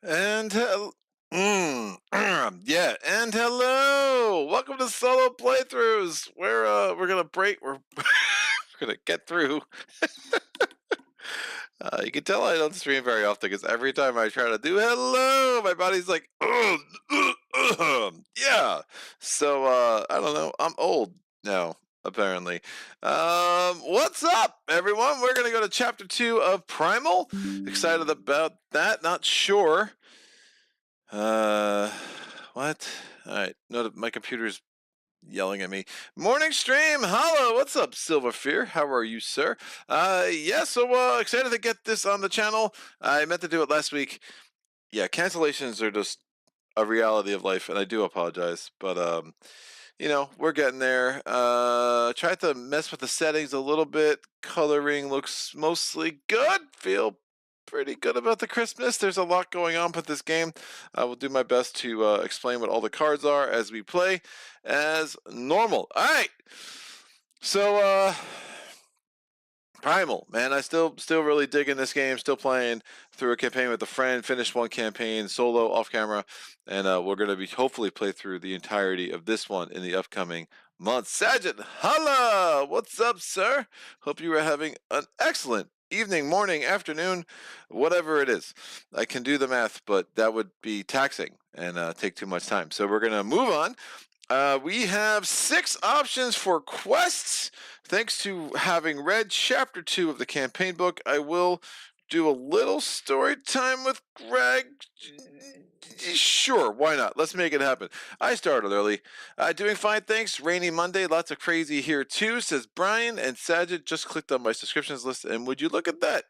And yeah, and hello. Welcome to solo playthroughs. We're gonna break. We're we're gonna get through. You can tell I don't stream very often because every time I try to do hello, my body's like, yeah. So I don't know. I'm old now, apparently. What's up, everyone? We're gonna go to chapter 2 of Primal. Excited about that. Not sure. Uh, what? All right. No, my computer's yelling at me. Morning stream. Hello. What's up, Silverfear? How are you, sir? Yeah. So excited to get this on the channel. I meant to do it last week. Yeah, cancellations are just a reality of life, and I do apologize. But we're getting there. Tried to mess with the settings a little bit. Coloring looks mostly good. Feel pretty good about the Christmas. There's a lot going on with this game. I will do my best to explain what all the cards are as we play as normal. All right. So Primal, man, I still really digging this game. Still playing through a campaign with a friend. Finished one campaign solo off camera, and we're gonna be hopefully play through the entirety of this one in the upcoming months. Sajid, holla! What's up, sir? Hope you are having an excellent evening, morning, afternoon, whatever it is. I can do the math, but that would be taxing and take too much time. So we're gonna move on. We have 6 options for quests. Thanks to having read chapter 2 of the campaign book, I will do a little story time with Greg. Sure, why not? Let's make it happen. I started early. Doing fine, thanks. Rainy Monday, lots of crazy here too, says Brian. And Sajid just clicked on my subscriptions list, and would you look at that?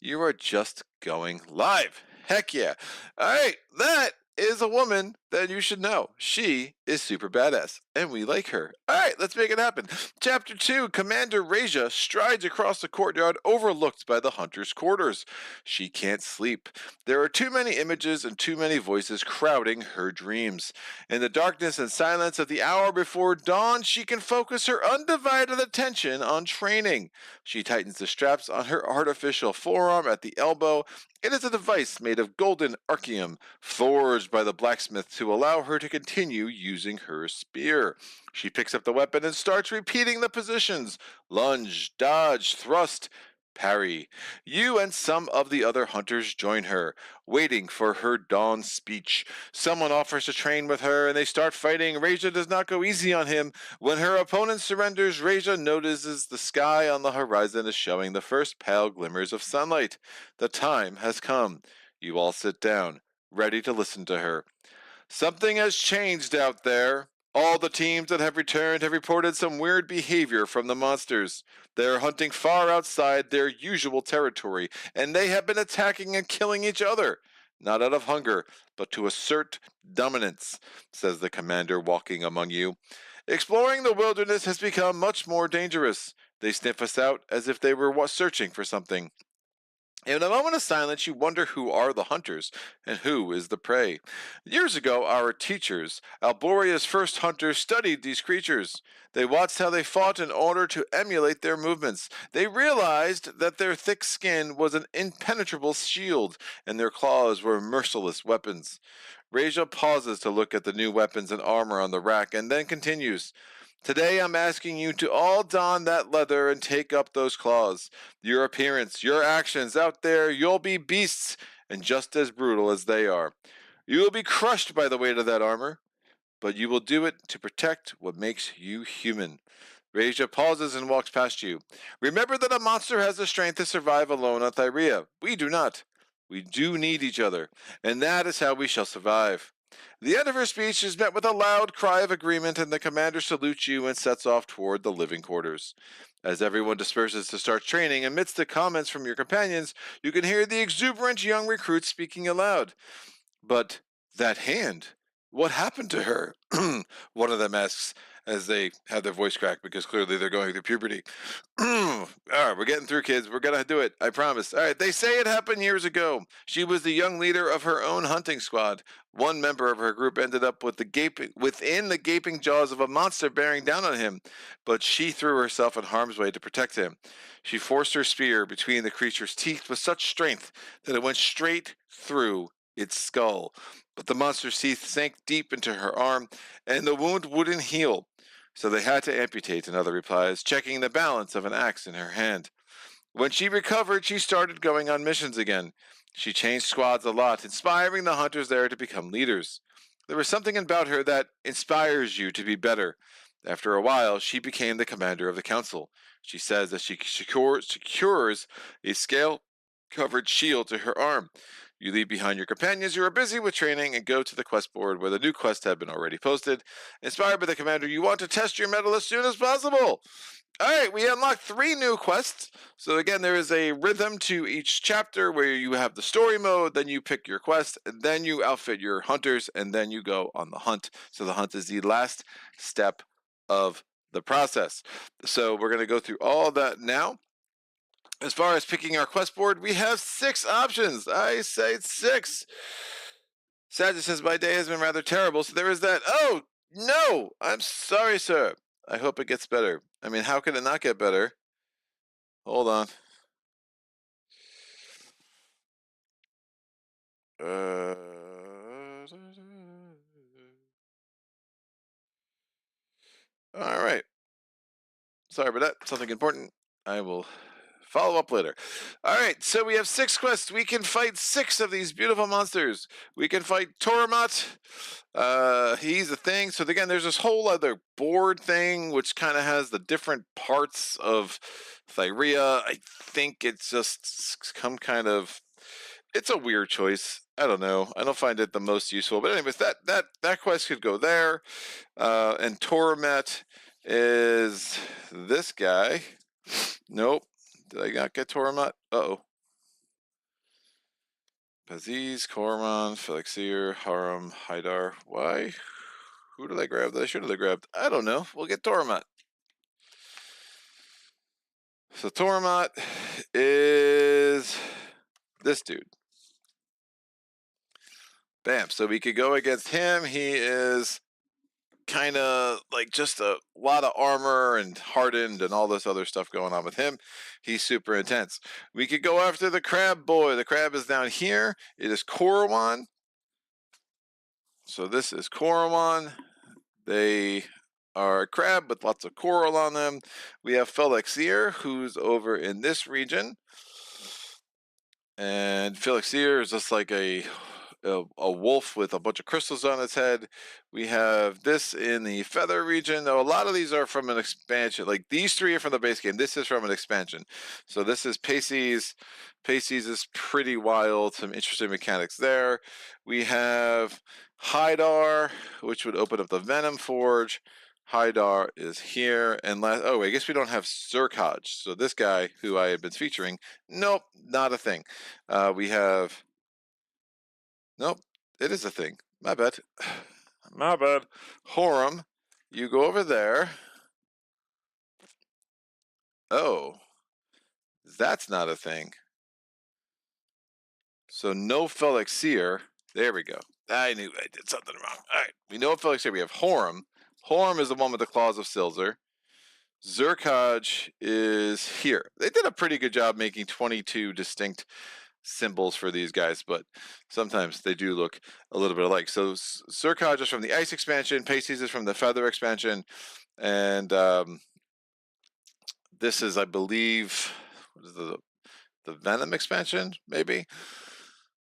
You are just going live. Heck yeah. All right, that is a woman that you should know. She is super badass, and we like her. All right, let's make it happen. Chapter 2, Commander Reja strides across the courtyard overlooked by the hunter's quarters. She can't sleep. There are too many images and too many voices crowding her dreams. In the darkness and silence of the hour before dawn, she can focus her undivided attention on training. She tightens the straps on her artificial forearm at the elbow. It is a device made of golden archium, forged by the blacksmith to allow her to continue using her spear. She picks up the weapon and starts repeating the positions: lunge, dodge, thrust, parry. You and some of the other hunters join her, waiting for her dawn speech. Someone offers to train with her, and they start fighting. Reja does not go easy on him. When her opponent surrenders, Reja notices the sky on the horizon is showing the first pale glimmers of sunlight. The time has come. You all sit down, ready to listen to her. Something has changed out there. All the teams that have returned have reported some weird behavior from the monsters. They are hunting far outside their usual territory, and they have been attacking and killing each other. Not out of hunger, but to assert dominance, says the commander walking among you. Exploring the wilderness has become much more dangerous. They sniff us out as if they were searching for something. In a moment of silence, you wonder who are the hunters and who is the prey. Years ago, our teachers, Alboria's first hunters, studied these creatures. They watched how they fought in order to emulate their movements. They realized that their thick skin was an impenetrable shield, and their claws were merciless weapons. Reja pauses to look at the new weapons and armor on the rack, and then continues. Today I'm asking you to all don that leather and take up those claws. Your appearance, your actions out there, you'll be beasts and just as brutal as they are. You will be crushed by the weight of that armor, but you will do it to protect what makes you human. Reja pauses and walks past you. Remember that a monster has the strength to survive alone on Thyrea. We do not. We do need each other, and that is how we shall survive. The end of her speech is met with a loud cry of agreement, and the commander salutes you and sets off toward the living quarters. As everyone disperses to start training, amidst the comments from your companions, you can hear the exuberant young recruit speaking aloud. But that hand, what happened to her? One of them asks as they have their voice crack because clearly they're going through puberty. All right, we're getting through, kids. We're gonna do it. I promise. All right, they say it happened years ago. She was the young leader of her own hunting squad. One member of her group ended up within the gaping jaws of a monster bearing down on him, but she threw herself in harm's way to protect him. She forced her spear between the creature's teeth with such strength that it went straight through its skull. But the monster's teeth sank deep into her arm, and the wound wouldn't heal. So they had to amputate, another replies, checking the balance of an axe in her hand. When she recovered, she started going on missions again. She changed squads a lot, inspiring the hunters there to become leaders. There was something about her that inspires you to be better. After a while, she became the commander of the council. She says that she secures a scale covered shield to her arm. You leave behind your companions who are busy with training and go to the quest board where the new quests have been already posted. Inspired by the commander, you want to test your mettle as soon as possible. All right, we unlocked 3 new quests. So again, there is a rhythm to each chapter where you have the story mode, then you pick your quest, and then you outfit your hunters, and then you go on the hunt. So the hunt is the last step of the process. So we're going to go through all of that now. As far as picking our quest board, we have 6 options. I say 6. Sadger says, my day has been rather terrible, so there is that. Oh, no! I'm sorry, sir. I hope it gets better. I mean, how could it not get better? Hold on. All right. Sorry about that. Something important. I will follow up later. All right. So we have 6 quests. We can fight 6 of these beautiful monsters. We can fight Toramat. He's a thing. So again, there's this whole other board thing which kind of has the different parts of Thyrea. I think it's just some kind of. It's a weird choice. I don't know. I don't find it the most useful. But anyways, that quest could go there. And Toramat is this guy. Nope. Did I not get Toramat? Uh-oh. Paziz, Korman, Felixir, Haram, Haidar. Why? Who did I grab that I should have grabbed? I don't know. We'll get Toramat. So Toramat is this dude. Bam. So we could go against him. He is kind of like just a lot of armor and hardened and all this other stuff going on with him. He's super intense. We could go after the crab boy. The crab is down here. It is Korwan. So this is Korwan. They are a crab with lots of coral on them. We have Felixir, who's over in this region. And Felixir is just like a wolf with a bunch of crystals on its head. We have this in the feather region. Though a lot of these are from an expansion. Like these 3 are from the base game. This is from an expansion. So this is Pacey's. Pacey's is pretty wild. Some interesting mechanics there. We have Haidar, which would open up the Venom Forge. Haidar is here, and I guess we don't have Zerkaj. So this guy, who I have been featuring, nope, not a thing. We have, nope, it is a thing. My bad, my bad. Horum, you go over there. Oh, that's not a thing. So no Felixir. There we go. I knew I did something wrong. All right, we know Felixir. We have Horum. Horum is the one with the claws of Silzer. Zerkaj is here. They did a pretty good job making 22 distinct symbols for these guys, but sometimes they do look a little bit alike. So Zerkaj is from the Ice expansion, Pacey's is from the Feather expansion, and this is, I believe, what is the Venom expansion, maybe?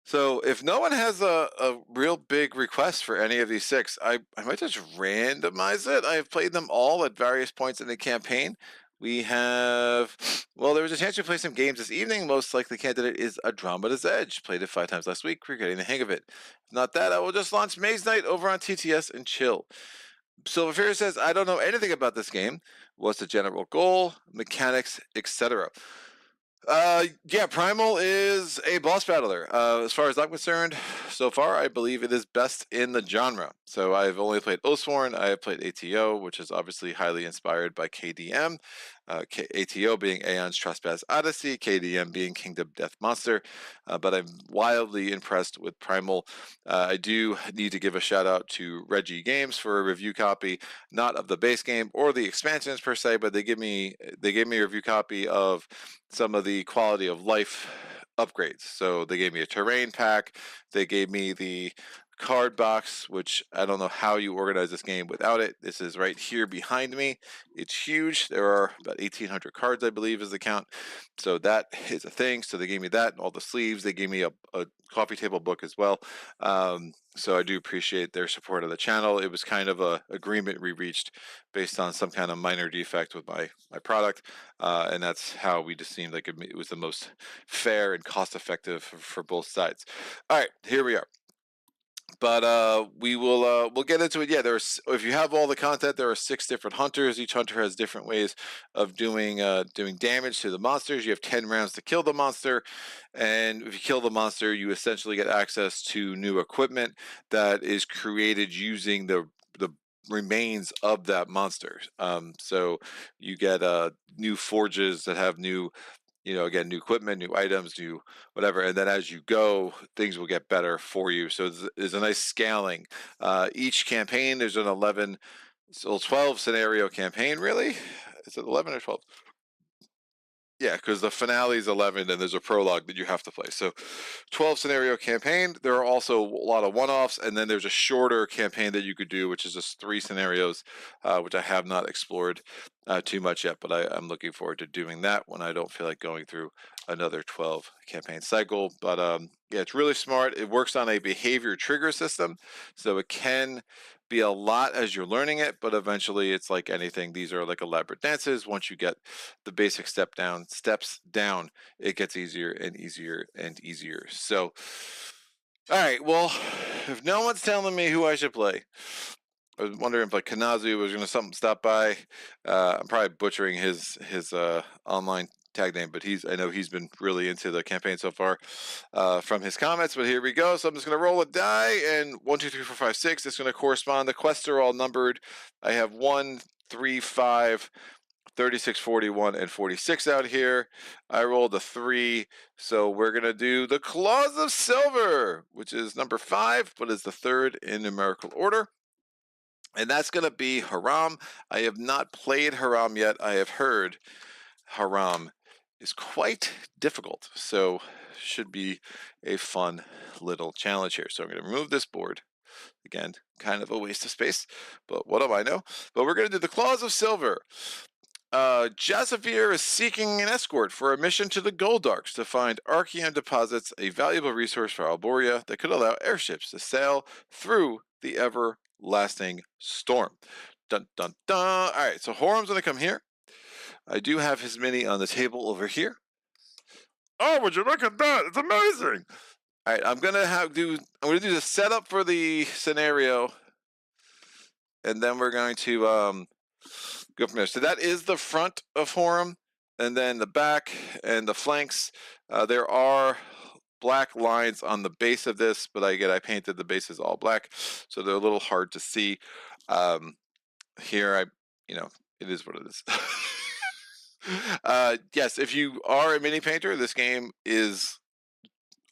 So if no one has a real big request for any of these 6, I might just randomize it. I've played them all at various points in the campaign. We have, well, there was a chance to play some games this evening. Most likely candidate is Andromeda's Edge. Played it 5 times last week. We're getting the hang of it. If not that, I will just launch Maze Night over on TTS and chill. Silver Fear says, I don't know anything about this game. What's the general goal, mechanics, etc.? Yeah, Primal is a boss battler. As far as I'm concerned, so far, I believe it is best in the genre. So I've only played Oathsworn, I have played ATO, which is obviously highly inspired by KDM. ATO being Aeon's Trespass Odyssey, KDM being Kingdom Death Monster. But I'm wildly impressed with Primal. I do need to give a shout out to Reggie Games for a review copy, not of the base game or the expansions per se, but they gave me a review copy of some of the quality of life upgrades. So they gave me a terrain pack, they gave me the card box, which I don't know how you organize this game without it. This is right here behind me. It's huge. There are about 1,800 cards, I believe, is the count. So that is a thing. So they gave me that, all the sleeves. They gave me a coffee table book as well. So I do appreciate their support of the channel. It was kind of a agreement we reached based on some kind of minor defect with my product, and that's how we just seemed like it was the most fair and cost effective for both sides. All right, here we are. But we'll get into it. Yeah, if you have all the content, there are 6 different hunters. Each hunter has different ways of doing damage to the monsters. You have 10 rounds to kill the monster, and if you kill the monster, you essentially get access to new equipment that is created using the remains of that monster. So you get new forges that have new, again, new equipment, new items, new whatever. And then as you go, things will get better for you. So there's a nice scaling. Each campaign, there's an 12 scenario campaign, really? Is it 11 or 12? Yeah, because the finale is 11 and there's a prologue that you have to play. So 12 scenario campaign. There are also a lot of one-offs, and then there's a shorter campaign that you could do, which is just 3 scenarios, which I have not explored too much yet, but I'm looking forward to doing that when I don't feel like going through another 12 campaign cycle. But yeah, it's really smart. It works on a behavior trigger system, so it can be a lot as you're learning it, but eventually it's like anything. These are like elaborate dances. Once you get the basic steps down, it gets easier and easier and easier. So, all right, well, if no one's telling me who I should play, I was wondering if like Kanazu was going to stop by. I'm probably butchering his online tag name, but I know he's been really into the campaign so far from his comments. But here we go. So I'm just going to roll a die, and 1, 2, 3, 4, 5, 6. It's going to correspond. The quests are all numbered. I have 1, 3, 5, 36, 41, and 46 out here. I rolled a 3, so we're going to do the Claws of Silver, which is number 5, but is the 3rd in numerical order. And that's going to be Haram. I have not played Haram yet. I have heard Haram is quite difficult, so should be a fun little challenge here. So I'm going to remove this board. Again, kind of a waste of space, but what do I know? But we're going to do the Claws of Silver. Jasavir is seeking an escort for a mission to the Goldarks to find Archean deposits, a valuable resource for Alboria that could allow airships to sail through the everlasting storm. Dun dun dun. All right, so Horum's going to come here. I do have his mini on the table over here. Oh, would you look at that? It's amazing. All right, I'm gonna do the setup for the scenario, and then we're going to go from there. So that is the front of Horum, and then the back and the flanks. There are black lines on the base of this, but I painted the bases all black, so they're a little hard to see. Here, it is what it is. Yes, if you are a mini painter, this game is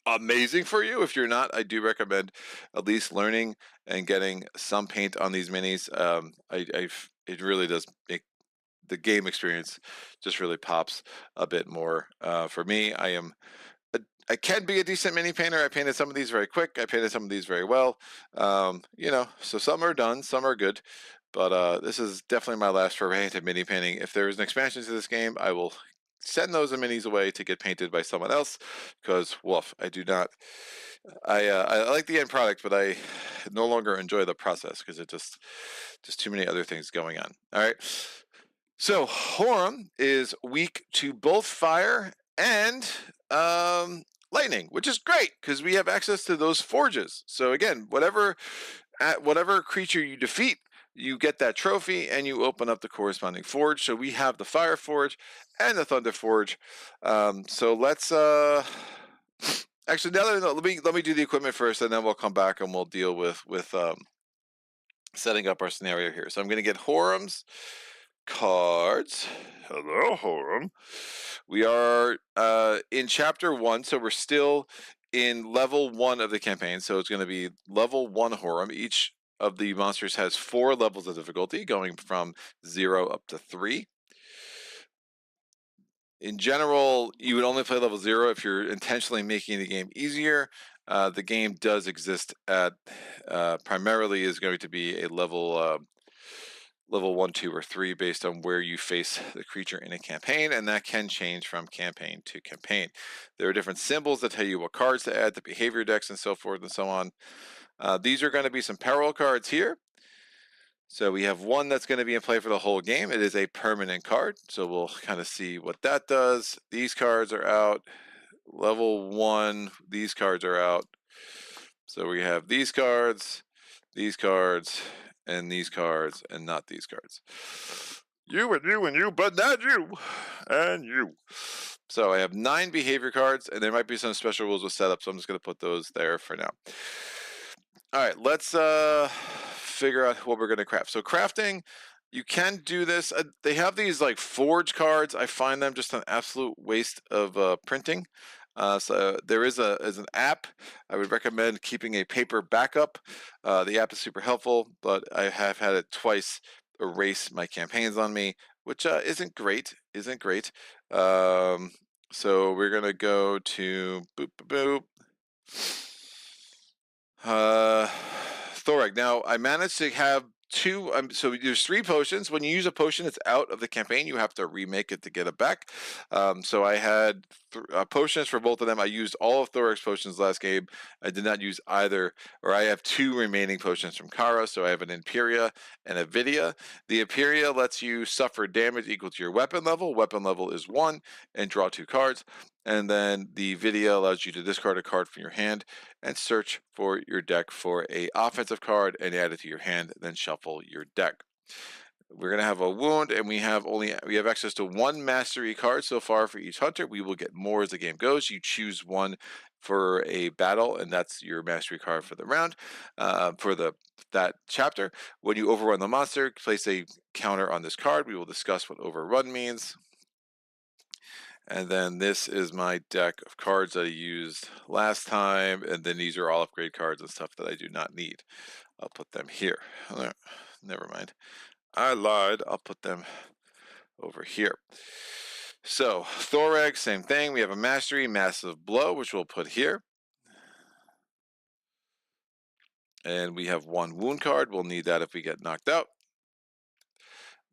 amazing for you. If you're not, I do recommend at least learning and getting some paint on these minis. It really does make the game experience just really pops a bit more. For me, I can be a decent mini painter. I painted some of these very quick. I painted some of these very well. So some are done, some are good. But this is definitely my last foray into mini painting. If there is an expansion to this game, I will send those minis away to get painted by someone else, because woof, I do not. I like the end product, but I no longer enjoy the process because it just too many other things going on. All right. So Horum is weak to both fire and lightning, which is great because we have access to those forges. So again, whatever creature you defeat, you get that trophy and you open up the corresponding forge. So we have the fire forge and the thunder forge. So let's actually, let me do the equipment first, and then we'll come back and we'll deal with setting up our scenario here. So I'm going to get Horum's cards. Hello, Horum. We are in chapter 1, so we're still in level 1 of the campaign. So it's going to be level 1 Horum. Each of the monsters has 4 levels of difficulty, going from 0 up to 3. in general, you would only play level 0 if you're intentionally making the game easier. The game does exist at primarily is going to be a level 1, 2, or 3 based on where you face the creature in a campaign, and that can change from campaign to campaign. There are different symbols that tell you what cards to add, the behavior decks, and so forth and so on. These are going to be some peril cards here. So we have one that's going to be in play for the whole game. It is a permanent card, so we'll kind of see what that does. These cards are out. Level 1, these cards are out. So we have these cards, and these cards, and not these cards. You and you and you, but not you, and you. So I have 9 behavior cards, and there might be some special rules with setup, so I'm just going to put those there for now. All right, let's figure out what we're going to craft. So crafting, you can do this. They have these like forge cards. I find them just an absolute waste of printing. So there is an app. I would recommend keeping a paper backup. The app is super helpful, but I have had it twice erase my campaigns on me, which isn't great. So we're gonna go to boop boop boop. Thoreg. Now I managed to have 2. So there's 3 potions. When you use a potion, it's out of the campaign. You have to remake it to get it back. So I had potions for both of them. I used all of Thoreg's potions last game. I did not use either, or I have 2 remaining potions from Kara. So I have an Imperia and a Vidia. The Imperia lets you suffer damage equal to your weapon level. Weapon level is 1, and draw 2 cards. And then the Vidia allows you to discard a card from your hand and search for your deck for a offensive card and add it to your hand, then shuffle your deck. We're going to have a wound, and we have access to 1 mastery card so far for each hunter. We will get more as the game goes. You choose 1 for a battle, and that's your mastery card for the round, for that chapter. When you overrun the monster, place a counter on this card. We will discuss what overrun means. And then this is my deck of cards that I used last time, and then these are all upgrade cards and stuff that I do not need. I'll put them here. Never mind. I lied. I'll put them over here. So Thoreg, same thing. We have a mastery, massive blow, which we'll put here. And we have 1 wound card. We'll need that if we get knocked out.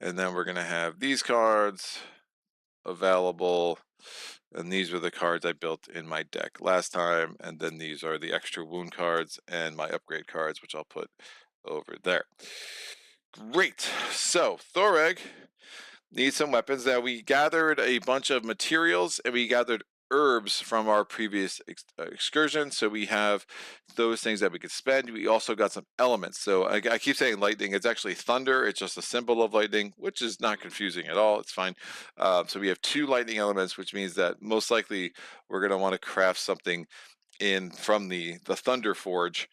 And then we're going to have these cards available. And these were the cards I built in my deck last time. And then these are the extra wound cards and my upgrade cards, which I'll put over there. Great. So Thoreg needs some weapons. Now we gathered a bunch of materials, and we gathered herbs from our previous excursion. So we have those things that we could spend. We also got some elements. So I keep saying lightning. It's actually thunder. It's just a symbol of lightning, which is not confusing at all. It's fine. So we have 2 lightning elements, which means that most likely we're going to want to craft something from the Thunder Forge.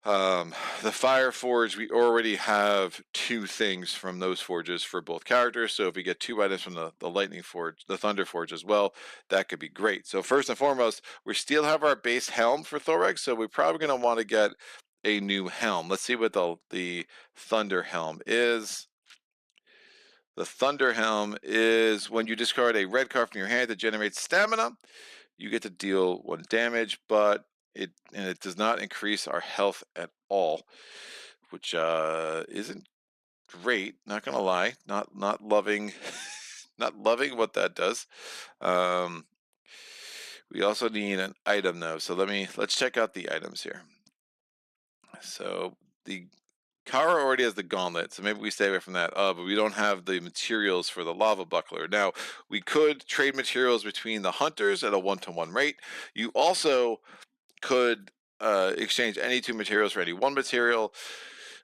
The Fire Forge, we already have 2 things from those forges for both characters. So if we get 2 items from the Lightning Forge, the Thunder Forge as well, that could be great. So first and foremost, we still have our base helm for Thoreg, so we're probably going to want to get a new helm. Let's see what the Thunder Helm is. The Thunder Helm is when you discard a red card from your hand that generates stamina, you get to deal 1 damage, but it does not increase our health at all, which isn't great. Not gonna lie, not loving, not loving what that does. We also need an item though, so let's check out the items here. So the Kara already has the gauntlet, so maybe we stay away from that. But we don't have the materials for the lava buckler. Now, we could trade materials between the hunters at a 1-to-1 rate. You also could exchange any 2 materials for any 1 material.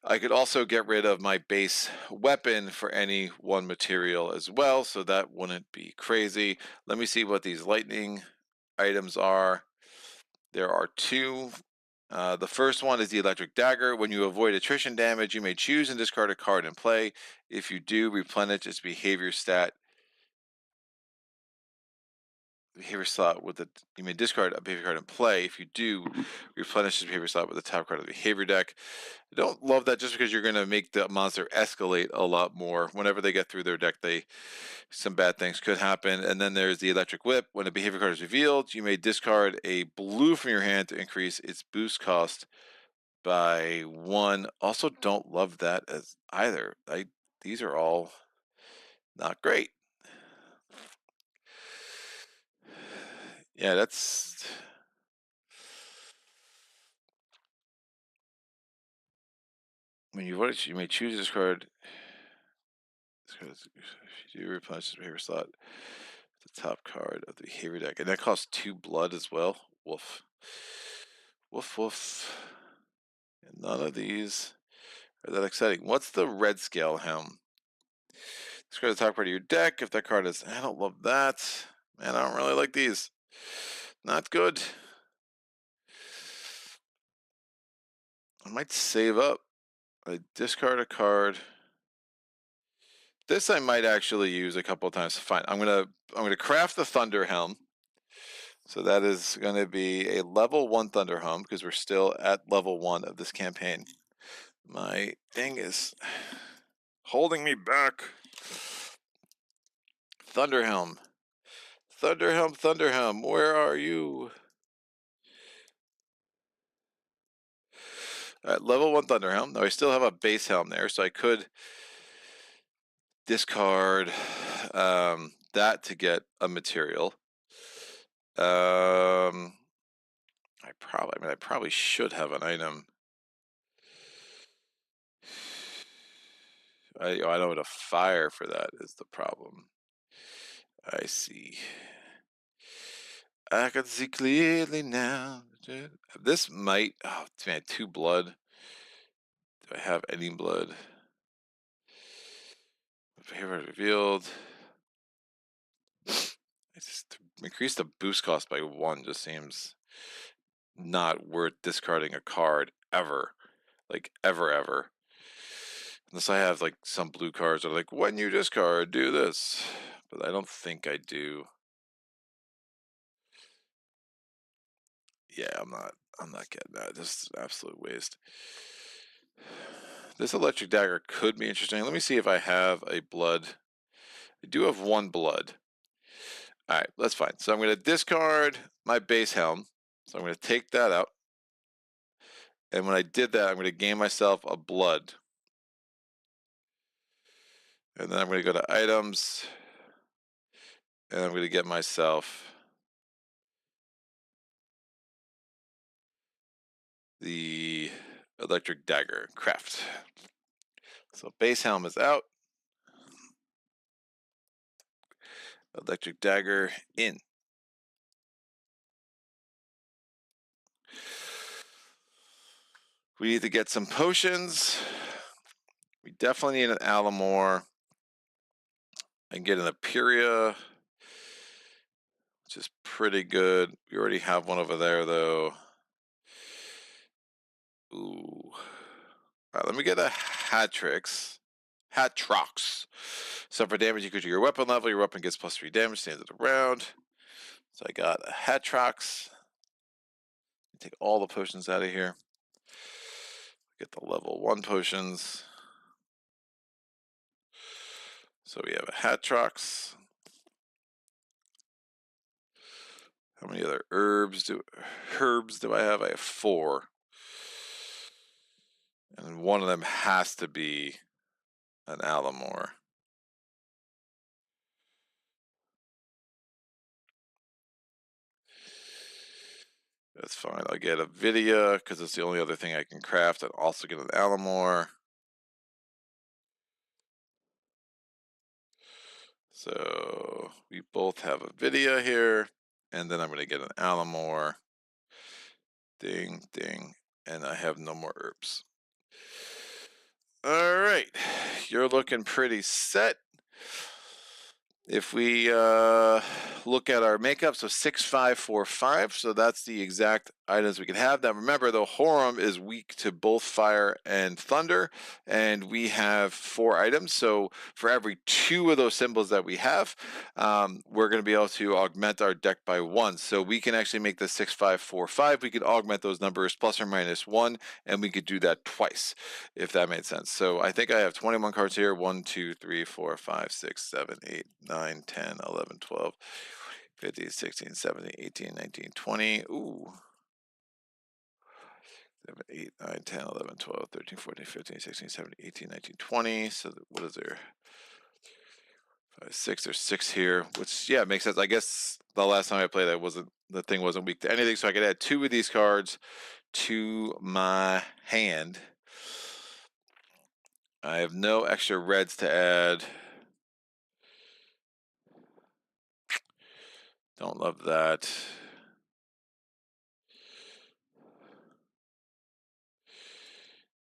I could also get rid of my base weapon for any 1 material as well, so that wouldn't be crazy. Let me see what these lightning items are. There are 2. The first one is the electric dagger. When you avoid attrition damage, you may choose and discard a card in play. If you do, replenish its behavior stat. behavior slot with the, you may discard a behavior card in play. If you do, replenish the behavior slot with the top card of the behavior deck. I don't love that just because you're going to make the monster escalate a lot more. Whenever they get through their deck, some bad things could happen. And then there's the Electric Whip. When a behavior card is revealed, you may discard a blue from your hand to increase its boost cost by 1. Also, don't love that as either. These are all not great. Yeah, that's. When you may choose this card. If you do replenish this behavior slot, the top card of the behavior deck, and that costs 2 blood as well. Woof. Woof woof. And none of these are that exciting. What's the red scale helm? Discard the top card of your deck. If that card is, I don't love that. Man, I don't really like these. Not good. I might save up. I discard a card. This I might actually use a couple of times. Fine. I'm gonna craft the Thunder Helm. So that is going to be a level 1 Thunder Helm because we're still at level 1 of this campaign. My thing is holding me back. Thunder Helm. Thunder Helm, Thunder Helm, where are you? Alright, level 1 Thunder Helm. Now I still have a base helm there, so I could discard that to get a material. I probably should have an item. I don't have a fire for that is the problem. I see. I can see clearly now. This might. Oh man, 2 blood. Do I have any blood? Behavior revealed. It's just to increase the boost cost by 1 just seems not worth discarding a card ever. Like ever. Unless I have like some blue cards that are like, when you discard, do this. But I don't think I do. Yeah, I'm not getting that. This is an absolute waste. This Electric Dagger could be interesting. Let me see if I have a blood. I do have 1 blood. Alright, that's fine. So I'm going to discard my base helm. So I'm going to take that out. And when I did that, I'm going to gain myself a blood. And then I'm going to go to items. And I'm going to get myself the Electric Dagger craft. So base helm is out. Electric Dagger in. We need to get some potions. We definitely need an Alamore. I can get an Aperia, which is pretty good. We already have one over there, though. Ooh. All right, let me get a Hatrox. So for damage equal to your weapon level, your weapon gets +3 damage, stands it around. So I got a Hatrox. Take all the potions out of here. Get the level 1 potions. So we have a Hatrox. How many other herbs do I have? I have 4. And one of them has to be an Alamore. That's fine. I'll get a Vidya because it's the only other thing I can craft. I'll also get an Alamore. So we both have a Vidya here. And then I'm going to get an Alamore. Ding, ding. And I have no more herbs. All right. You're looking pretty set. If we look at our makeup, so 6, 5, 4, 5. So that's the exact items we can have. Now remember, though, Horum is weak to both fire and thunder, and we have 4 items. So for every 2 of those symbols that we have, we're going to be able to augment our deck by 1. So we can actually make the 6, 5, 4, 5. We could augment those numbers plus or minus 1, and we could do that twice, if that made sense. So I think I have 21 cards here. 1, 2, 3, 4, 5, 6, 7, 8, 9, 10, 11, 12, 15, 16, 17, 18, 19, 20. Ooh. 7, 8, 9, 10, 11, 12, 13, 14, 15, 16, 17, 18, 19, 20. So what is there? 5, 6. There's 6 here, which, yeah, makes sense. I guess the last time I played that the thing wasn't weak to anything, so I could add 2 of these cards to my hand. I have no extra reds to add. Don't love that.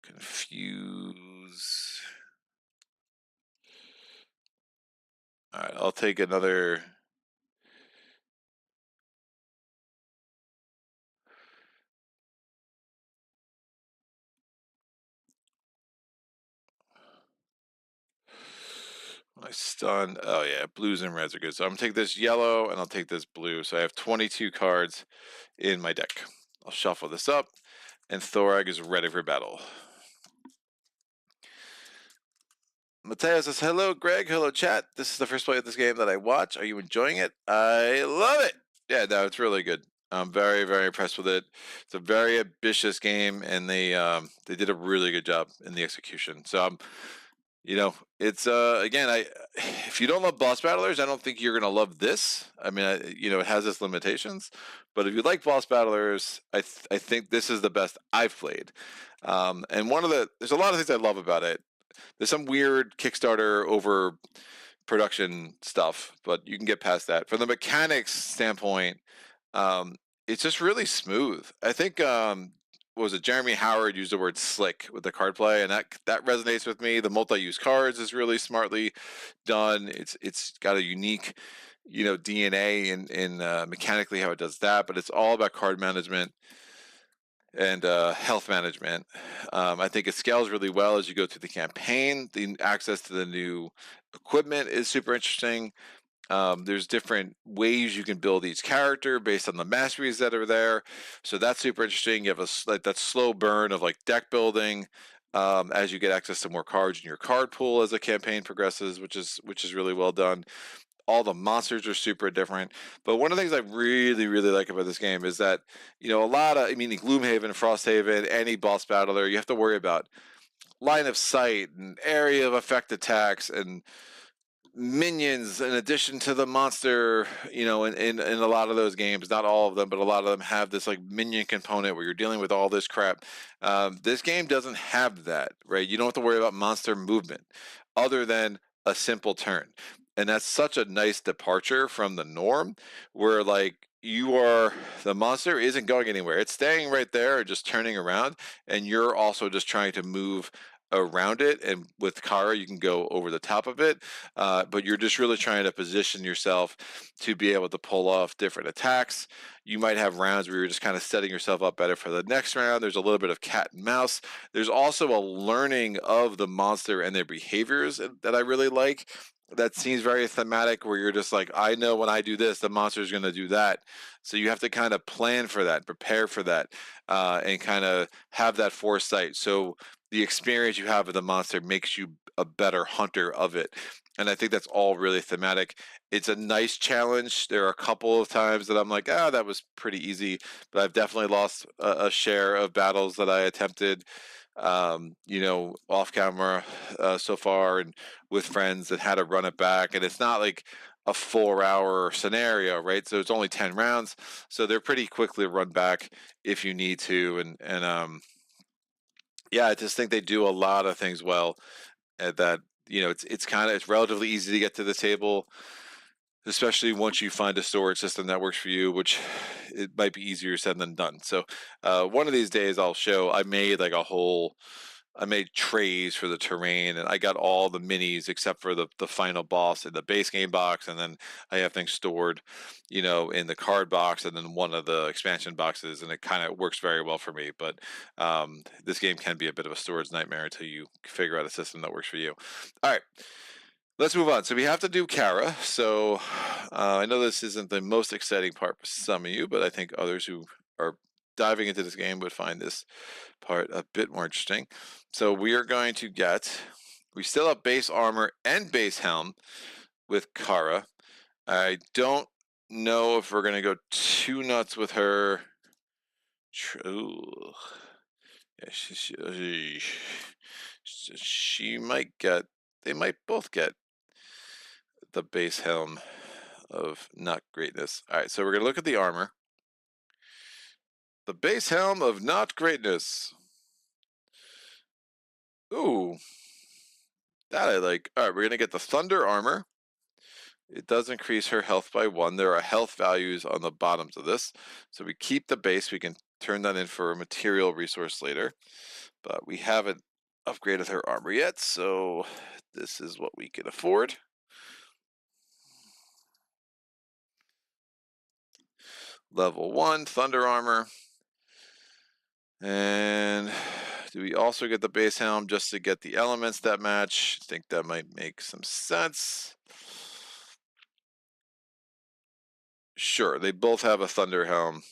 Confuse. All right, I'll take another. My stun. Oh yeah, blues and reds are good. So I'm gonna take this yellow and I'll take this blue. So I have 22 cards in my deck. I'll shuffle this up, and Thorag is ready for battle. Mateo says, hello, Greg. Hello, chat. This is the first play of this game that I watch. Are you enjoying it? I love it. Yeah, no, it's really good. I'm very, very impressed with it. It's a very ambitious game, and they did a really good job in the execution. So I'm, it's again, if you don't love boss battlers, I don't think you're gonna love this. I mean, it has its limitations, but if you like boss battlers, I think this is the best I've played. And there's a lot of things I love about it. There's some weird Kickstarter over production stuff, but you can get past that. From the mechanics standpoint, um, it's just really smooth. I think what was it? Jeremy Howard used the word slick with the card play, and that resonates with me. The multi-use cards is really smartly done. It's got a unique, DNA in mechanically how it does that, but it's all about card management and health management. I think it scales really well as you go through the campaign. The access to the new equipment is super interesting. There's different ways you can build each character based on the masteries that are there, so that's super interesting. You have that slow burn of like deck building as you get access to more cards in your card pool as the campaign progresses, which is really well done. All the monsters are super different, but one of the things I really, really like about this game is that Gloomhaven, Frosthaven, any boss battler, you have to worry about line of sight and area of effect attacks and minions in addition to the monster. In a lot of those games, not all of them, but a lot of them have this like minion component where you're dealing with all this crap. This game doesn't have that, right? You don't have to worry about monster movement other than a simple turn, and that's such a nice departure from the norm where like the monster isn't going anywhere. It's staying right there, just turning around, and you're also just trying to move around it, and with Kara you can go over the top of it, but you're just really trying to position yourself to be able to pull off different attacks. You might have rounds where you're just kind of setting yourself up better for the next round. There's a little bit of cat and mouse. There's also a learning of the monster and their behaviors that I really like. That seems very thematic, where you're just like, I know when I do this, the monster is going to do that. So you have to kind of plan for that, prepare for that, and kind of have that foresight. So the experience you have with the monster makes you a better hunter of it. And I think that's all really thematic. It's a nice challenge. There are a couple of times that I'm like, that was pretty easy, but I've definitely lost a share of battles that I attempted, off camera so far, and with friends, that had to run it back. And it's not like a 4-hour scenario, right? So it's only 10 rounds. So they're pretty quickly run back if you need to. And yeah, I just think they do a lot of things well. That it's relatively easy to get to the table, especially once you find a storage system that works for you, which it might be easier said than done. So one of these days I made like a whole I made trays for the terrain, and I got all the minis except for the final boss in the base game box, and then I have things stored, you know, in the card box, and then one of the expansion boxes, and it kind of works very well for me. But this game can be a bit of a storage nightmare until you figure out a system that works for you. All right. Let's move on. So we have to do Kara. So I know this isn't the most exciting part for some of you, but I think others who are diving into this game would find this part a bit more interesting. So we are going to we still have base armor and base helm with Kara. I don't know if we're going to go too nuts with her. Ooh. Yeah, she might get, they might both get the base helm of not greatness. All right, so we're going to look at the armor. The base helm of not greatness. Ooh, that I like. All right, we're going to get the thunder armor. It does increase her health by 1. There are health values on the bottoms of this. So we keep the base. We can turn that in for a material resource later. But we haven't upgraded her armor yet, so this is what we can afford. Level 1, thunder armor. And do we also get the base helm just to get the elements that match? I think that might make some sense. Sure, they both have a thunder helm.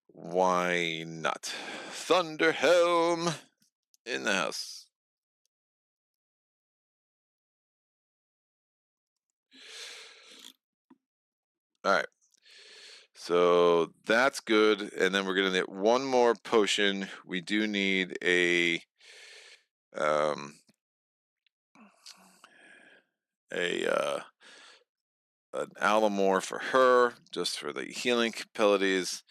Why not? Thunder helm in the house. All right. So that's good. And then we're going to get one more potion. We do need an Alamore for her, just for the healing abilities.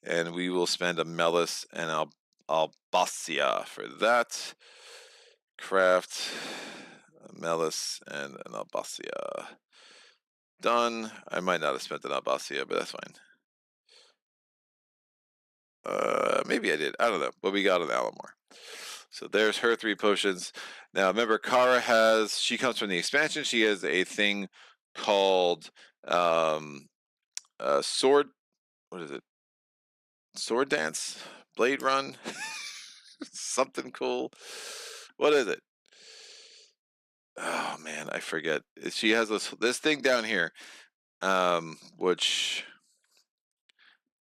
And we will spend a Melis and Albacia for that. Craft a Melis and an Albacia. Done. I might not have spent an Albacia, but that's fine. Maybe I did. I don't know. But we got an Alamore. So there's her 3 potions. Now remember, Kara she comes from the expansion. She has a thing called sword. What is it? Sword dance, blade run, something cool. What is it? Oh man, I forget. She has this thing down here, which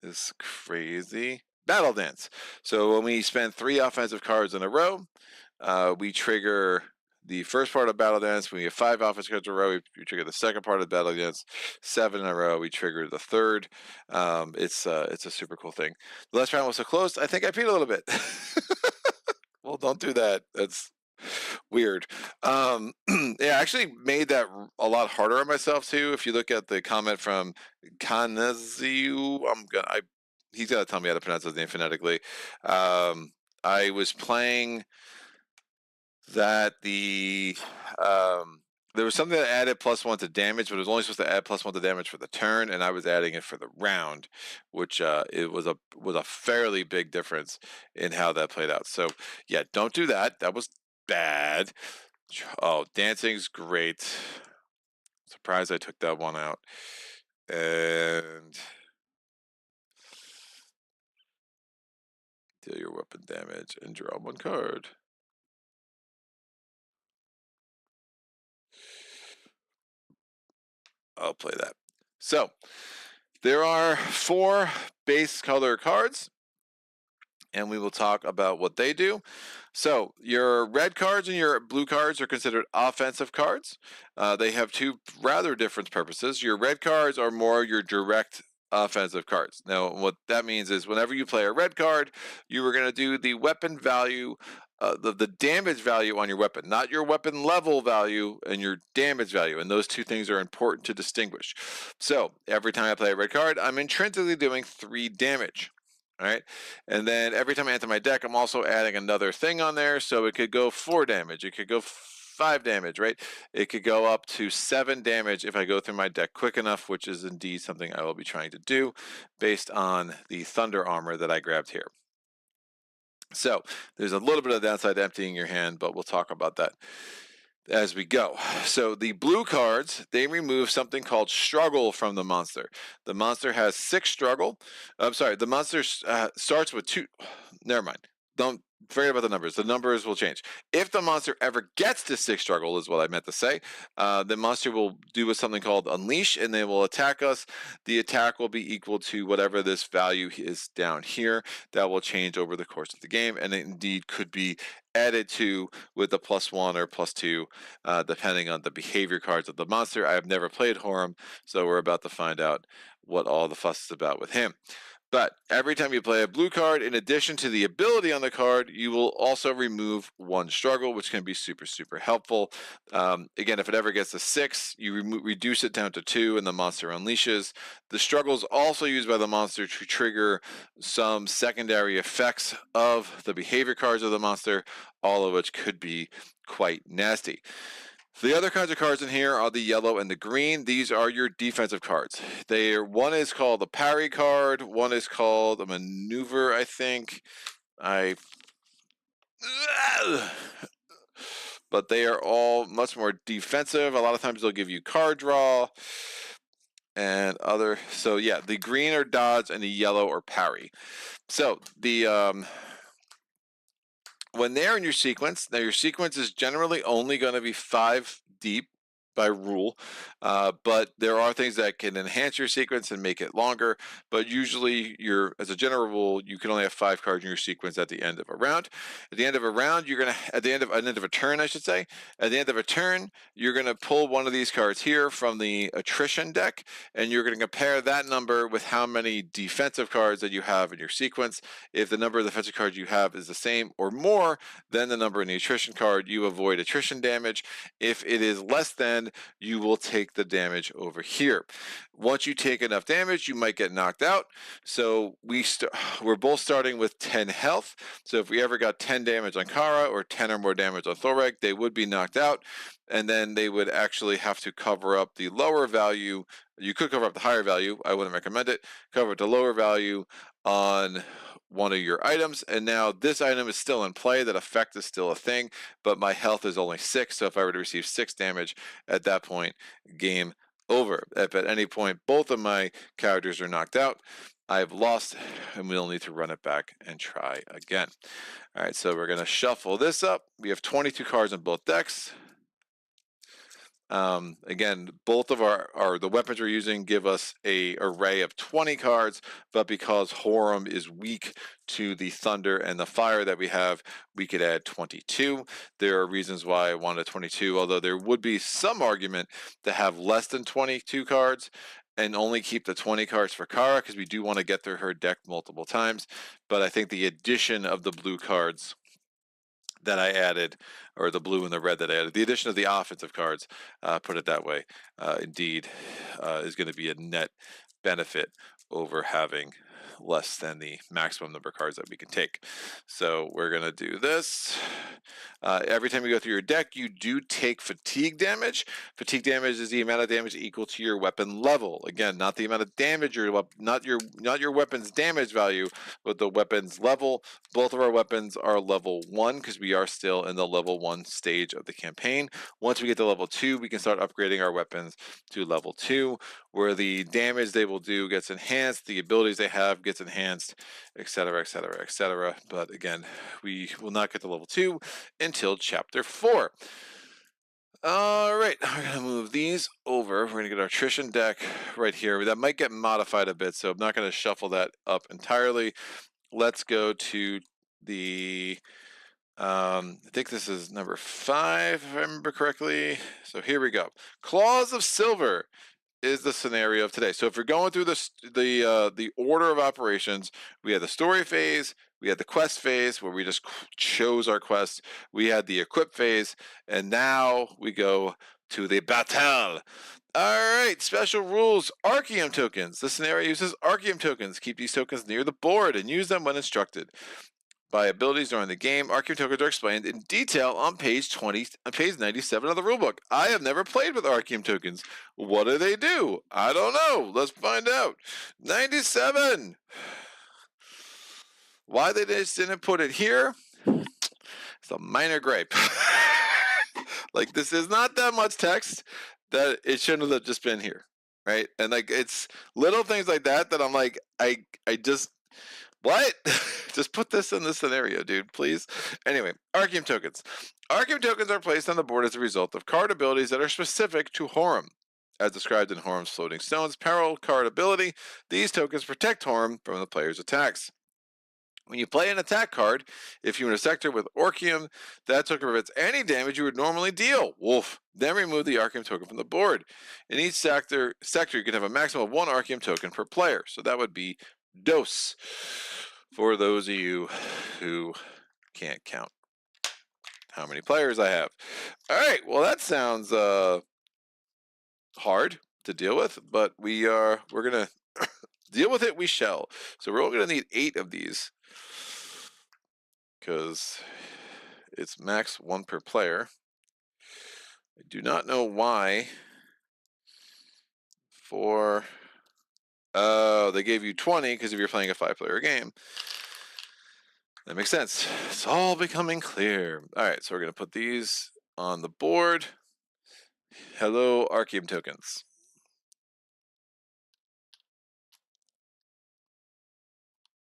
is crazy. Battle dance. So when we spend 3 offensive cards in a row, we trigger the first part of battle dance. When we have 5 offensive cards in a row, we trigger the second part of battle dance. 7 in a row, we trigger the third. It's a super cool thing. The last round was so close, I think I peed a little bit. Well, don't do that. That's weird. Yeah, I actually made that a lot harder on myself too. If you look at the comment from Kanaziu, he's got to tell me how to pronounce his name phonetically. I was playing that there was something that added +1 to damage, but it was only supposed to add +1 to damage for the turn, and I was adding it for the round, which it was a fairly big difference in how that played out. So yeah, don't do that. That was bad. Oh, dancing's great. Surprised I took that one out. And deal your weapon damage and draw 1 card. I'll play that. So there are 4 base color cards, and we will talk about what they do. So your red cards and your blue cards are considered offensive cards. They have 2 rather different purposes. Your red cards are more your direct offensive cards. Now, what that means is whenever you play a red card, you are going to do the weapon value, the damage value on your weapon, not your weapon level value and your damage value. And those 2 things are important to distinguish. So every time I play a red card, I'm intrinsically doing 3 damage. All right, and then every time I enter my deck, I'm also adding another thing on there, so it could go 4 damage, it could go 5 damage, right? It could go up to 7 damage if I go through my deck quick enough, which is indeed something I will be trying to do based on the thunder armor that I grabbed here. So there's a little bit of downside to emptying your hand, but we'll talk about that as we go. So the blue cards, they remove something called struggle from the monster. The monster has 6 struggle. I'm sorry, the monster starts with 2. Never mind. Don't forget about the numbers. The numbers will change. If the monster ever gets to 6 struggle, is what I meant to say, the monster will do something called unleash, and they will attack us. The attack will be equal to whatever this value is down here. That will change over the course of the game, and it indeed could be added to with a +1 or +2, depending on the behavior cards of the monster. I have never played Horum, so we're about to find out what all the fuss is about with him. But every time you play a blue card, in addition to the ability on the card, you will also remove 1 struggle, which can be super, super helpful. Again, if it ever gets to 6, you reduce it down to 2, and the monster unleashes. The struggle is also used by the monster to trigger some secondary effects of the behavior cards of the monster, all of which could be quite nasty. The other kinds of cards in here are the yellow and the green. These are your defensive cards. One is called a parry card. One is called a maneuver, I think. But they are all much more defensive. A lot of times they'll give you card draw and other. So yeah, the green are dodge and the yellow are parry. So the when they're in your sequence, now your sequence is generally only going to be 5 deep by rule, but there are things that can enhance your sequence and make it longer. But usually, as a general rule, you can only have 5 cards in your sequence at the end of a round. At the end of a round, at the end of a turn, I should say. At the end of a turn, you're gonna pull one of these cards here from the attrition deck, and you're gonna compare that number with how many defensive cards that you have in your sequence. If the number of defensive cards you have is the same or more than the number in the attrition card, you avoid attrition damage. If it is less than, you will take the damage over here. Once you take enough damage, you might get knocked out. So we're both starting with 10 health. So if we ever got 10 damage on Kara or 10 or more damage on Thorek, they would be knocked out. And then they would actually have to cover up the lower value. You could cover up the higher value. I wouldn't recommend it. Cover up the lower value on one of your items, and now this item is still in play. That effect is still a thing, but my health is only 6, so if I were to receive 6 damage at that point, game over. If at any point both of my characters are knocked out, I've lost, and we'll need to run it back and try again. All right, so we're going to shuffle this up. We have 22 cards in both decks. Again, both of the weapons we're using give us a array of 20 cards, but because Horum is weak to the thunder and the fire that we have, we could add 22. There are reasons why I wanted 22, although there would be some argument to have less than 22 cards and only keep the 20 cards for Kara, because we do want to get through her deck multiple times. But I think the addition of the blue cards that I added, or the blue and the red that I added, the addition of the offensive cards, put it that way, indeed is going to be a net benefit over having less than the maximum number of cards that we can take. So we're going to do this. Every time you go through your deck, you do take fatigue damage. Fatigue damage is the amount of damage equal to your weapon level. Again, not the amount of damage not your weapon's damage value, but the weapon's level. Both of our weapons are level 1 because we are still in the level 1 stage of the campaign. Once we get to level 2, we can start upgrading our weapons to level 2, where the damage they will do gets enhanced, the abilities they have gets enhanced, etc., etc., etc. But again, we will not get to level 2 until chapter 4. All right, we're going to move these over. We're going to get our attrition deck right here. That might get modified a bit, so I'm not going to shuffle that up entirely. Let's go to the, I think this is number 5, if I remember correctly. So here we go. Claws of Silver is the scenario of today. So if you're going through the order of operations, we had the story phase, we had the quest phase where we just chose our quest, we had the equip phase, and now we go to the battle. All right, special rules, Archeum tokens. This scenario uses Archeum tokens. Keep these tokens near the board and use them when instructed. By abilities during the game, Archeum tokens are explained in detail on page 97 of the rulebook. I have never played with Archeum tokens. What do they do? I don't know. Let's find out. 97. Why they just didn't put it here? It's a minor gripe. Like, this is not that much text that it shouldn't have just been here, right? And like, it's little things like that that I'm like, I just, what? Just put this in the scenario, dude, please. Anyway, Arceum tokens. Arceum tokens are placed on the board as a result of card abilities that are specific to Horum. As described in Horum's Floating Stones Peril card ability, these tokens protect Horum from the player's attacks. When you play an attack card, if you're in a sector with Arceum, that token prevents any damage you would normally deal. Wolf. Then remove the Arceum token from the board. In each sector you can have a maximum of one Arceum token per player. So that would be Dose. For those of you who can't count how many players I have. All right, well that sounds hard to deal with, but we're gonna deal with it. We shall. So we're only gonna need 8 of these because it's max 1 per player. I do not know why. They gave you 20 because if you're playing a 5-player game. That makes sense. It's all becoming clear. All right, so we're going to put these on the board. Hello, Arceum tokens.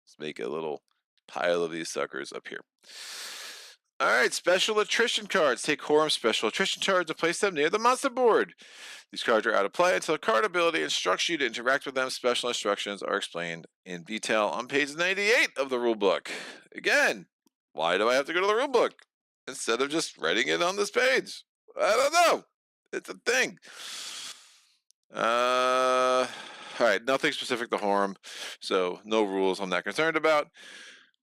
Let's make a little pile of these suckers up here. All right, special attrition cards. Take Horum special attrition cards and place them near the monster board. These cards are out of play until a card ability instructs you to interact with them. Special instructions are explained in detail on page 98 of the rulebook. Again, why do I have to go to the rulebook instead of just writing it on this page? I don't know. It's a thing. All right, nothing specific to Horum, so no rules I'm not concerned about.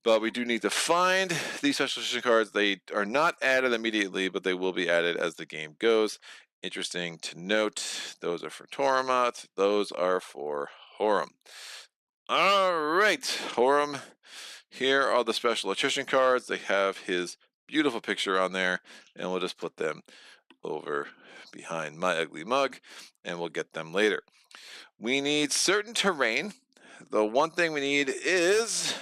But we do need to find these special edition cards. They are not added immediately, but they will be added as the game goes. Interesting to note, those are for Toromot. Those are for Horum. All right, Horum. Here are the special attrition cards. They have his beautiful picture on there, and we'll just put them over behind my ugly mug, and we'll get them later. We need certain terrain. The one thing we need is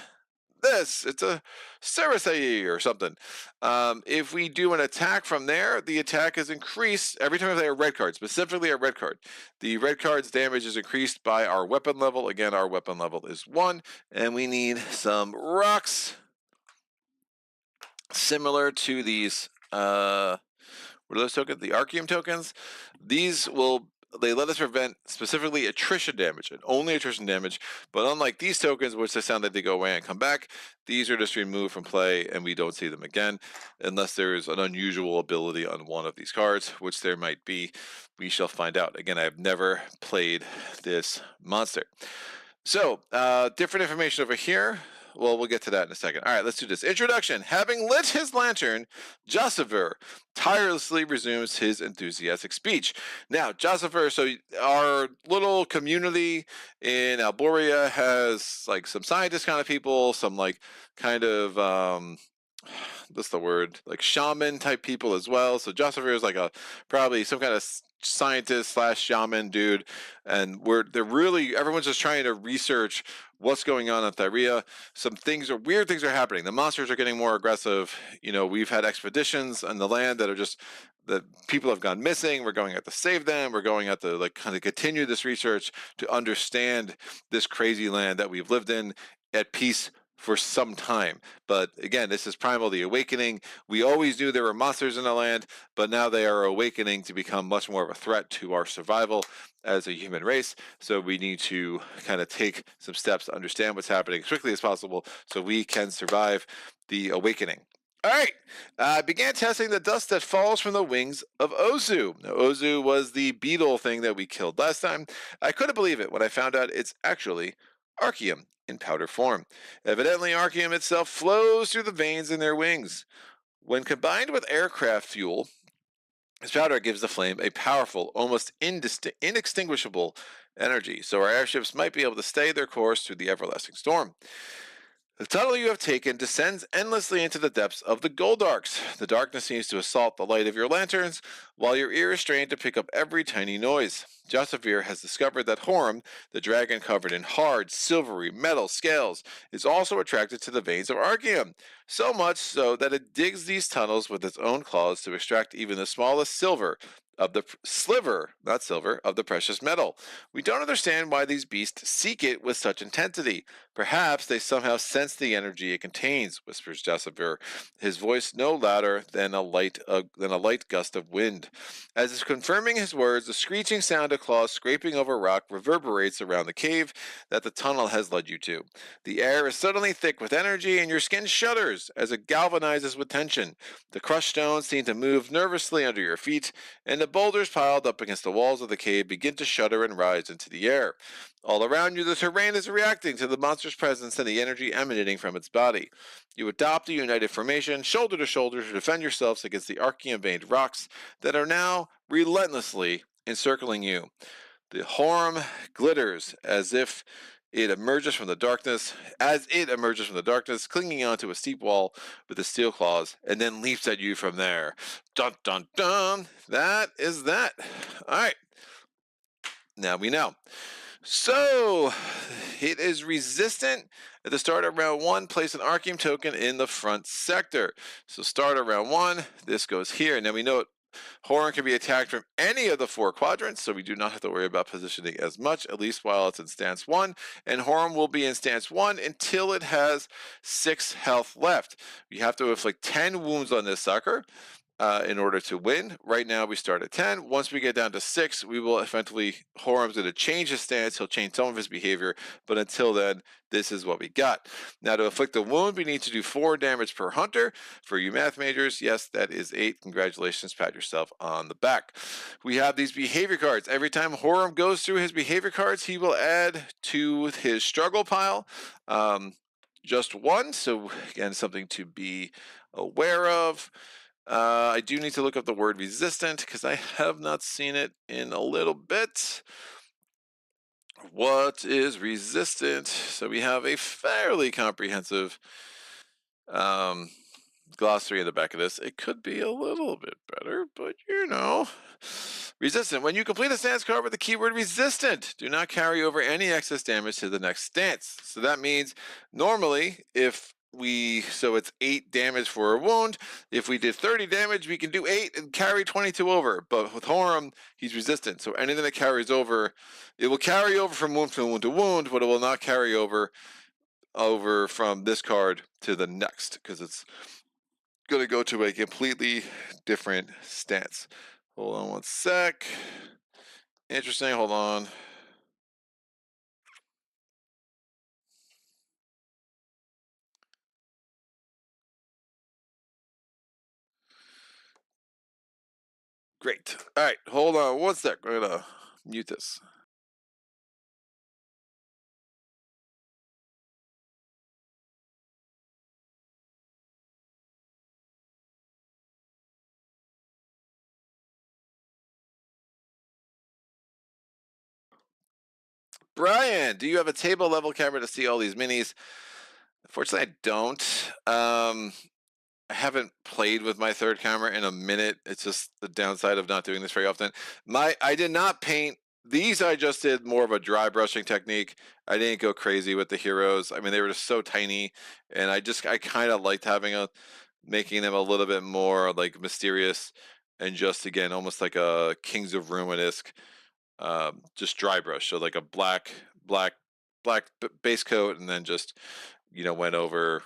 this. It's a Cersei or something. If we do an attack from there, the attack is increased every time we play a red card, specifically a red card. The red card's damage is increased by our weapon level. Again, our weapon level is 1, and we need some rocks similar to these. What are those tokens? The Arceum tokens. They let us prevent specifically attrition damage, and only attrition damage. But unlike these tokens, which they sound like they go away and come back, these are just removed from play, and we don't see them again, unless there is an unusual ability on one of these cards, which there might be. We shall find out. Again, I have never played this monster. So, different information over here. Well, we'll get to that in a second. All right, let's do this. Introduction. Having lit his lantern, Jossifer tirelessly resumes his enthusiastic speech. Now, Jossifer, so our little community in Alboria has like some scientist kind of people, some like kind of what's the word? Like shaman type people as well. So Jossifer is like probably some kind of scientist / shaman dude, and everyone's just trying to research what's going on in Thyrea. Weird things are happening. The monsters are getting more aggressive. We've had expeditions on the land that people have gone missing. We're going out to save them. We're going out to kind of continue this research to understand this crazy land that we've lived in at peace for some time. But again, this is Primal, the Awakening. We always knew there were monsters in the land, but now they are awakening to become much more of a threat to our survival as a human race. So we need to kind of take some steps to understand what's happening as quickly as possible so we can survive the awakening. All right, I began testing the dust that falls from the wings of Ozu. Now, Ozu was the beetle thing that we killed last time. I couldn't believe it when I found out it's actually Arceum in powder form. Evidently, Arceum itself flows through the veins in their wings. When combined with aircraft fuel, this powder gives the flame a powerful, almost inextinguishable energy, so our airships might be able to stay their course through the everlasting storm. The tunnel you have taken descends endlessly into the depths of the Goldarks. The darkness seems to assault the light of your lanterns, while your ear is strained to pick up every tiny noise. Josavir has discovered that Horum, the dragon covered in hard, silvery metal scales, is also attracted to the veins of Archeum, so much so that it digs these tunnels with its own claws to extract even the smallest sliver, not silver, of the precious metal. We don't understand why these beasts seek it with such intensity. Perhaps they somehow sense the energy it contains, whispers Jasper, his voice no louder than a light gust of wind. As if confirming his words, the screeching sound of claws scraping over rock reverberates around the cave that the tunnel has led you to. The air is suddenly thick with energy, and your skin shudders as it galvanizes with tension. The crushed stones seem to move nervously under your feet, and the boulders piled up against the walls of the cave begin to shudder and rise into the air. All around you, the terrain is reacting to the monster's presence and the energy emanating from its body. You adopt a united formation, shoulder to shoulder, to defend yourselves against the Archean-veined rocks that are now relentlessly encircling you. The Horum glitters as it emerges from the darkness, clinging onto a steep wall with its steel claws, and then leaps at you from there. Dun dun dun! That is that. Alright. Now we know. So, it is resistant at the start of round 1. Place an Archeum token in the front sector. So, start of round 1. This goes here. And then we know Horum can be attacked from any of the 4 quadrants, so we do not have to worry about positioning as much, at least while it's in stance 1. And Horum will be in stance 1 until it has 6 health left. You have to inflict 10 wounds on this sucker. In order to win. Right now we start at 10. Once we get down to 6, we will eventually, Horum's going to change his stance. He'll change some of his behavior, but until then, this is what we got. Now to inflict a wound, we need to do 4 damage per hunter. For you math majors, yes, that is 8. Congratulations, pat yourself on the back. We have these behavior cards. Every time Horum goes through his behavior cards, he will add to his struggle pile just 1. So again, something to be aware of. I do need to look up the word resistant because I have not seen it in a little bit. What is resistant? So we have a fairly comprehensive glossary in the back of this. It could be a little bit better, but you know. Resistant. When you complete a stance card with the keyword resistant, do not carry over any excess damage to the next stance. So that means normally so it's 8 damage for a wound. If we did 30 damage, we can do 8 and carry 22 over. But with Horum, he's resistant. So anything that carries over, it will carry over from wound to wound to wound, but it will not carry over from this card to the next because it's going to go to a completely different stance. Hold on one sec. Interesting. Hold on. Great. All right. Hold on one sec. We're going to mute this. Brian, do you have a table level camera to see all these minis? Unfortunately, I don't. I haven't played with my third camera in a minute. It's just the downside of not doing this very often. I did not paint these. I just did more of a dry brushing technique. I didn't go crazy with the heroes. I mean, they were just so tiny, and I kind of liked making them a little bit more like mysterious, and just again almost like a Kings of Ruin-esque, just dry brush. So like a black base coat, and then just went over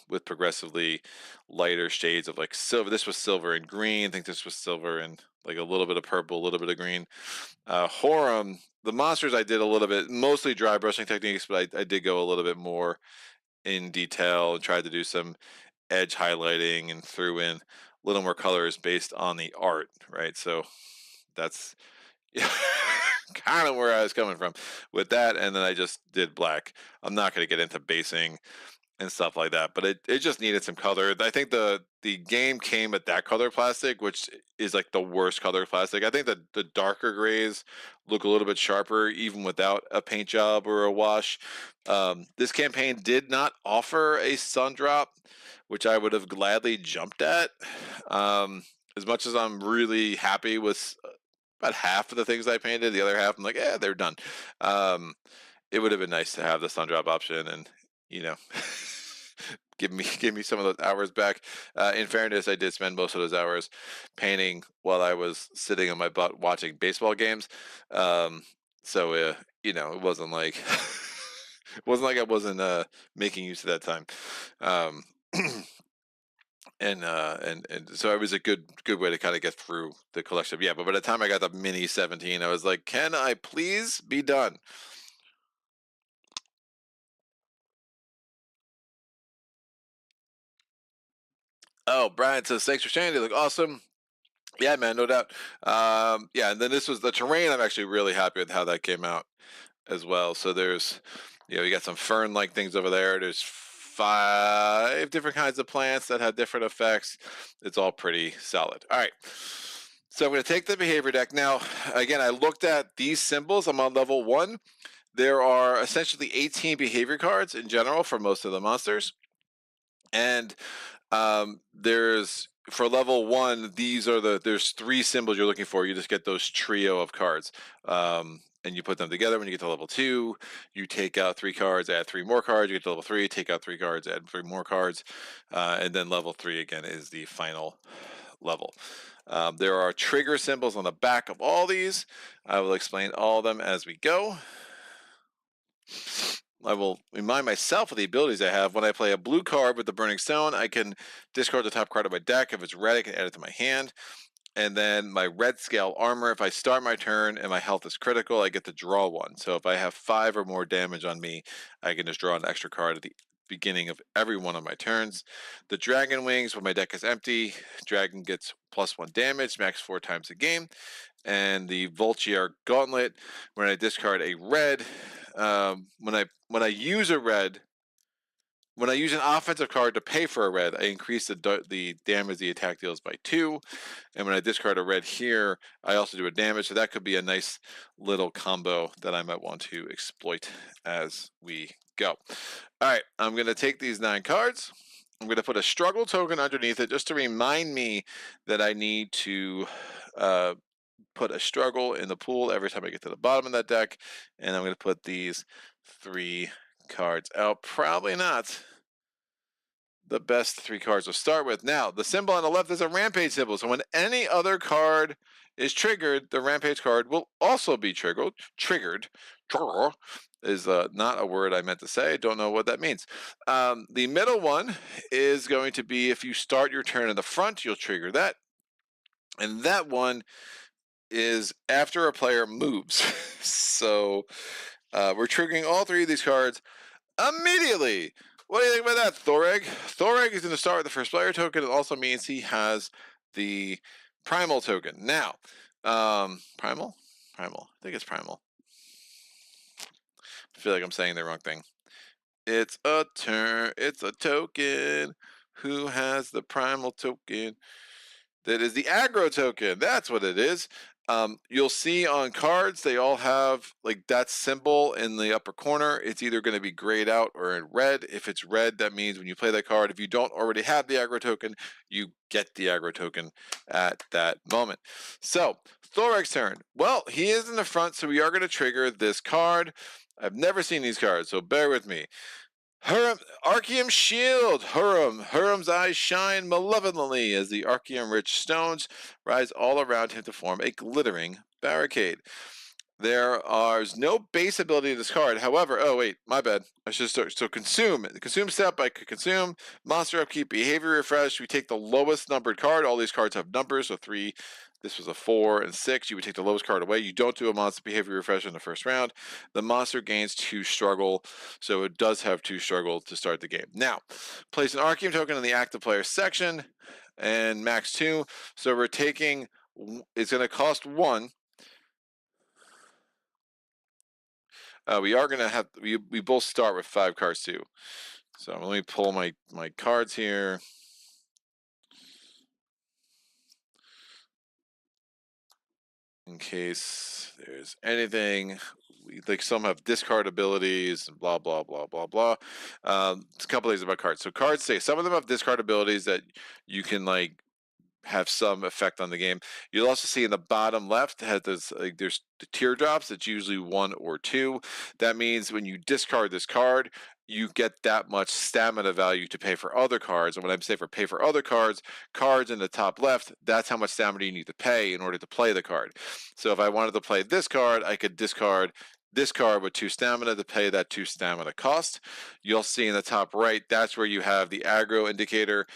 with progressively lighter shades of like silver. This was silver and green. I think this was silver and like a little bit of purple, a little bit of green. Horum, the monsters I did a little bit, mostly dry brushing techniques, but I did go a little bit more in detail and tried to do some edge highlighting and threw in a little more colors based on the art, right? So that's kind of where I was coming from with that. And then I just did black. I'm not going to get into basing and stuff like that. But it just needed some color. I think the game came at that color plastic, which is like the worst color plastic. I think that the darker grays look a little bit sharper even without a paint job or a wash. This campaign did not offer a sun drop, which I would have gladly jumped at. As much as I'm really happy with about half of the things I painted, the other half I'm like, yeah, they're done. It would have been nice to have the sun drop option and, you know, give me some of those hours back. In fairness, I did spend most of those hours painting while I was sitting on my butt watching baseball games. So you know, it wasn't like it wasn't like I wasn't making use of that time. Um, and so it was a good way to kind of get through the collection. Yeah, but by the time I got the mini 17, I was like, can I please be done? Oh, Brian says, thanks for sharing. They look awesome. Yeah, man, no doubt. Yeah, and then this was the terrain. I'm actually really happy with how that came out as well. So there's, you know, you got some fern-like things over there. There's 5 different kinds of plants that have different effects. It's all pretty solid. All right. So I'm going to take the behavior deck. Now, again, I looked at these symbols. I'm on level 1. There are essentially 18 behavior cards in general for most of the monsters. And there's for level 1, there's 3 symbols you're looking for. You just get those trio of cards, and you put them together. When you get to level 2, you take out 3 cards, add 3 more cards. You get to level 3, take out 3 cards, add 3 more cards, and then level 3 again is the final level. There are trigger symbols on the back of all these. I will explain all of them as we go. I will remind myself of the abilities I have. When I play a blue card with the Burning Stone, I can discard the top card of my deck. If it's red, I can add it to my hand. And then my red scale armor, if I start my turn and my health is critical, I get to draw 1. So if I have 5 or more damage on me, I can just draw an extra card at the beginning of every one of my turns. The Dragon Wings, when my deck is empty, Dragon gets +1 damage, max 4 times a game. And the Voltier Gauntlet, when I discard a red, when I use a red, when I use an offensive card to pay for a red, I increase the damage the attack deals by 2. And when I discard a red here, I also do a damage. So that could be a nice little combo that I might want to exploit as we go. All right, I'm going to take these 9 cards. I'm going to put a struggle token underneath it just to remind me that I need to put a struggle in the pool every time I get to the bottom of that deck. And I'm going to put these 3 cards out. Probably not the best 3 cards to start with. Now, the symbol on the left is a rampage symbol. So when any other card is triggered, the rampage card will also be triggered. Triggered is not a word I meant to say. Don't know what that means. The middle one is going to be if you start your turn in the front, you'll trigger that. And that one is after a player moves. So we're triggering all 3 of these cards immediately. What do you think about that, Thoreg? Thoreg is going to start with the first player token. It also means he has the Primal token. Now, Primal? Primal. I think it's Primal. I feel like I'm saying the wrong thing. It's a turn. It's a token. Who has the Primal token? That is the aggro token. That's what it is. You'll see on cards, they all have like that symbol in the upper corner. It's either going to be grayed out or in red. If it's red, that means when you play that card, if you don't already have the aggro token, you get the aggro token at that moment. So, Thoreg's turn. Well, he is in the front, so we are going to trigger this card. I've never seen these cards, so bear with me. Archeum Shield. Hurum's eyes shine malevolently as the Archeum-rich stones rise all around him to form a glittering barricade. There is no base ability to this card. However, oh wait, my bad. I should start. So consume. Consume step, I could consume. Monster upkeep, behavior refresh. We take the lowest numbered card. All these cards have numbers, so 3. This was a 4 and 6. You would take the lowest card away. You don't do a monster behavior refresh in the first round. The monster gains 2 struggle, so it does have 2 struggle to start the game. Now, place an Archeum token in the active player section and max 2. So we're taking, it's going to cost 1. We are going to have, we both start with 5 cards too. So let me pull my cards here. In case there's anything, like some have discard abilities and blah blah blah blah blah. It's a couple things about cards. So cards say some of them have discard abilities that you can like have some effect on the game. You'll also see in the bottom left has this like there's the teardrops. It's usually 1 or 2. That means when you discard this card, you get that much stamina value to pay for other cards. And when I'm saying for pay for other cards, cards in the top left, that's how much stamina you need to pay in order to play the card. So if I wanted to play this card, I could discard this card with 2 stamina to pay that 2 stamina cost. You'll see in the top right, that's where you have the aggro indicator.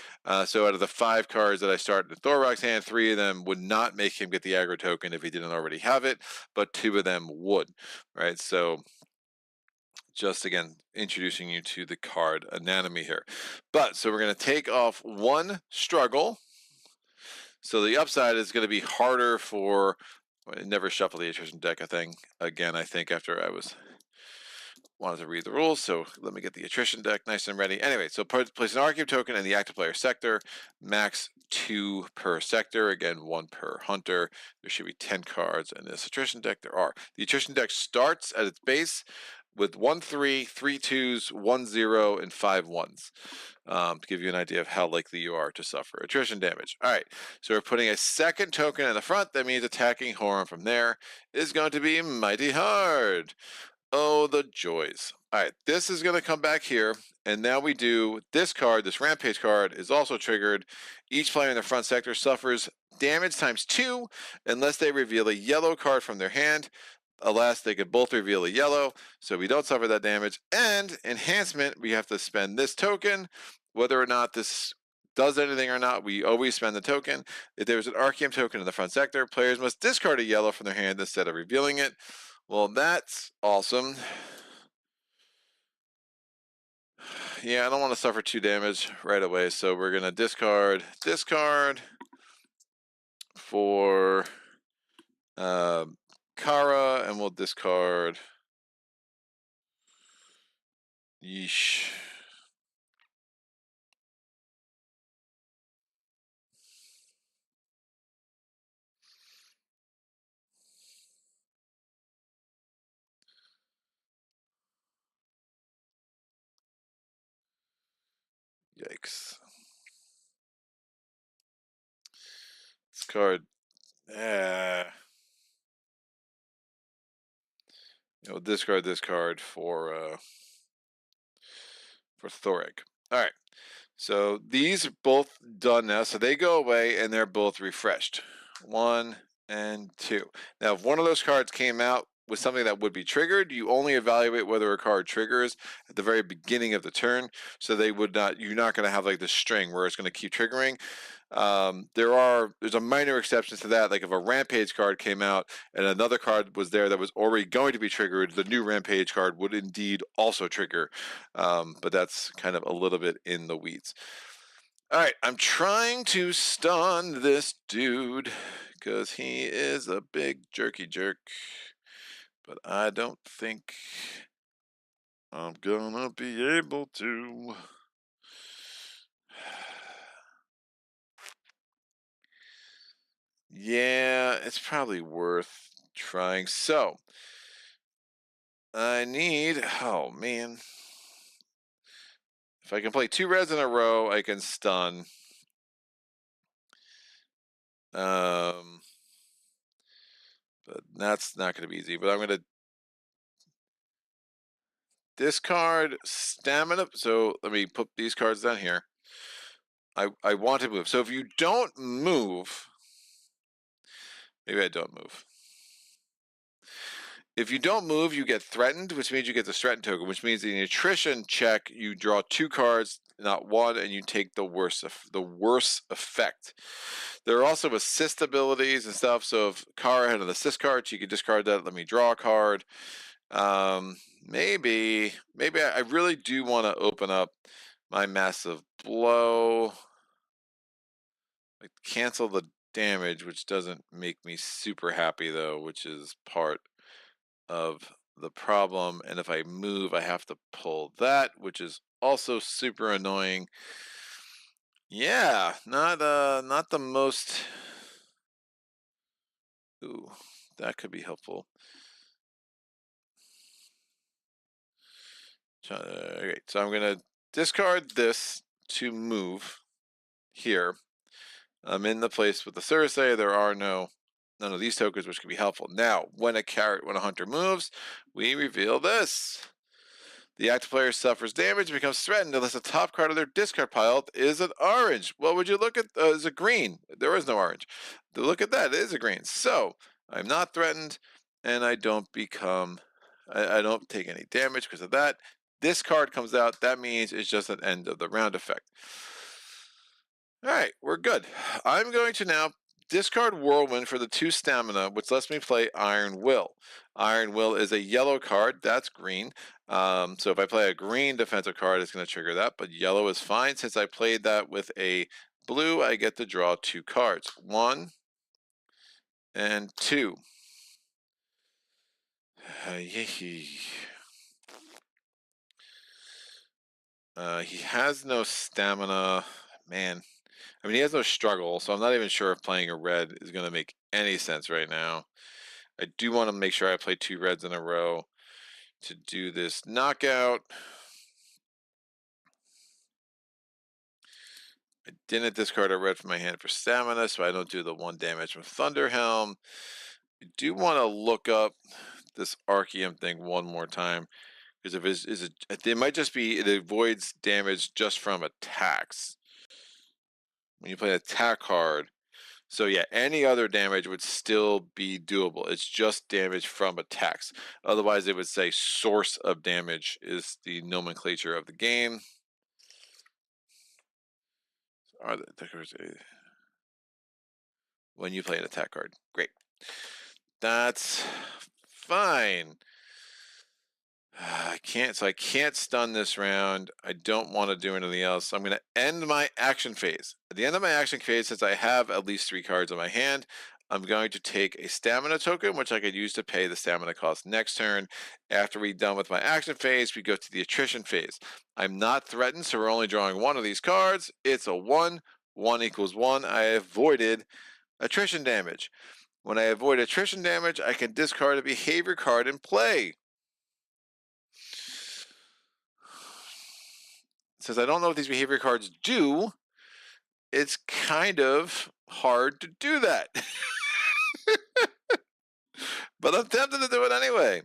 So out of the 5 cards that I start in Thorok's hand, 3 of them would not make him get the aggro token if he didn't already have it, but 2 of them would, right? So just again, introducing you to the card anatomy here. But so we're going to take off 1 struggle. So the upside is going to be harder for, never shuffle the attrition deck, I think. Again, I think after I wanted to read the rules, so let me get the attrition deck nice and ready. Anyway, so place an Arcane token in the active player sector, max 2 per sector, again 1 per hunter. There should be 10 cards in this attrition deck. There are. The attrition deck starts at its base with 1 3, 3 2s, 1 0, and 5 1s. To give you an idea of how likely you are to suffer attrition damage. All right, so we're putting a second token in the front. That means attacking Horum from there is going to be mighty hard. Oh, the joys. All right, this is going to come back here, and now we do this card. This Rampage card is also triggered. Each player in the front sector suffers damage times 2 unless they reveal a yellow card from their hand. Alas, they could both reveal a yellow, so we don't suffer that damage. And enhancement, we have to spend this token. Whether or not this does anything or not, we always spend the token. If there's an Arcane token in the front sector, players must discard a yellow from their hand instead of revealing it. Well, that's awesome. Yeah, I don't want to suffer 2 damage right away, so we're going to discard for Kara, and we'll discard. Yeesh. Yikes. Discard. We'll discard this card for Thoric. All right. So these are both done now. So they go away and they're both refreshed. 1 and 2. Now, if one of those cards came out with something that would be triggered, you only evaluate whether a card triggers at the very beginning of the turn. So they would not. You're not going to have like this string where it's going to keep triggering. There's a minor exception to that. Like if a Rampage card came out and another card was there that was already going to be triggered, the new Rampage card would indeed also trigger. But that's kind of a little bit in the weeds. All right, I'm trying to stun this dude because he is a big jerky jerk. But I don't think I'm gonna be able to. Yeah, it's probably worth trying. So, I need, oh man. If I can play 2 reds in a row, I can stun. But that's not going to be easy. But I'm going to discard stamina. So let me put these cards down here. I want to move. So if you don't move, maybe I don't move. If you don't move, you get threatened, which means you get the threatened token, which means in the attrition check, you draw 2 cards, not 1, and you take the worst effect. There are also assist abilities and stuff. So if Kara had an assist card, she could discard that. Let me draw a card. Maybe I really do want to open up my massive blow. Like cancel the damage, which doesn't make me super happy though, which is part of the problem. And if I move, I have to pull that, which is also super annoying. Yeah, not the most. Ooh, that could be helpful. Okay, so I'm gonna discard this to move here. I'm in the place with the Thursday. There are none of these tokens, which can be helpful. Now, when a hunter moves, we reveal this. The active player suffers damage and becomes threatened unless the top card of their discard pile is an orange. Well, would you look at is a green? There is no orange. Look at that, it is a green. So I'm not threatened, and I don't become. I don't take any damage because of that. This card comes out. That means it's just an end of the round effect. All right, we're good. I'm going to now discard Whirlwind for the 2 stamina, which lets me play Iron Will. Iron Will is a yellow card. That's green. So if I play a green defensive card, it's going to trigger that. But yellow is fine. Since I played that with a blue, I get to draw 2 cards. 1 and 2. He has no stamina. Man, I mean, he has no struggle, so I'm not even sure if playing a red is going to make any sense right now. I do want to make sure I play 2 reds in a row to do this knockout. I didn't discard a red from my hand for stamina, so I don't do the 1 damage from Thunderhelm. I do want to look up this Arceum thing one more time, because if it might just be it avoids damage just from attacks. When you play an attack card, so yeah, any other damage would still be doable. It's just damage from attacks. Otherwise, it would say source of damage is the nomenclature of the game. Are the attackers when you play an attack card? Great. That's fine. I can't stun this round. I don't want to do anything else. I'm going to end my action phase. At the end of my action phase, since I have at least 3 cards in my hand, I'm going to take a stamina token, which I could use to pay the stamina cost next turn. After we're done with my action phase, we go to the attrition phase. I'm not threatened, so we're only drawing 1 of these cards. It's a 1. 1 equals 1. I avoided attrition damage. When I avoid attrition damage, I can discard a behavior card and play. Since I don't know what these behavior cards do, it's kind of hard to do that. But I'm tempted to do it anyway.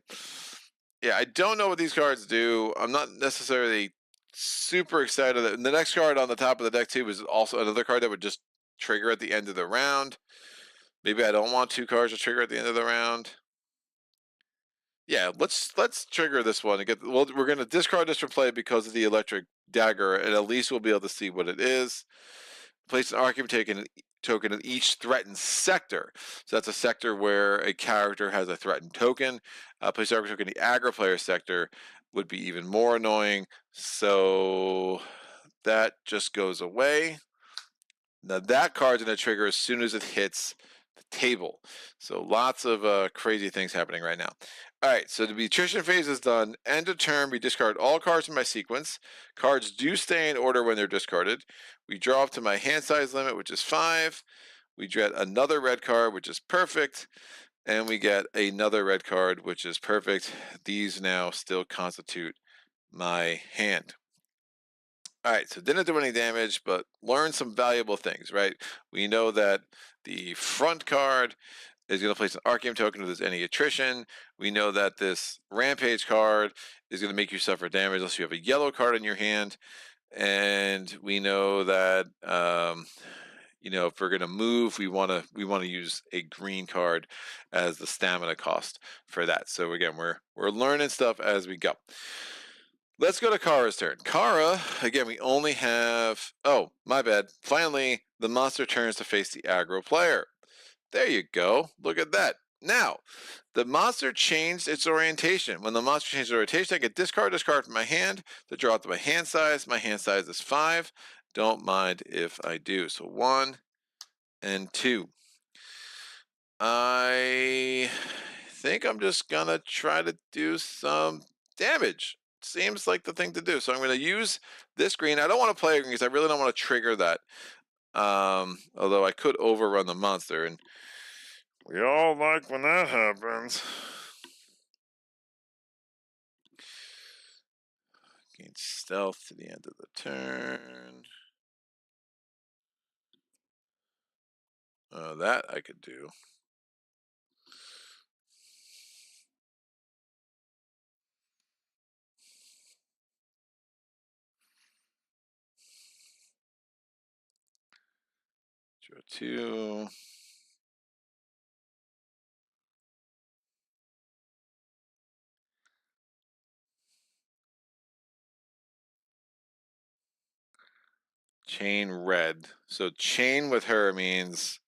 Yeah, I don't know what these cards do. I'm not necessarily super excited. The next card on the top of the deck too is also another card that would just trigger at the end of the round. Maybe I don't want 2 cards to trigger at the end of the round. Yeah, let's trigger this one and get. Well, we're going to discard this for play because of the electric dagger, and at least we'll be able to see what it is. Place an Arceum token in each threatened sector. So that's a sector where a character has a threatened token. Place an Arceum token in the aggro player sector would be even more annoying. So that just goes away. Now that card's going to trigger as soon as it hits the table. So lots of crazy things happening right now. All right, so the attrition phase is done. End of turn, we discard all cards in my sequence. Cards do stay in order when they're discarded. We draw up to my hand size limit, which is 5. We get another red card, which is perfect. And we get another red card, which is perfect. These now still constitute my hand. All right, so didn't do any damage, but learned some valuable things, right? We know that the front card is going to place an Arceum token if there's any attrition. We know that this Rampage card is going to make you suffer damage unless you have a yellow card in your hand. And we know that if we're going to move, we want to use a green card as the stamina cost for that. So again, we're learning stuff as we go. Let's go to Kara's turn. Kara, again, we only have. Oh, my bad. Finally, the monster turns to face the aggro player. There you go. Look at that. Now, the monster changed its orientation. When the monster changed its orientation, I can discard this card from my hand to draw out to my hand size. My hand size is 5. Don't mind if I do. So 1 and 2. I think I'm just gonna try to do some damage. seems like the thing to do. So I'm going to use this green. I don't want to play a green because I really don't want to trigger that. Although I could overrun the monster, and we all like when that happens. Gain stealth to the end of the turn. That I could do. Draw 2. Chain red. So chain with her means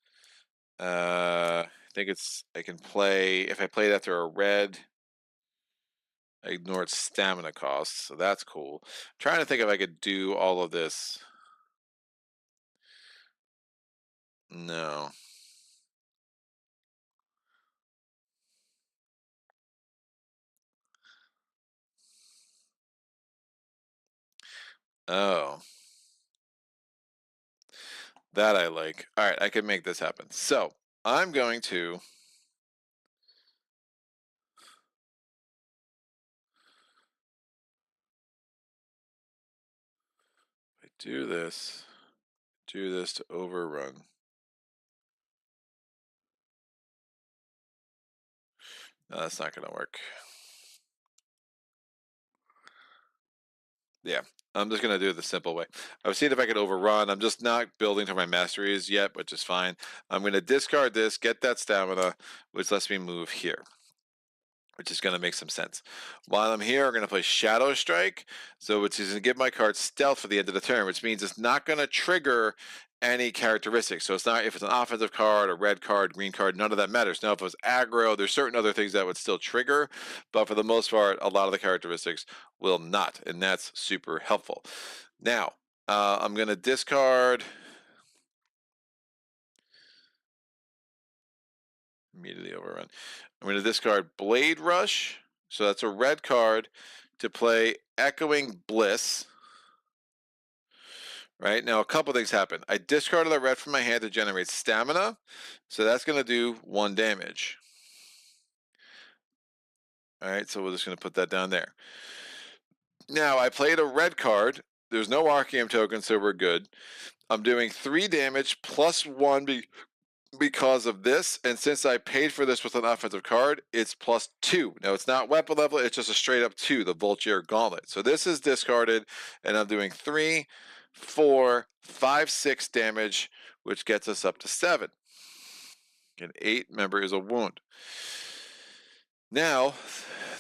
I think I can play, if I played after a red, I ignore its stamina cost, so that's cool. I'm trying to think if I could do all of this. No. Oh. That I like. All right, I can make this happen. So I'm going to do this to overrun. No, that's not going to work. Yeah, I'm just going to do it the simple way. I was seeing if I could overrun. I'm just not building to my masteries yet, which is fine. I'm going to discard this, get that stamina, which lets me move here, which is going to make some sense. While I'm here, I'm going to play Shadow Strike, so which is going to give my card stealth for the end of the turn, which means it's not going to trigger any characteristics. So it's not, if it's an offensive card, a red card, green card, none of that matters. Now, if it was aggro, there's certain other things that would still trigger, but for the most part, a lot of the characteristics will not, and that's super helpful. Now, I'm going to discard. Immediately overrun. I'm going to discard Blade Rush. So that's a red card to play Echoing Bliss. Right now, a couple things happen. I discarded a red from my hand to generate stamina. So that's going to do 1 damage. All right, so we're just going to put that down there. Now, I played a red card. There's no Archeum token, so we're good. I'm doing 3 damage plus 1 because of this, and since I paid for this with an offensive card, it's plus 2. Now, it's not weapon level, it's just a straight up 2, the Vulture Gauntlet. So this is discarded, and I'm doing 3, 4, 5, 6 damage, which gets us up to 7. And 8, remember, is a wound. Now,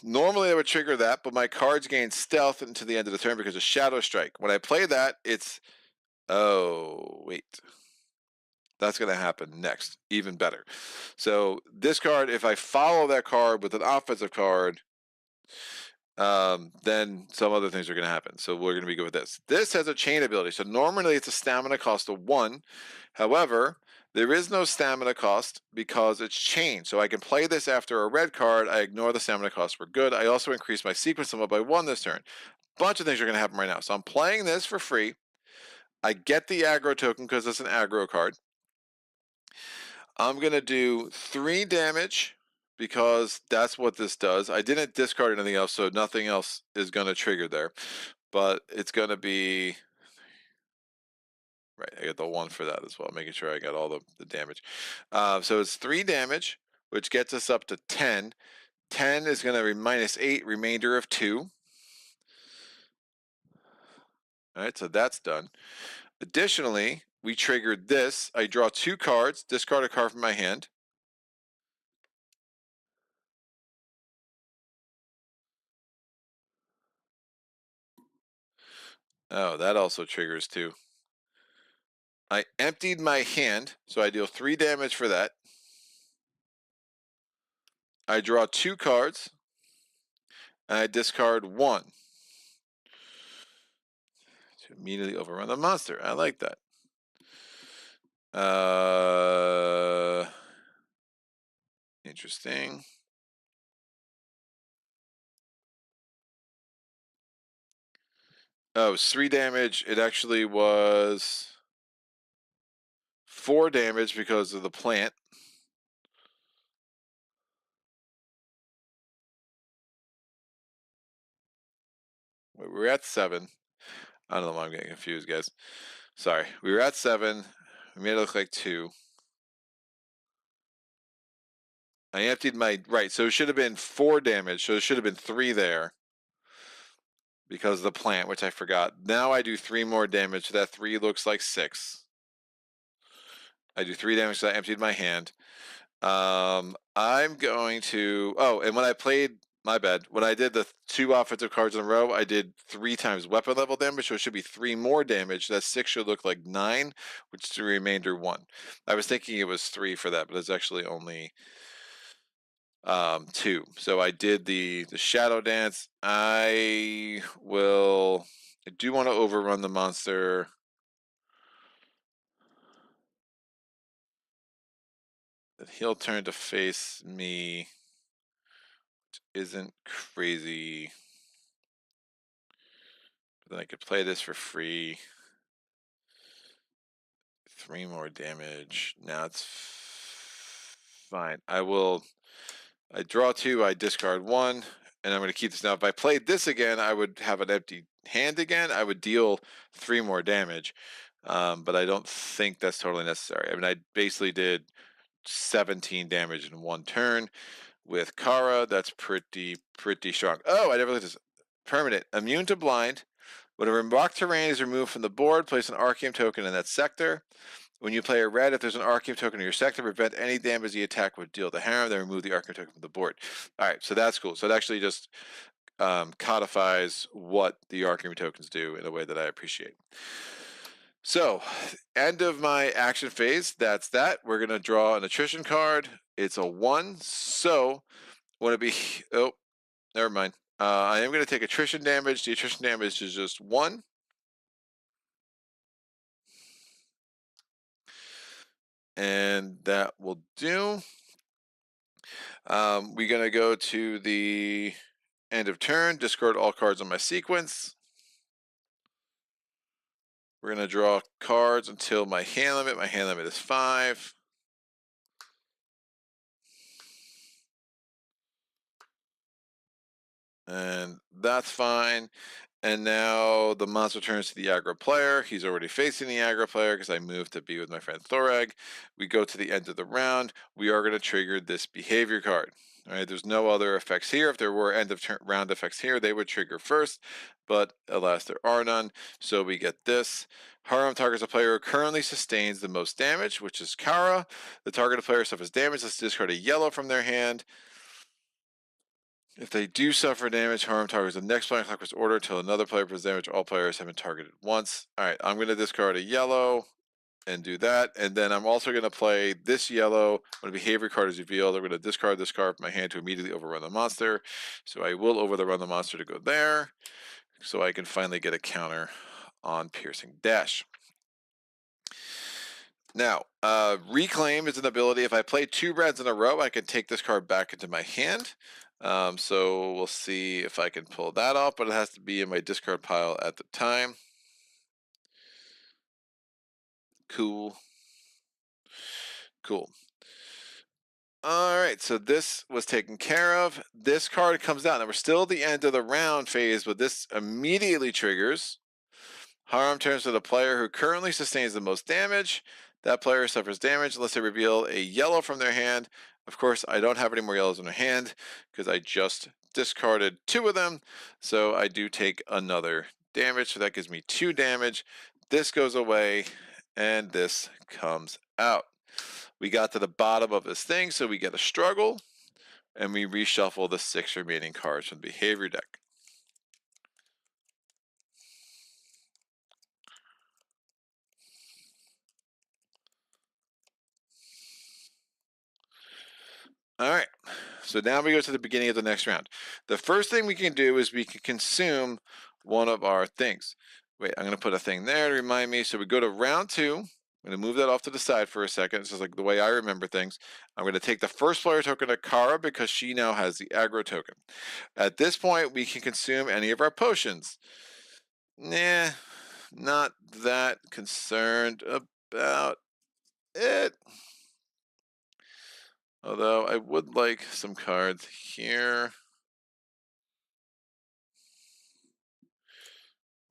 normally I would trigger that, but my cards gain stealth until the end of the turn because of Shadow Strike. When I play that, it's... Oh, wait. That's going to happen next, even better. So this card, if I follow that card with an offensive card, then some other things are going to happen. So we're going to be good with this. This has a chain ability. So normally it's a stamina cost of 1. However, there is no stamina cost because it's chained. So I can play this after a red card. I ignore the stamina cost. We're good. I also increase my sequence sum by 1 this turn. Bunch of things are going to happen right now. So I'm playing this for free. I get the aggro token because it's an aggro card. I'm going to do 3 damage because that's what this does. I didn't discard anything else, so nothing else is going to trigger there. But it's going to be... Right, I got the 1 for that as well, making sure I got all the damage. So it's 3 damage, which gets us up to 10. 10 is going to be minus 8, remainder of 2. All right, so that's done. Additionally, we triggered this. I draw 2 cards, discard a card from my hand. Oh, that also triggers too. I emptied my hand, so I deal 3 damage for that. I draw 2 cards, and I discard 1 to immediately overrun the monster. I like that. Interesting. Oh, it's 3 damage. It actually was 4 damage because of the plant. Wait, we were at 7. I don't know why I'm getting confused, guys. Sorry. We were at 7. We made it look like 2. I emptied my... Right, so it should have been 4 damage. So it should have been 3 there. Because of the plant, which I forgot. Now I do 3 more damage. So that 3 looks like 6. I do 3 damage because I emptied my hand. I'm going to... Oh, and when I played... My bad. When I did the 2 offensive cards in a row, I did 3 times weapon level damage, so it should be 3 more damage. That 6 should look like 9, which is the remainder 1. I was thinking it was 3 for that, but it's actually only 2. So I did the shadow dance. I do want to overrun the monster. That he'll turn to face me, which isn't crazy. But then I could play this for free. 3 more damage. Now it's fine. I draw 2, I discard 1, and I'm going to keep this. Now, if I played this again, I would have an empty hand again. I would deal 3 more damage, but I don't think that's totally necessary. I mean, I basically did 17 damage in 1 turn. With Kara, that's pretty strong. Oh, I never looked at this. Permanent. Immune to blind. Whenever marked terrain is removed from the board, place an Arcane token in that sector. When you play a red, if there's an Arcane token in your sector, prevent any damage the attack would deal to harm, then remove the Arcane token from the board. All right, so that's cool. So it actually just codifies what the Arcane tokens do in a way that I appreciate. So, end of my action phase. That's that. We're going to draw an attrition card. It's a 1. So, want to be... Oh, never mind. I am going to take attrition damage. The attrition damage is just 1. And that will do. We're going to go to the end of turn. Discard all cards on my sequence. We're going to draw cards until my hand limit. My hand limit is 5. And that's fine. And now the monster turns to the aggro player. He's already facing the aggro player because I moved to be with my friend Thoreg. We go to the end of the round. We are going to trigger this behavior card. All right, there's no other effects here. If there were end of round effects here, they would trigger first, but alas, there are none. So we get this. Harm targets a player who currently sustains the most damage, which is Kara. The targeted player suffers damage. Let's discard a yellow from their hand. If they do suffer damage, harm targets the next player in clockwise order until another player presents damage. All players have been targeted once. All right, I'm going to discard a yellow and do that. And then I'm also going to play this yellow. When a behavior card is revealed, I'm going to discard this card from my hand to immediately overrun the monster. So I will overrun the monster to go there. So I can finally get a counter on Piercing Dash. Now, Reclaim is an ability. If I play 2 reds in a row, I can take this card back into my hand. So we'll see if I can pull that off, but it has to be in my discard pile at the time. Cool. All right, so this was taken care of. This card comes out. Now we're still at the end of the round phase, but this immediately triggers. Harm turns to the player who currently sustains the most damage. That player suffers damage unless they reveal a yellow from their hand. Of course, I don't have any more yellows in my hand because I just discarded 2 of them. So I do take another damage. So that gives me 2 damage. This goes away and this comes out. We got to the bottom of this thing, so we get a struggle and we reshuffle the 6 remaining cards from the behavior deck. All right, so now we go to the beginning of the next round. The first thing we can do is we can consume one of our things. Wait, I'm going to put a thing there to remind me. So we go to round 2. I'm going to move that off to the side for a second. This is like the way I remember things. I'm going to take the first player token of Kara because she now has the aggro token. At this point, we can consume any of our potions. Nah, not that concerned about it. Although I would like some cards here.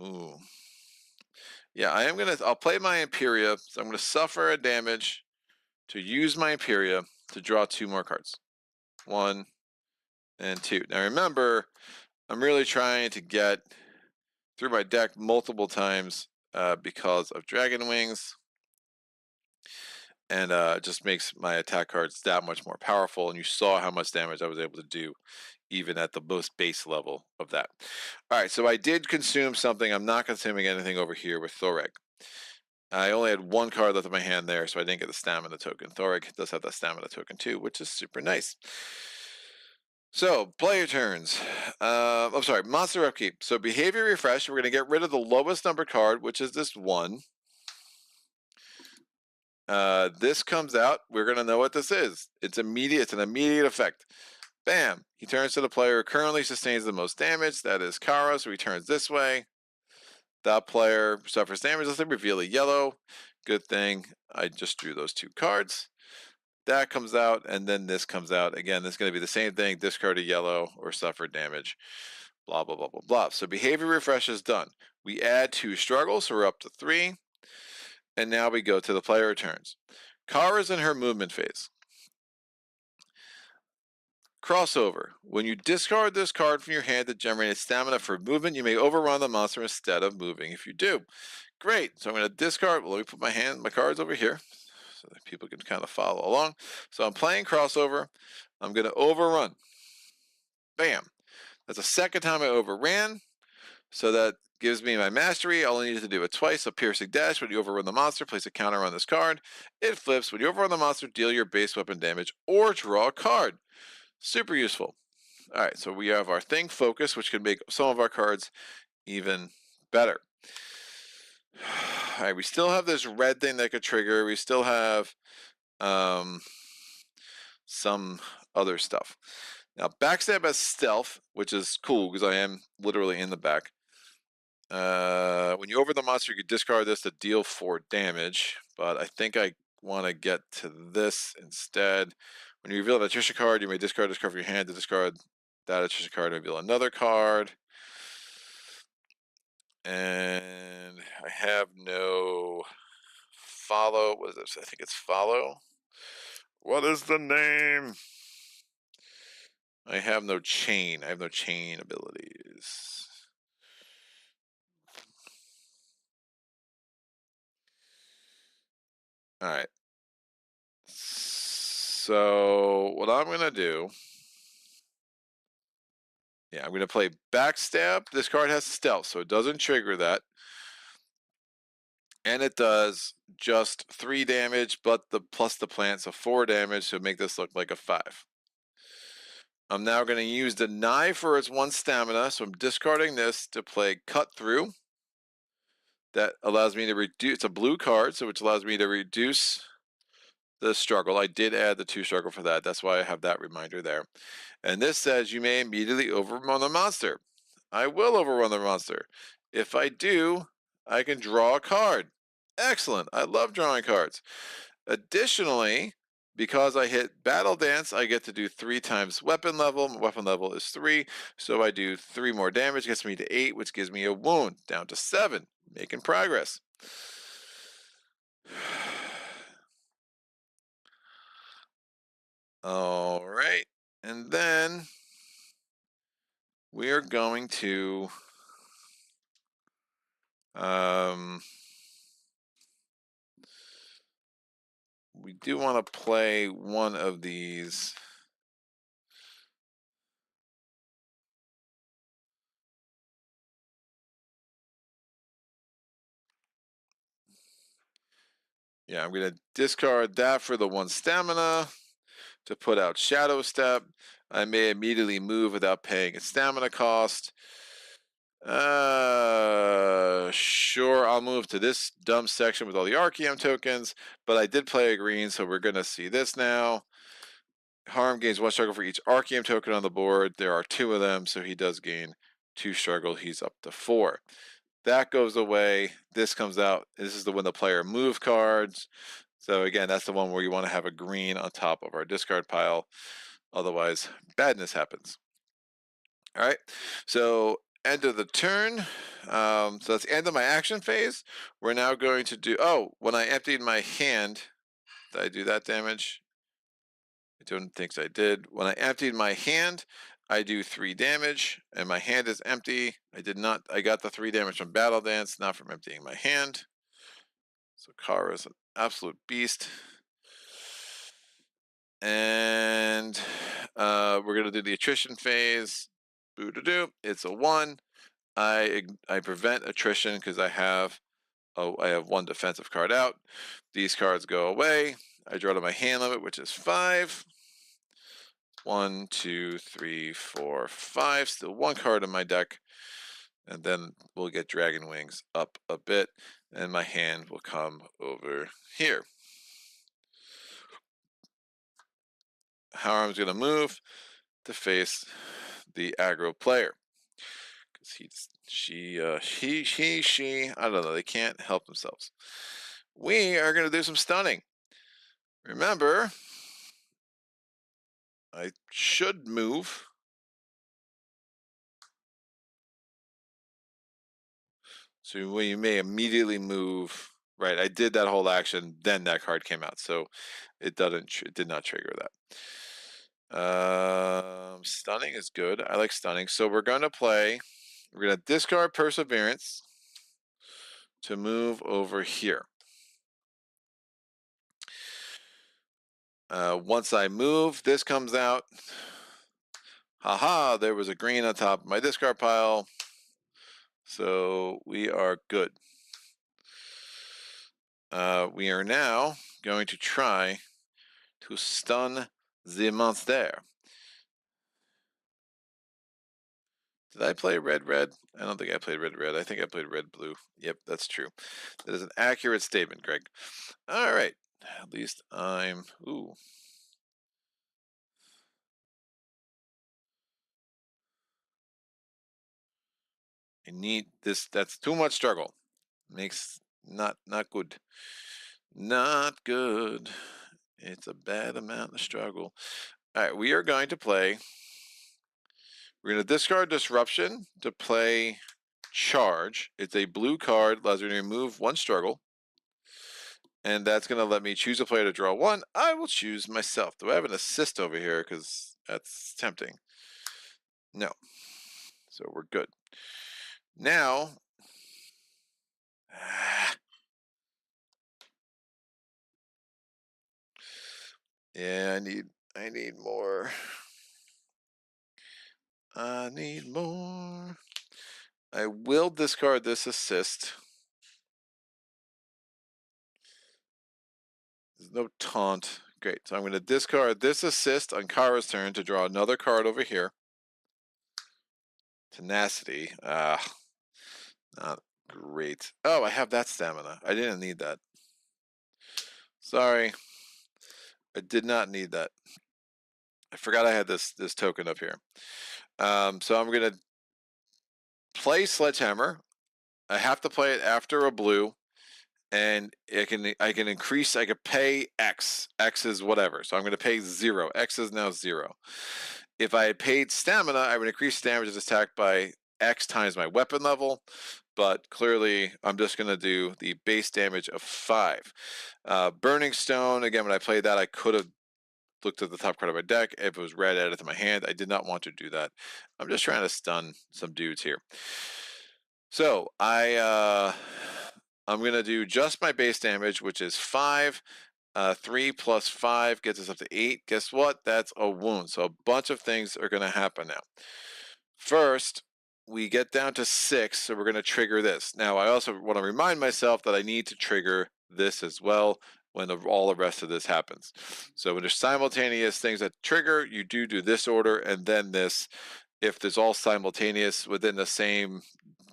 Ooh. Yeah, I'll play my Imperia, so I'm gonna suffer a damage to use my Imperia to draw 2 more cards. 1 and 2. Now remember, I'm really trying to get through my deck multiple times because of Dragon Wings. And it just makes my attack cards that much more powerful. And you saw how much damage I was able to do even at the most base level of that. All right, so I did consume something. I'm not consuming anything over here with Thoreg. I only had 1 card left in my hand there, so I didn't get the stamina token. Thoreg does have that stamina token too, which is super nice. So, player turns. I'm sorry, monster upkeep. So, behavior refresh. We're going to get rid of the lowest number card, which is this 1. This comes out. We're going to know what this is. It's immediate. It's an immediate effect. Bam. He turns to the player who currently sustains the most damage. That is Kara, so he turns this way. That player suffers damage. Let's reveal a yellow. Good thing I just drew those 2 cards. That comes out, and then this comes out. Again, this is going to be the same thing. Discard a yellow or suffer damage. Blah, blah, blah, blah, blah. So behavior refresh is done. We add 2 struggles, so we're up to 3. And now we go to the player returns. Kara's in her movement phase. Crossover. When you discard this card from your hand that generates stamina for movement, you may overrun the monster instead of moving. If you do, great. So I'm going to discard. Well, let me put my cards over here so that people can kind of follow along. So I'm playing crossover. I'm going to overrun. Bam. That's the second time I overran. So that gives me my mastery. All I needed to do it twice. A piercing dash. When you overrun the monster, place a counter on this card. It flips. When you overrun the monster, deal your base weapon damage or draw a card. Super useful. All right, so we have our thing focus, which can make some of our cards even better. All right, we still have this red thing that could trigger. We still have some other stuff. Now, backstab has stealth, which is cool because I am literally in the back. When you over the monster, you can discard this to deal 4 damage, but I think I want to get to this instead. When you reveal an Attrition card, you may discard this card from your hand to discard that Attrition card and reveal another card. And I have no follow. What is this? I think it's follow. What is the name? I have no chain. I have no chain abilities. All right. So what I'm going to do, I'm going to play backstab. This card has stealth, so it doesn't trigger that. And it does just 3 damage, but plus the plant, so 4 damage, so make this look like a 5. I'm now going to use the knife for its 1 stamina, so I'm discarding this to play cut through. That allows me to reduce, it's a blue card, so which allows me to reduce the struggle. I did add the 2 struggle for that. That's why I have that reminder there. And this says you may immediately overrun the monster. I will overrun the monster. If I do, I can draw a card. Excellent. I love drawing cards. Additionally, because I hit Battle Dance, I get to do 3 times weapon level. My weapon level is 3, so I do 3 more damage, gets me to 8, which gives me a wound, down to 7. Making progress. All right, and then we are going to we do want to play one of these. Yeah, I'm going to discard that for the 1 stamina to put out Shadow Step. I may immediately move without paying a stamina cost. Sure, I'll move to this dumb section with all the Archeum tokens, but I did play a green, so we're going to see this now. Harm gains 1 struggle for each Archeum token on the board. There are 2 of them, so he does gain 2 struggle. He's up to 4. That goes away. This comes out. This is the when the player move cards. So again, that's the one where you want to have a green on top of our discard pile. Otherwise, badness happens. All right. So end of the turn. So that's the end of my action phase. We're now going to do. Oh, when I emptied my hand, did I do that damage? I don't think I did. When I emptied my hand, I do 3 damage, and my hand is empty. I did not. I got the 3 damage from Battle Dance, not from emptying my hand. So Kara is an absolute beast. And we're gonna do the attrition phase. Boo doo doo. It's a 1. I prevent attrition because I have 1 defensive card out. These cards go away. I draw to my hand limit, which is 5. 1, 2, 3, 4, 5. Still 1 card in my deck. And then we'll get Dragon Wings up a bit, and my hand will come over here. Harem's gonna move to face the aggro player. Because she, I don't know, they can't help themselves. We are gonna do some stunning. Remember, I should move. So we may immediately move. Right, I did that whole action, then that card came out, so it did not trigger that. Stunning is good. I like stunning. So we're gonna discard Perseverance to move over here. Once I move, this comes out. Haha, there was a green on top of my discard pile. So we are good. We are now going to try to stun the monster. Did I play red? I don't think I played red. I think I played red-blue. Yep, that's true. That is an accurate statement, Greg. All right. At least I'm... Ooh. I need this. That's too much struggle. Makes not good. Not good. It's a bad amount of struggle. All right, we are going to play. We're going to discard Disruption to play Charge. It's a blue card. Allows me to remove 1 struggle. And that's going to let me choose a player to draw 1. I will choose myself. Do I have an assist over here? Because that's tempting. No. So we're good. Now. Yeah, I need more. I need more. I will discard this assist. There's no taunt. Great. So I'm going to discard this assist on Kara's turn to draw another card over here. Tenacity. Not great. Oh, I have that stamina. I didn't need that. Sorry. I did not need that. I forgot I had this token up here. So I'm going to play Sledgehammer. I have to play it after a blue. And I can increase. I could pay X. X is whatever. So I'm going to pay 0. X is now 0. If I had paid stamina, I would increase damage as attacked by X times my weapon level. But clearly, I'm just going to do the base damage of 5. Burning Stone. Again, when I played that, I could have looked at the top card of my deck. If it was red, added to my hand. I did not want to do that. I'm just trying to stun some dudes here. So I'm going to do just my base damage, which is 5. 3 plus 5 gets us up to 8. Guess what? That's a wound. So a bunch of things are going to happen now. First, we get down to 6, so we're going to trigger this. Now, I also want to remind myself that I need to trigger this as well when all the rest of this happens. So when there's simultaneous things that trigger, you do this order and then this. If there's all simultaneous within the same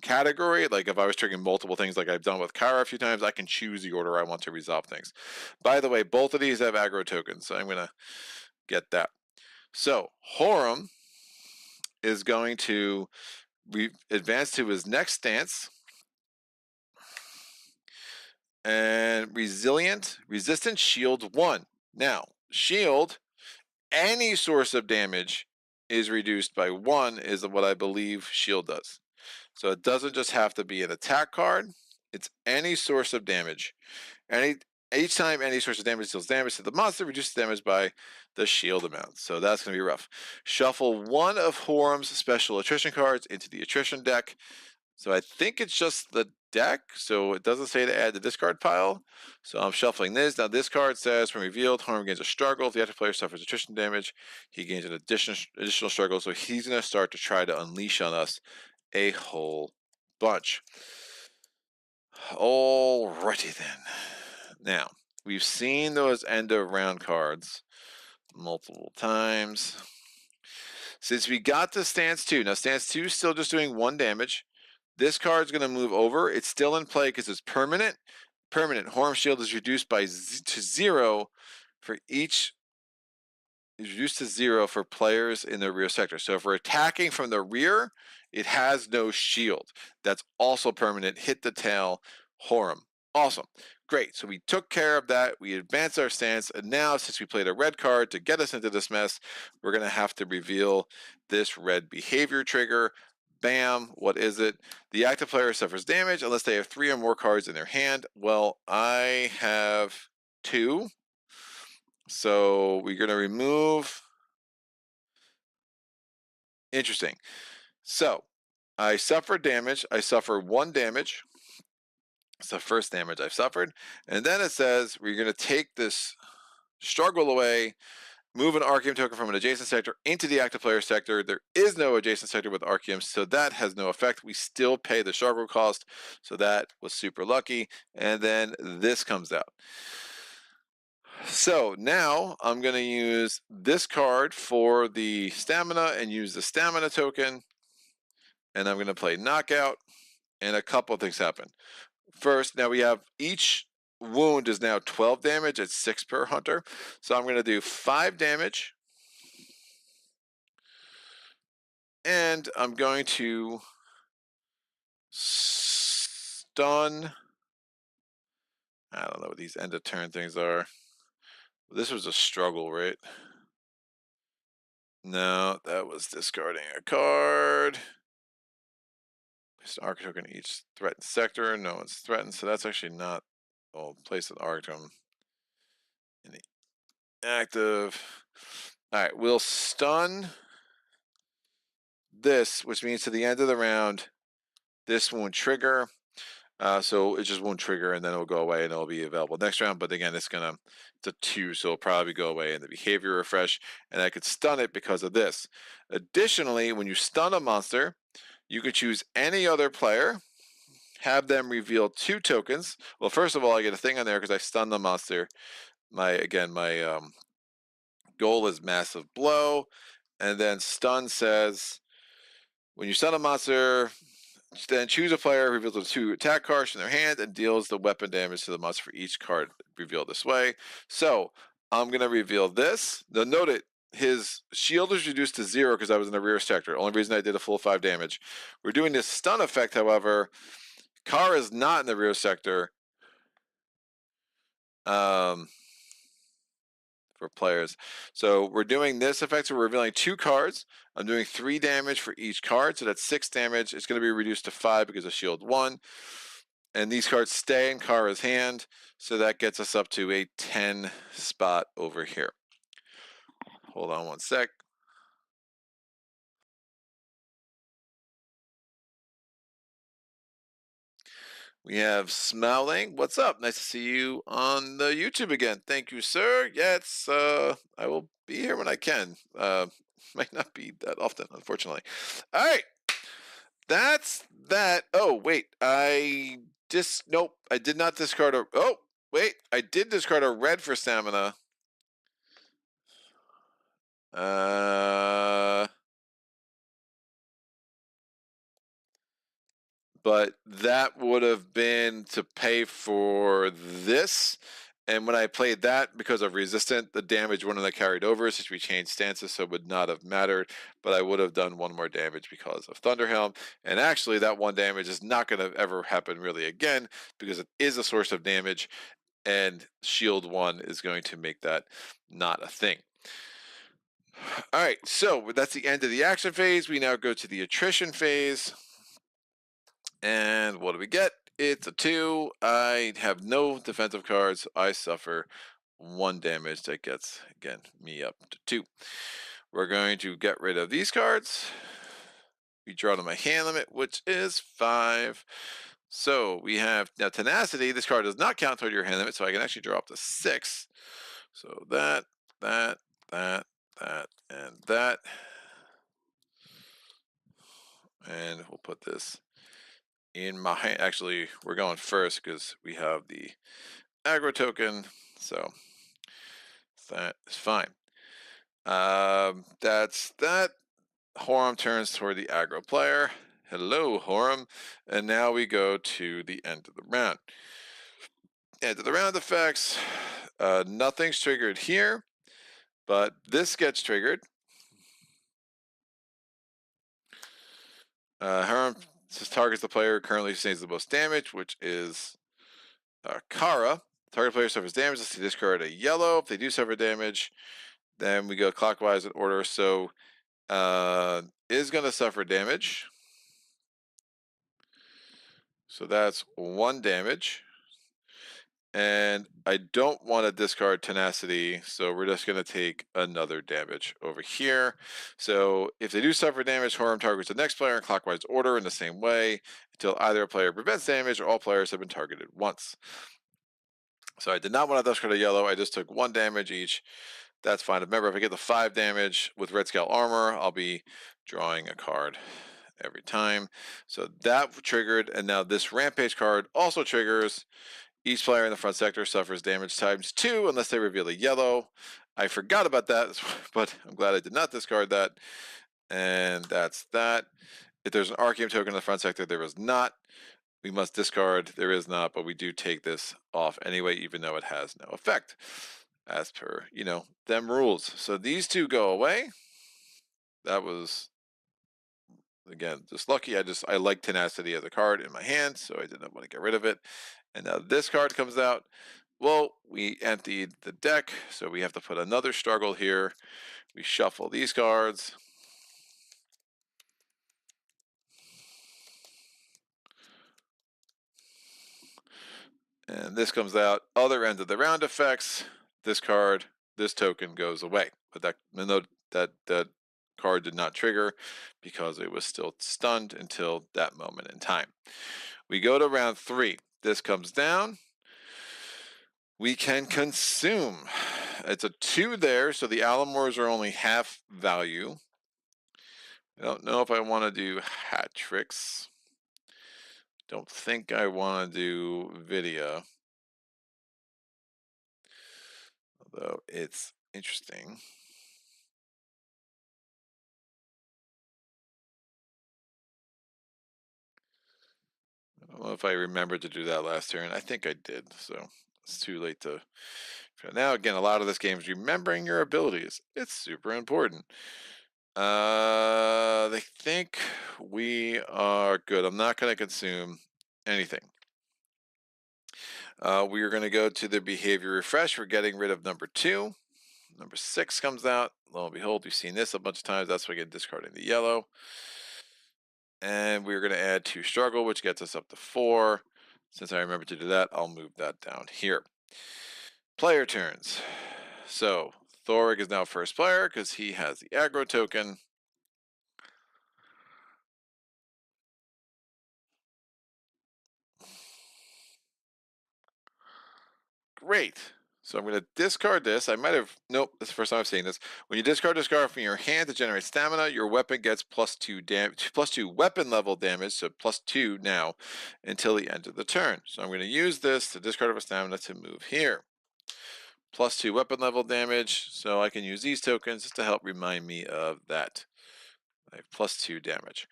category, like if I was triggering multiple things like I've done with Kara a few times, I can choose the order I want to resolve things. By the way, both of these have aggro tokens, so I'm going to get that. So Horum is going to advance to his next stance. And resilient, resistant, shield 1. Now, shield, any source of damage is reduced by 1 is what I believe shield does. So it doesn't just have to be an attack card, it's any source of damage. Each time any source of damage deals damage to the monster, reduces damage by the shield amount. So that's going to be rough. Shuffle 1 of Horum's special attrition cards into the attrition deck. So I think it's just the deck, so it doesn't say to add the discard pile. So I'm shuffling this. Now this card says when revealed, Horum gains a struggle. If the active player suffers attrition damage, he gains an additional struggle. So he's going to start to try to unleash on us a whole bunch. Alrighty then. Now, we've seen those end of round cards multiple times. Since we got to stance 2, now stance 2 is still just doing 1 damage. This card's going to move over. It's still in play because it's permanent. Horum shield is reduced to 0 for each. Is reduced to 0 for players in the rear sector. So if we're attacking from the rear, it has no shield. That's also permanent. Hit the tail, Horum. Awesome. Great. So we took care of that. We advanced our stance. And now, since we played a red card to get us into this mess, we're going to have to reveal this red behavior trigger. Bam. What is it? The active player suffers damage unless they have 3 or more cards in their hand. Well, I have 2. So we're going to remove. Interesting. So I suffer damage. I suffer 1 damage. It's the first damage I've suffered. And then it says we're going to take this struggle away, move an Archeum token from an adjacent sector into the active player sector. There is no adjacent sector with Archeum, so that has no effect. We still pay the struggle cost, so that was super lucky. And then this comes out. So now I'm going to use this card for the stamina and use the stamina token. And I'm going to play knockout. And a couple of things happen. First, now we have each wound is now 12 damage. It's 6 per hunter. So I'm going to do 5 damage. And I'm going to stun. I don't know what these end of turn things are. This was a struggle, right? No, that was discarding a card. Place an Arc token in each threatened sector. No one's threatened, so that's actually not. I'll place an Arc token in the active. Alright, we'll stun this, which means to the end of the round, this won't trigger. So it just won't trigger, and then it'll go away, and it'll be available next round. But again, it's a 2, so it'll probably go away in the behavior refresh, and I could stun it because of this. Additionally, when you stun a monster, you could choose any other player, have them reveal 2 tokens. Well, first of all, I get a thing on there because I stunned the monster. My goal is massive blow, and then stun says when you stun a monster, then choose a player, reveals the 2 attack cards from their hand, and deals the weapon damage to the monster for each card revealed this way. So I'm going to reveal this. Now note it, his shield is reduced to 0 because I was in the rear sector. Only reason I did a full 5 damage. We're doing this stun effect, however. Kara is not in the rear sector. For players. So we're doing this effect, so we're revealing 2 cards. I'm doing 3 damage for each card, so that's 6 damage. It's going to be reduced to 5 because of shield 1. And these cards stay in Kara's hand, so that gets us up to a 10 spot over here. Hold on one sec. We have Smiling. What's up? Nice to see you on the YouTube again. Thank you, sir. Yes, I will be here when I can. Might not be that often, unfortunately. All right. That's that. Oh, wait. Nope. I did not discard a. Oh, wait. I did discard a red for stamina. But that would have been to pay for this, And when I played that, because of resistant, the damage wouldn't have carried over since we changed stances, so it would not have mattered. But I would have done one more damage because of Thunderhelm. And actually, that one damage is not going to ever happen really again because it is a source of damage, and Shield 1 is going to make that not a thing. All right, so that's the end of the action phase. We now go to the attrition phase. And what do we get? It's a 2. I have no defensive cards. I suffer 1 damage. That gets, again, me up to 2. We're going to get rid of these cards. We draw to my hand limit, which is 5. So we have now Tenacity. This card does not count toward your hand limit, so I can actually draw up to 6. So that, that, that, and that. And we'll put this in my hand. Actually, we're going first because we have the aggro token, so that is fine. That's that. Horum turns toward the aggro player. Hello, Horum. And now we go to the end of the round. End of the round effects. Nothing's triggered here, but this gets triggered. Horum targets the player who currently sustains the most damage, which is Kara. Target player suffers damage. Let's discard a yellow. If they do suffer damage, then we go clockwise in order. So is going to suffer damage. So that's 1 damage. And I don't want to discard Tenacity, so we're just going to take another damage over here. So if they do suffer damage, Horum targets the next player in clockwise order in the same way until either player prevents damage or all players have been targeted once. So I did not want to discard a yellow. I just took 1 damage each. That's fine. Remember, if I get the 5 damage with Red Scale Armor, I'll be drawing a card every time. So that triggered, and now this Rampage card also triggers. Each player in the front sector suffers damage times 2 unless they reveal a yellow. I forgot about that, but I'm glad I did not discard that. And that's that. If there's an Arcane token in the front sector, there is not. We must discard. There is not, but we do take this off anyway, even though it has no effect, as per, them rules. So these 2 go away. That was, again, just lucky. I like Tenacity as a card in my hand, so I did not want to get rid of it. And now this card comes out. Well, we emptied the deck, so we have to put another struggle here. We shuffle these cards. And this comes out. Other end of the round effects. This card, this token goes away. But that card did not trigger because it was still stunned until that moment in time. We go to round 3. This comes down. We can consume. It's a 2 there, so the Alamores are only half value. I don't know if I want to do hat tricks. Don't think I want to do Vidya. Although it's interesting. I don't know if I remembered to do that last turn. I think I did, so it's too late to. Now, again, a lot of this game is remembering your abilities. It's super important. They think we are good. I'm not going to consume anything. We are going to go to the behavior refresh. We're getting rid of number 2. Number 6 comes out. Lo and behold, we've seen this a bunch of times. That's why I get discarding the yellow. And we're going to add 2 struggle, which gets us up to 4. Since I remember to do that, I'll move that down here. Player turns. So Thorig is now first player because he has the aggro token. Great. So I'm going to discard this. I might have, nope, this is the first time I've seen this. When you discard this card from your hand to generate stamina, your weapon gets +2 damage, +2 weapon level damage, so +2 now until the end of the turn. So I'm going to use this to discard of a stamina to move here. +2 weapon level damage, so I can use these tokens just to help remind me of that. I have +2 damage.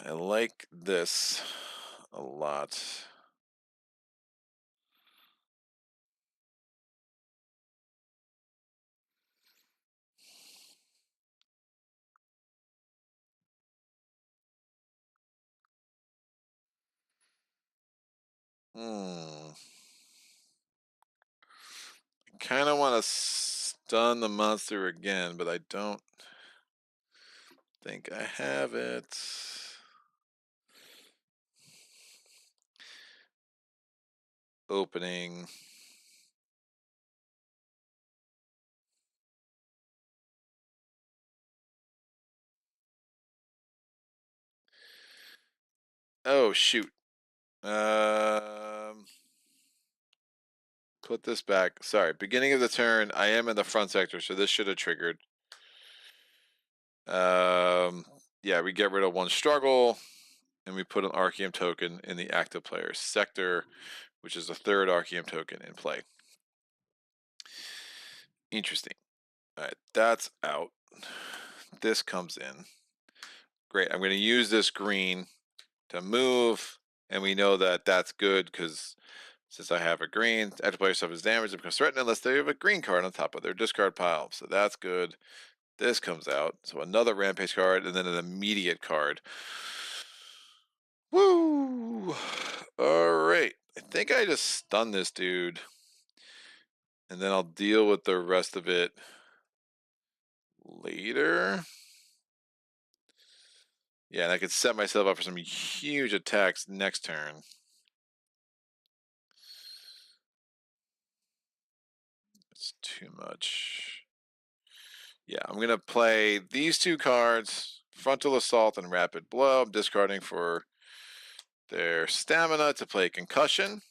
I like this a lot. I kind of want to stun the monster again, but I don't think I have it. Opening. Oh, shoot. Put this back. Sorry, beginning of the turn. I am in the front sector, so this should have triggered. Yeah, we get rid of one struggle, and we put an Archeum token in the active player's sector, which is the third Archeum token in play. Interesting. All right, that's out. This comes in. Great. I'm going to use this green to move, and we know that that's good because since I have a green, active player suffers damage and becomes threatened unless they have a green card on top of their discard pile. So that's good. This comes out. So another Rampage card and then an immediate card. Woo! Alright. I think I just stun this dude. And then I'll deal with the rest of it later. Yeah, and I could set myself up for some huge attacks next turn. It's too much. Yeah, I'm going to play these two cards, Frontal Assault and Rapid Blow. I'm discarding for their stamina to play Concussion.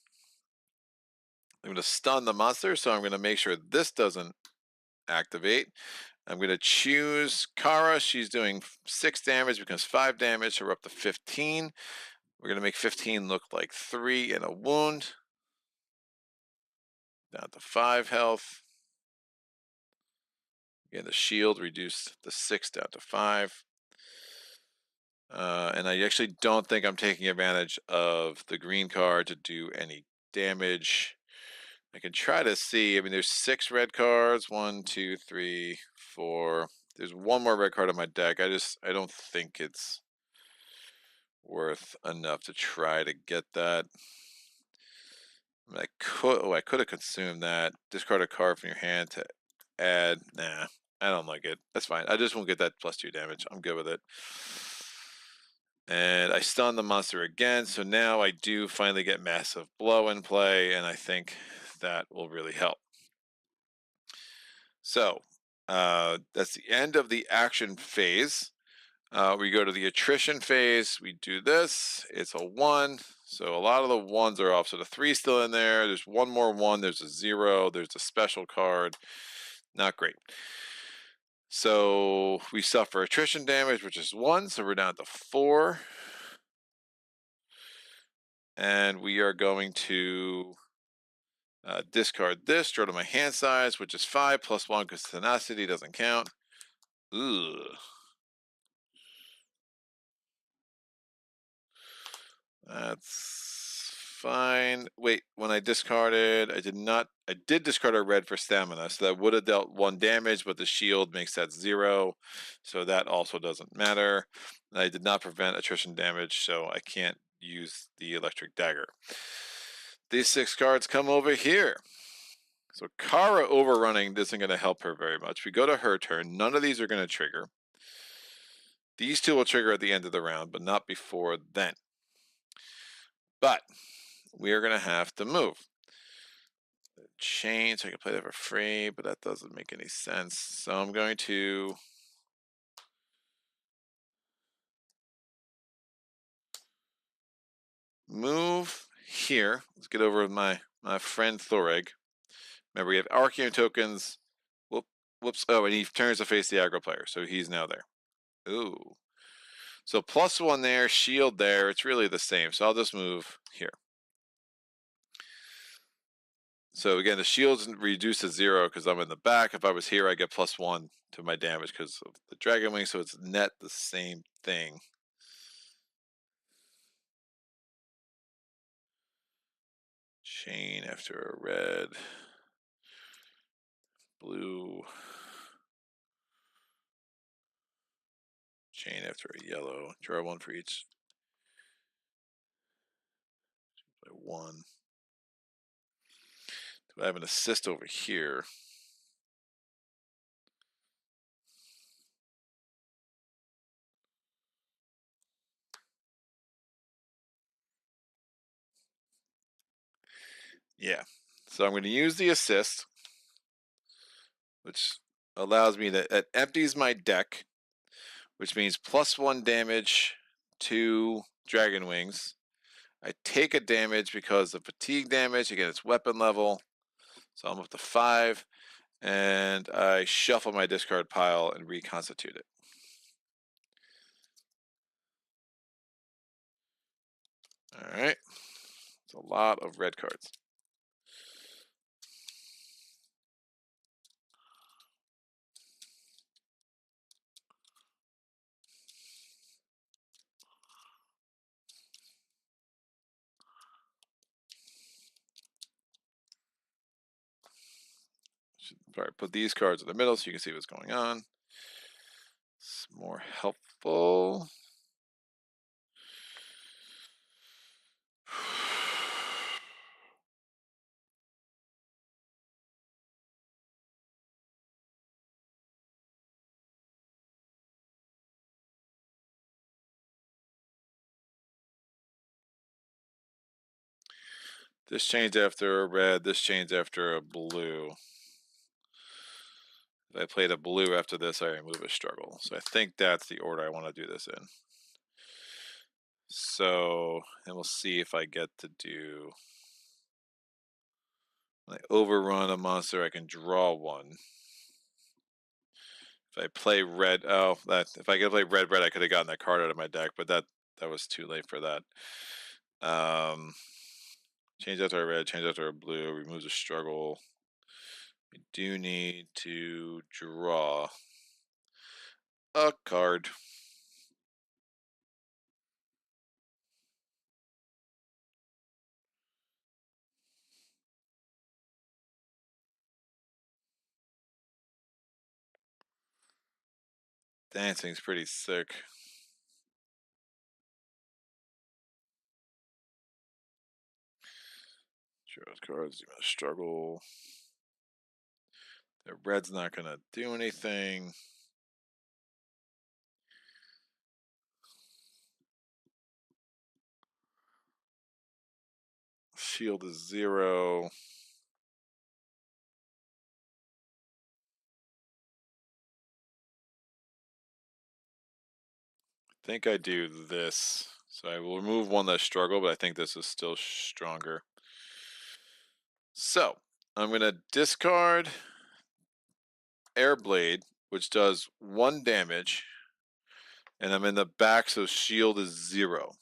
I'm going to stun the monster, so I'm going to make sure this doesn't activate. I'm going to choose Kara. She's doing 6 damage, becomes 5 damage, so we're up to 15. We're going to make 15 look like 3 and a wound. Down to 5 health. Again, the shield reduced the 6 down to 5. And I actually don't think I'm taking advantage of the green card to do any damage. I can try to see. I mean, there's 6 red cards. 1, 2, 3, 4. There's one more red card on my deck. I don't think it's worth enough to try to get that. I mean, I could have consumed that. Discard a card from your hand to add. Nah, I don't like it. That's fine. I just won't get that +2 damage. I'm good with it. And I stun the monster again, so now I do finally get Massive Blow in play, and I think that will really help. So, that's the end of the action phase. We go to the attrition phase. We do this. It's a 1. So a lot of the 1s are off. So the 3's still in there. There's one more 1. There's a 0. There's a special card. Not great. So we suffer attrition damage, which is 1. So we're down to 4. And we are going to discard this, draw to my hand size, which is 5 +1 because tenacity doesn't count. Ugh. That's fine. Wait, when I discarded, I did discard a red for stamina, so that would have dealt 1 damage, but the shield makes that 0, so that also doesn't matter. And I did not prevent attrition damage, so I can't use the electric dagger. These 6 cards come over here. So Kara overrunning isn't going to help her very much. We go to her turn. None of these are going to trigger. These 2 will trigger at the end of the round, but not before then. But we are going to have to move. Chain, so I can play that for free, but that doesn't make any sense. So I'm going to move here. Let's get over with my friend Thoreg. Remember, we have Archeum tokens. Whoops. Oh, and he turns to face the aggro player, so he's now there. Ooh. So +1 there, shield there. It's really the same. So I'll just move here. So again, the shield's reduced to 0 because I'm in the back. If I was here, I get +1 to my damage because of the Dragon Wing. So it's net the same thing. Chain after a red. Blue. Chain after a yellow. Draw 1 for each. Play 1. Do I have an assist over here? Yeah. So I'm going to use the assist, which allows me to, it empties my deck, which means +1 damage to Dragon Wings. I take a damage because of fatigue damage. Again, it's weapon level. So I'm up to 5. And I shuffle my discard pile and reconstitute it. All right. It's a lot of red cards. Should probably put these cards in the middle so you can see what's going on. It's more helpful. This changed after a red, this changed after a blue. If I played a blue after this, I remove a struggle. So I think that's the order I want to do this in. So, and we'll see if I get to do. When I overrun a monster, I can draw one. If I play red, oh, that if I could play red, I could have gotten that card out of my deck, but that was too late for that. Change after a red, change after a blue, removes a struggle. We do need to draw a card. Dancing's pretty sick. Draw cards, you want to struggle. The red's not gonna do anything. Shield is 0. I think I do this. So I will remove one that struggle, but I think this is still stronger. So I'm going to discard Airblade, which does 1 damage, and I'm in the back, so shield is 0.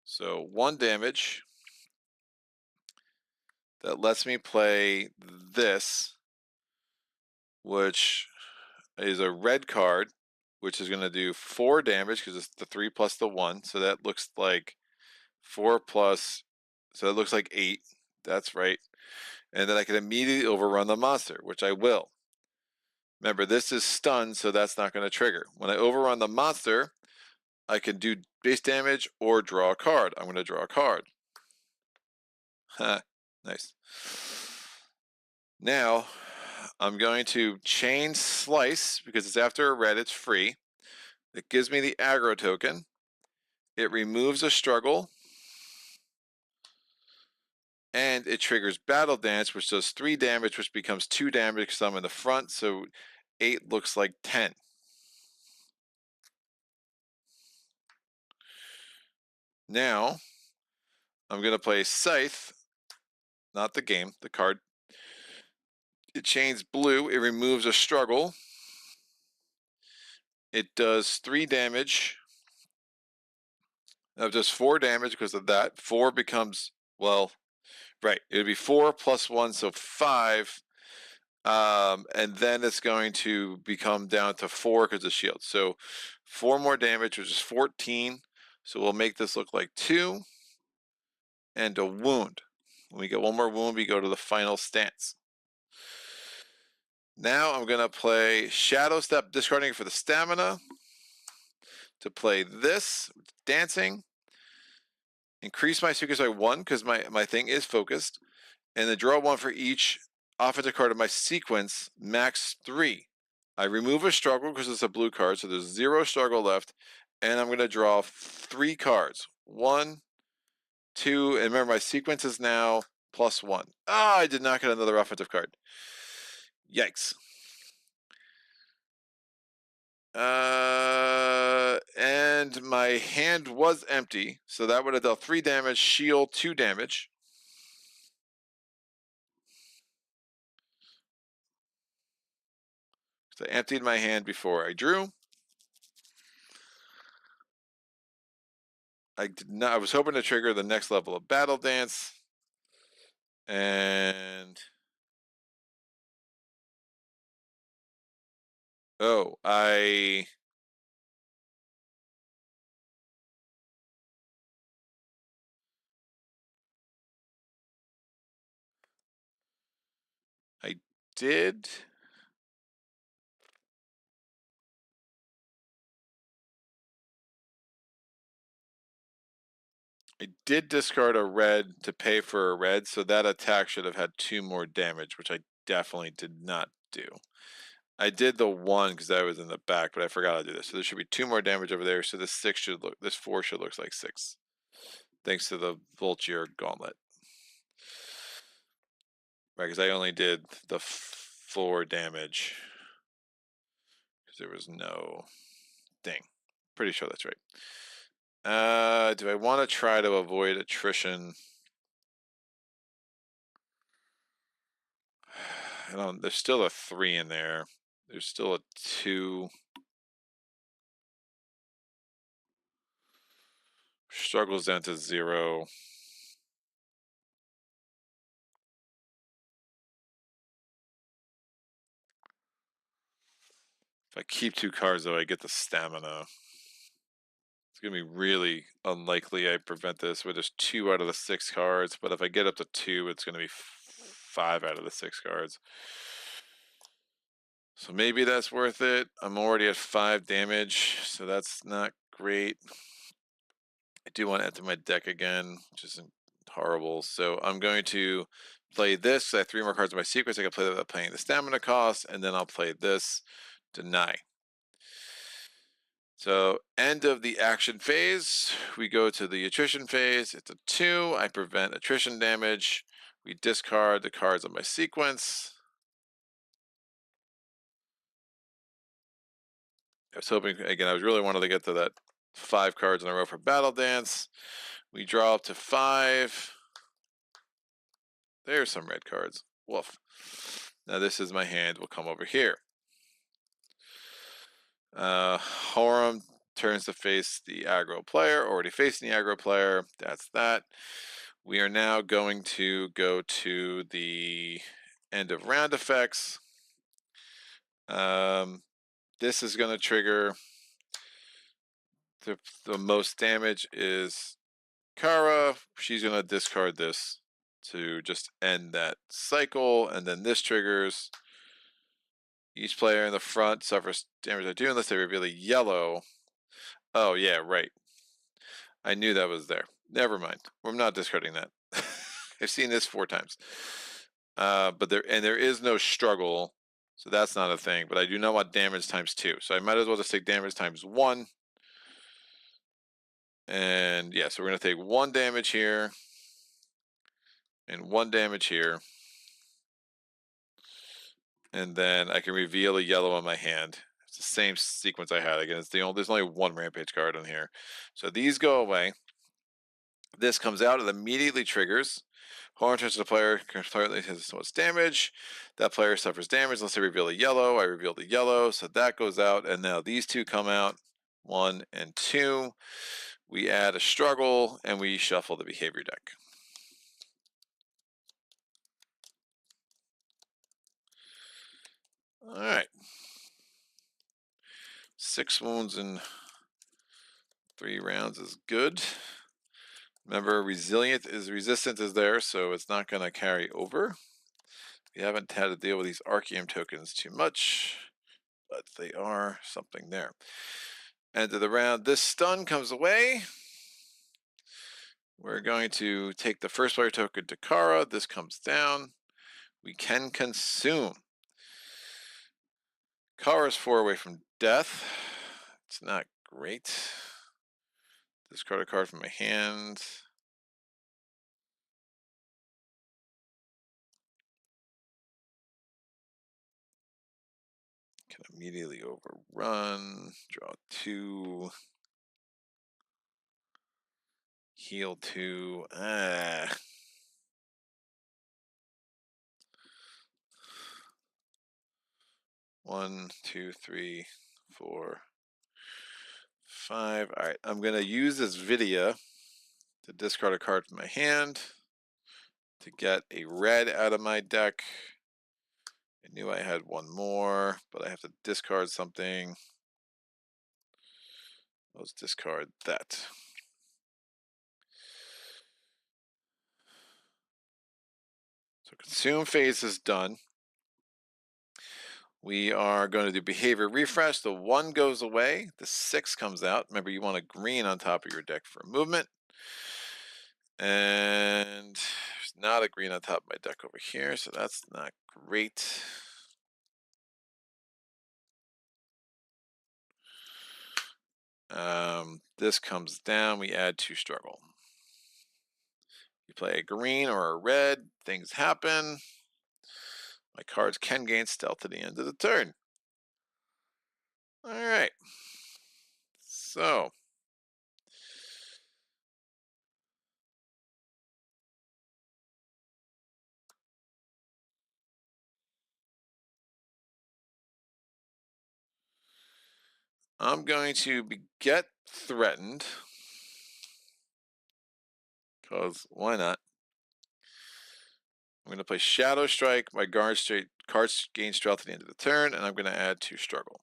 So 1 damage. That lets me play this, which is a red card, which is going to do 4 damage because it's the 3 plus the 1. So that looks like 4 plus, so that looks like 8. That's right. And then I can immediately overrun the monster, which I will. Remember, this is stunned, so that's not going to trigger. When I overrun the monster, I can do base damage or draw a card. I'm going to draw a card. Nice. Now, I'm going to chain slice, because it's after a red, it's free. It gives me the aggro token. It removes a struggle. And it triggers Battle Dance, which does 3 damage, which becomes 2 damage because I'm in the front, so 8 looks like 10. Now, I'm going to play Scythe, not the game, the card. It chains blue, it removes a struggle. It does 3 damage. It does 4 damage because of that. 4 becomes, well, right, it would be 4 plus 1, so 5. And then it's going to become down to 4 because of shield. So 4 more damage, which is 14. So we'll make this look like 2 and a wound. When we get 1 more wound, we go to the final stance. Now I'm going to play Shadow Step, discarding it for the stamina, to play this, dancing, increase my focus by 1 because my thing is focused, and then draw 1 for each offensive card of my sequence, max 3. I remove a struggle because it's a blue card, so there's 0 struggle left, and I'm going to draw 3 cards. 1, 2, and remember my sequence is now +1. Ah, I did not get another offensive card. Yikes. And my hand was empty, so that would have dealt 3 damage, shield 2 damage. So I emptied my hand before I drew. I did not. I was hoping to trigger the next level of Battle Dance, and oh, I did. I did discard a red to pay for a red, so that attack should have had 2 more damage, which I definitely did not do. I did the 1 because I was in the back, but I forgot to do this. So there should be 2 more damage over there. So this 4 should look like 6, thanks to the Vulture Gauntlet. Right, because I only did the 4 damage because there was no thing. Pretty sure that's right. Do I want to try to avoid attrition? I don't. There's still a 3 in there. There's still a 2. Struggles down to 0. If I keep 2 cards, though, I get the stamina. It's going to be really unlikely I prevent this with just 2 out of the 6 cards, but if I get up to 2, it's going to be 5 out of the 6 cards. So maybe that's worth it. I'm already at 5 damage, so that's not great. I do want to enter my deck again, which isn't horrible. So I'm going to play this. I have 3 more cards in my sequence. I can play that without paying the stamina cost, and then I'll play this, deny. So end of the action phase, we go to the attrition phase. It's a 2. I prevent attrition damage. We discard the cards of my sequence. I was hoping, again, I was really wanted to get to that 5 cards in a row for Battle Dance. We draw up to 5. There's some red cards. Woof. Now this is my hand. We'll come over here. Horum turns to face the aggro player, already facing the aggro player. That's that. We are now going to go to the end of round effects. This is going to trigger the most damage is Kara. She's going to discard this to just end that cycle, and then this triggers. Each player in the front suffers damage I do unless they reveal a yellow. Oh, yeah, right. I knew that was there. Never mind. I'm not discarding that. I've seen this 4 times. But there is no struggle, so that's not a thing. But I do not want damage times 2. So I might as well just take damage times 1. And yeah, so we're going to take 1 damage here. And 1 damage here. And then I can reveal a yellow on my hand. It's the same sequence I had. Again, there's only 1 rampage card on here. So these go away. This comes out, it immediately triggers. Horn turns to the player, completely has so much damage. That player suffers damage unless they reveal a yellow. I reveal the yellow, so that goes out. And now these 2 come out, 1 and 2. We add a struggle, and we shuffle the behavior deck. All right. 6 wounds in 3 rounds is good. Remember, resistance is there, so it's not going to carry over. We haven't had to deal with these Archeum tokens too much, but they are something there. End of the round. This stun comes away. We're going to take the first player token to Kara. This comes down. We can consume. Kara's 4 away from death. It's not great. Discard a card from my hand. Can immediately overrun. Draw 2. Heal 2. 1, 2, 3, 4, 5. All right, I'm going to use this Vidya to discard a card from my hand to get a red out of my deck. I knew I had one more, but I have to discard something. Let's discard that. So consume phase is done. We are going to do behavior refresh. The 1 goes away. The 6 comes out. Remember, you want a green on top of your deck for movement. And there's not a green on top of my deck over here, so that's not great. This comes down. We add 2 struggle. You play a green or a red. Things happen. My cards can gain stealth at the end of the turn. All right. So I'm going to get threatened, because why not? I'm going to play Shadow Strike. My cards gain stealth at the end of the turn, and I'm going to add 2 struggle.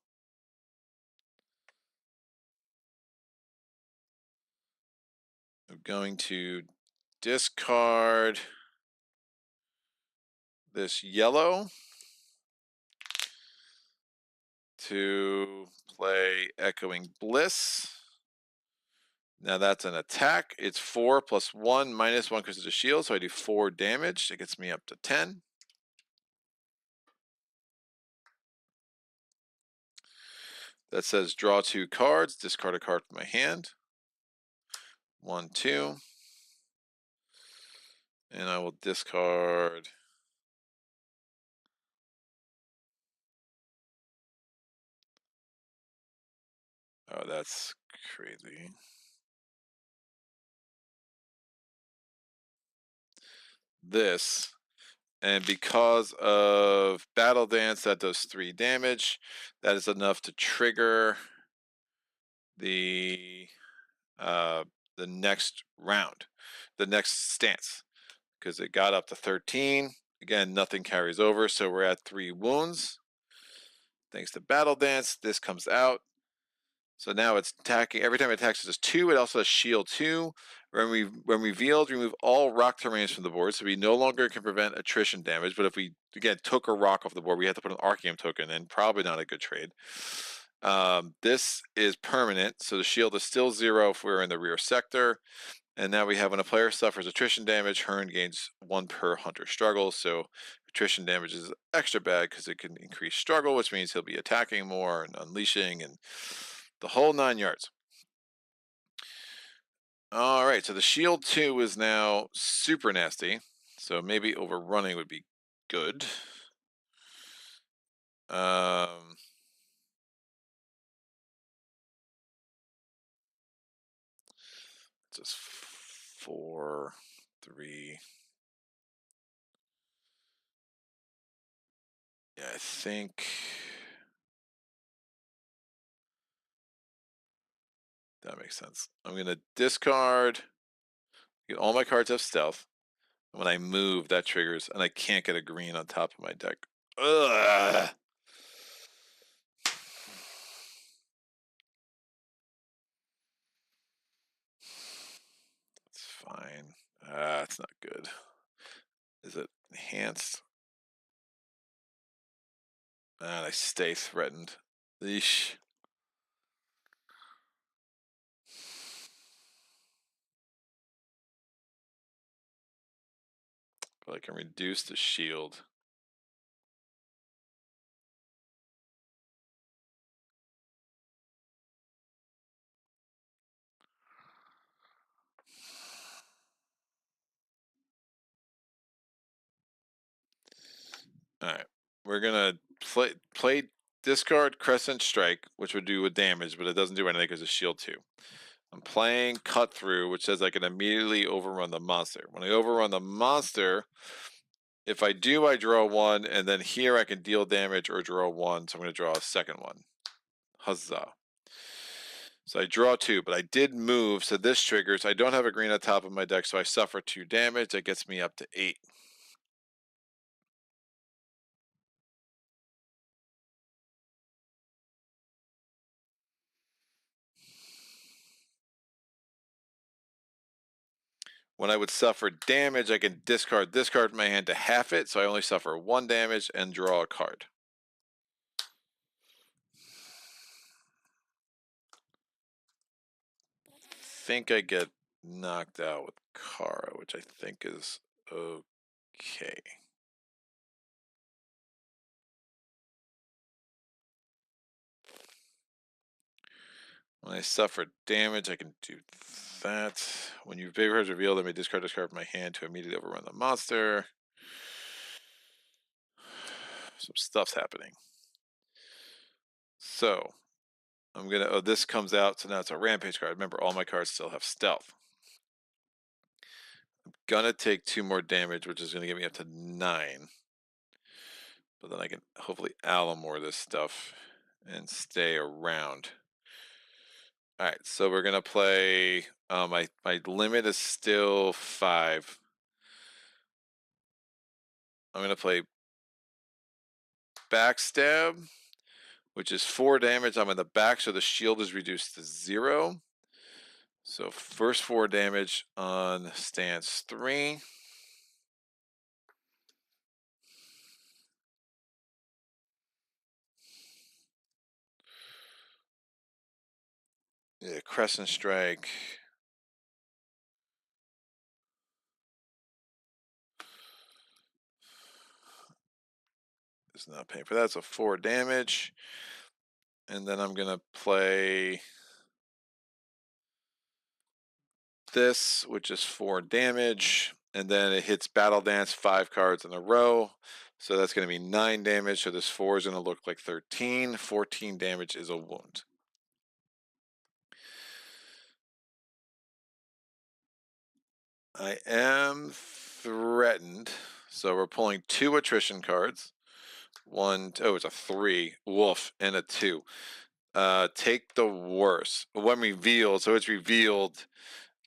I'm going to discard this yellow to play Echoing Bliss. Now that's an attack. It's 4 plus 1 minus 1 because it's a shield, so I do 4 damage. It gets me up to 10. That says draw 2 cards, discard a card from my hand. 1, 2. And I will discard. Oh, that's crazy. This. And because of Battle Dance, that does 3 damage. That is enough to trigger the next round, the next stance, because it got up to 13. Again, nothing carries over, so we're at 3 wounds. Thanks to Battle Dance, this comes out. So now it's attacking. Every time it attacks, it does 2. It also has Shield 2. When revealed, remove all rock terrains from the board, so we no longer can prevent attrition damage. But if we, again, took a rock off the board, we have to put an Arcane token in. Probably not a good trade. This is permanent, so the shield is still 0 if we're in the rear sector. And now we have when a player suffers attrition damage, Hearn gains 1 per hunter struggle. So attrition damage is extra bad because it can increase struggle, which means he'll be attacking more and unleashing and the whole 9 yards. All right, so the shield 2 is now super nasty. So maybe overrunning would be good. Just 4, 3. Yeah, I think that makes sense. I'm going to discard. All my cards have stealth. And when I move, that triggers, and I can't get a green on top of my deck. Ugh. It's fine. It's not good. Is it enhanced? I stay threatened. Eesh. But I can reduce the shield. Alright. We're gonna play discard Crescent Strike, which would do a damage, but it doesn't do anything because it's shield 2. I'm playing Cut Through, which says I can immediately overrun the monster. When I overrun the monster, if I do, I draw 1, and then here I can deal damage or draw 1, so I'm going to draw a second one. Huzzah. So I draw 2, but I did move, so this triggers. I don't have a green on top of my deck, so I suffer 2 damage. That gets me up to 8. When I would suffer damage, I can discard this card from my hand to half it, so I only suffer 1 damage and draw a card. I think I get knocked out with Kara, which I think is okay. When I suffer damage, I can do that. When your big card is revealed, I may discard this card from my hand to immediately overrun the monster. Some stuff's happening. So, I'm gonna, oh, this comes out, so now it's a rampage card. Remember, all my cards still have stealth. I'm gonna take 2 more damage, which is gonna get me up to 9. But then I can hopefully Alamore this stuff and stay around. Alright, so we're gonna play, my limit is still 5. I'm gonna play Backstab, which is 4 damage. I'm in the back, so the shield is reduced to 0. So first 4 damage on stance 3. Yeah, Crescent Strike. Is not paying for that, so 4 damage. And then I'm gonna play this, which is 4 damage. And then it hits Battle Dance 5 cards in a row. So that's going to be 9 damage. So this 4 is going to look like 13. 14 damage is a wound. I am threatened. So we're pulling 2 attrition cards. 1, oh, it's a 3. Wolf and a 2. Take the worst. When revealed, so it's revealed.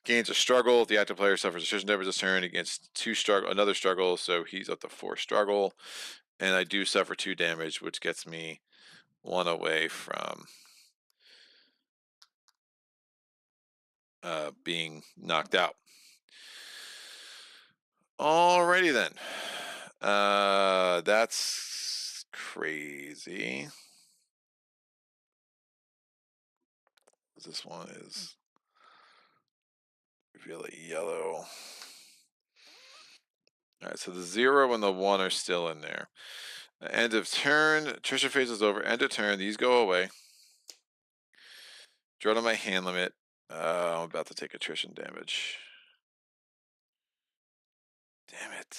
Gains a struggle. The active player suffers attrition damage this turn against 2 struggle, another struggle, so he's up to 4 struggle. And I do suffer 2 damage, which gets me 1 away from being knocked out. Alrighty then. That's crazy. This one is really yellow. Alright, so the 0 and the 1 are still in there. End of turn. Trisha phase is over. End of turn. These go away. Draw to my hand limit. I'm about to take attrition damage. Damn it.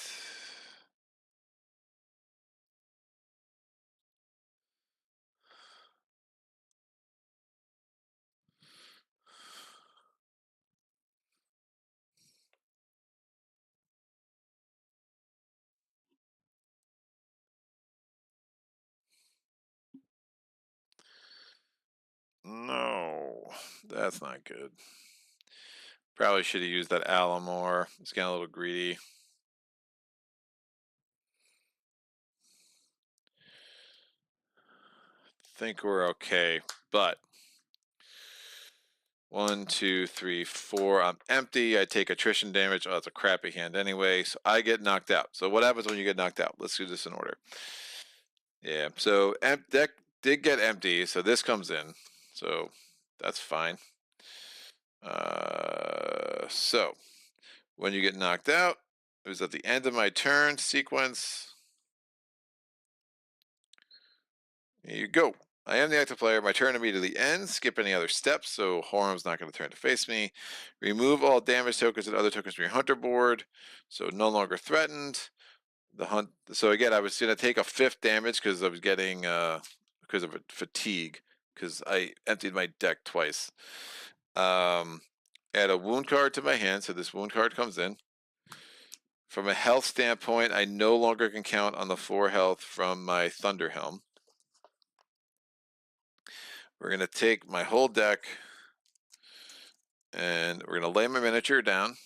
No, that's not good. Probably should have used that Alamore. It's getting a little greedy. Think we're okay, but 1, 2, 3, 4. I'm empty. I take attrition damage. Oh, that's a crappy hand anyway. So I get knocked out. So what happens when you get knocked out? Let's do this in order. Yeah. So deck did get empty. So this comes in. So that's fine. So when you get knocked out, It was at the end of my turn sequence. Here you go. I am the active player. My turn immediately ends. Skip any other steps, so Horum's not going to turn to face me. Remove all damage tokens and other tokens from your hunter board, so no longer threatened. The hunt. So again, I was going to take a 5th damage because I was getting because of fatigue because I emptied my deck twice. Add a wound card to my hand, so this wound card comes in. From a health standpoint, I no longer can count on the 4 health from my Thunder Helm. We're going to take my whole deck and we're going to lay my miniature down.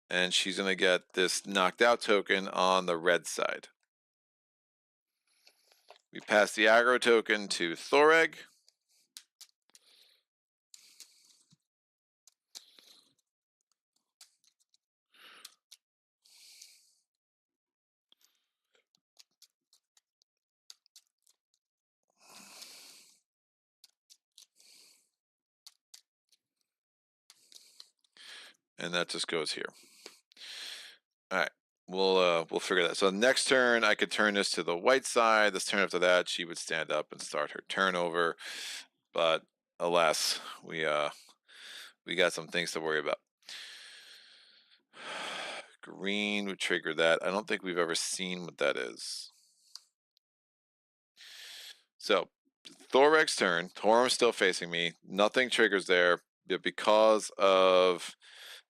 And she's going to get this knocked out token on the red side. We pass the aggro token to Thoreg. And that just goes here. All right, we'll figure that. So next turn, I could turn this to the white side. This turn after that, she would stand up and start her turnover. But alas, we got some things to worry about. Green would trigger that. I don't think we've ever seen what that is. So Thoreg's turn. Torum's still facing me. Nothing triggers there, but because of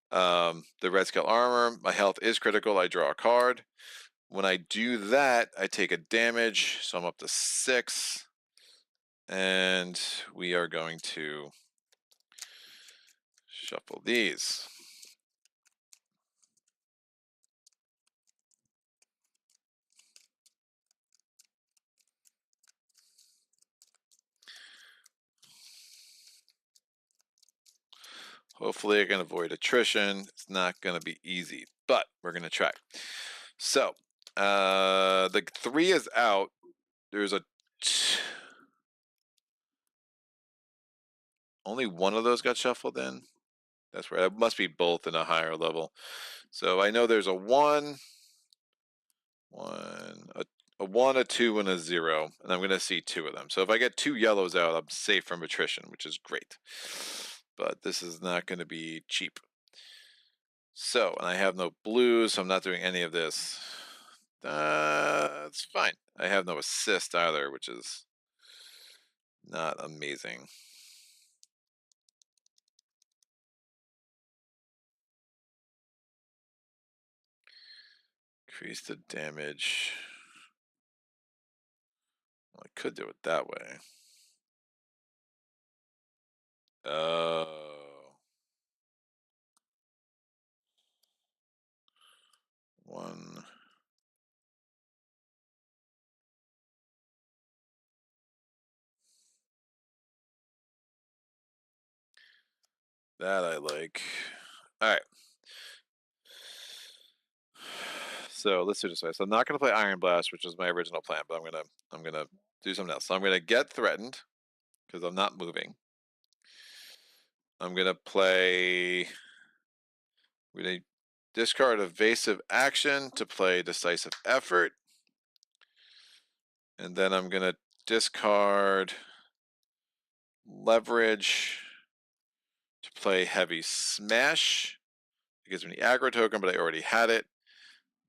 the red scale armor, my health is critical. I draw a card. When I do that, I take a damage, so I'm up to 6. And we are going to shuffle these. Hopefully I can avoid attrition. It's not going to be easy, but we're going to try. So, the 3 is out. There's only one of those got shuffled in. That's right. It must be both in a higher level. So I know there's a 1, a 1, a 2, and a 0, and I'm going to see 2 of them. So if I get 2 yellows out, I'm safe from attrition, which is great. But this is not going to be cheap. So, and I have no blues, so I'm not doing any of this. That's fine. I have no assist either, which is not amazing. Increase the damage. Well, I could do it that way. Oh. 1. That I like. All right. So let's do this way. So I'm not going to play Iron Blast, which was my original plan, but I'm gonna do something else. So I'm gonna get threatened because I'm not moving. I'm gonna play. We're gonna discard evasive action to play decisive effort, and then I'm gonna discard leverage to play heavy smash. It gives me the aggro token, but I already had it.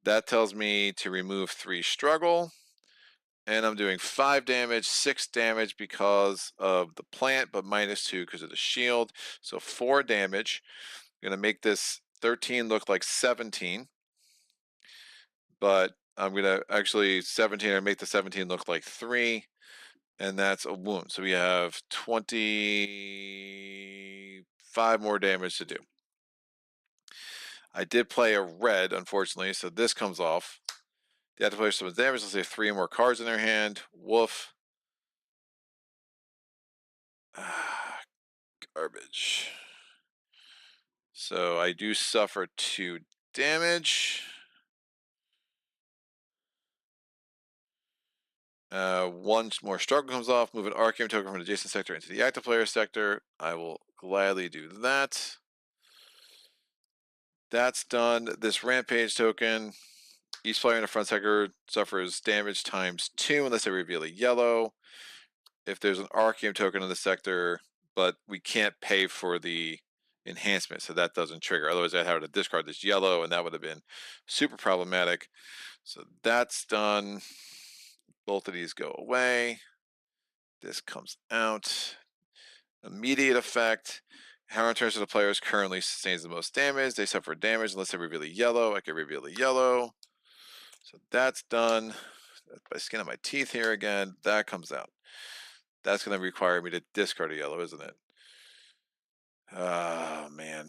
That tells me to remove 3 struggle. And I'm doing 5 damage, 6 damage because of the plant, but -2 because of the shield. So 4 damage. I'm going to make this 13 look like 17. But I'm going to actually 17, or make the 17 look like 3. And that's a wound. So we have 25 more damage to do. I did play a red, unfortunately, so this comes off. The active player summons damage. Let's say 3 more cards in their hand. Woof. Garbage. So I do suffer 2 damage. 1 more struggle comes off. Move an Arcane token from an adjacent sector into the active player sector. I will gladly do that. That's done. This Rampage token, each player in the front sector suffers damage ×2 unless they reveal a yellow. If there's an Arceum token in the sector, but we can't pay for the enhancement, so that doesn't trigger. Otherwise, I'd have to discard this yellow, and that would have been super problematic. So that's done. Both of these go away. This comes out. Immediate effect. How in terms of the players currently sustains the most damage. They suffer damage unless they reveal a yellow. I can reveal a yellow. So that's done. By skin of my teeth here again. That comes out. That's going to require me to discard a yellow, isn't it? Oh, man.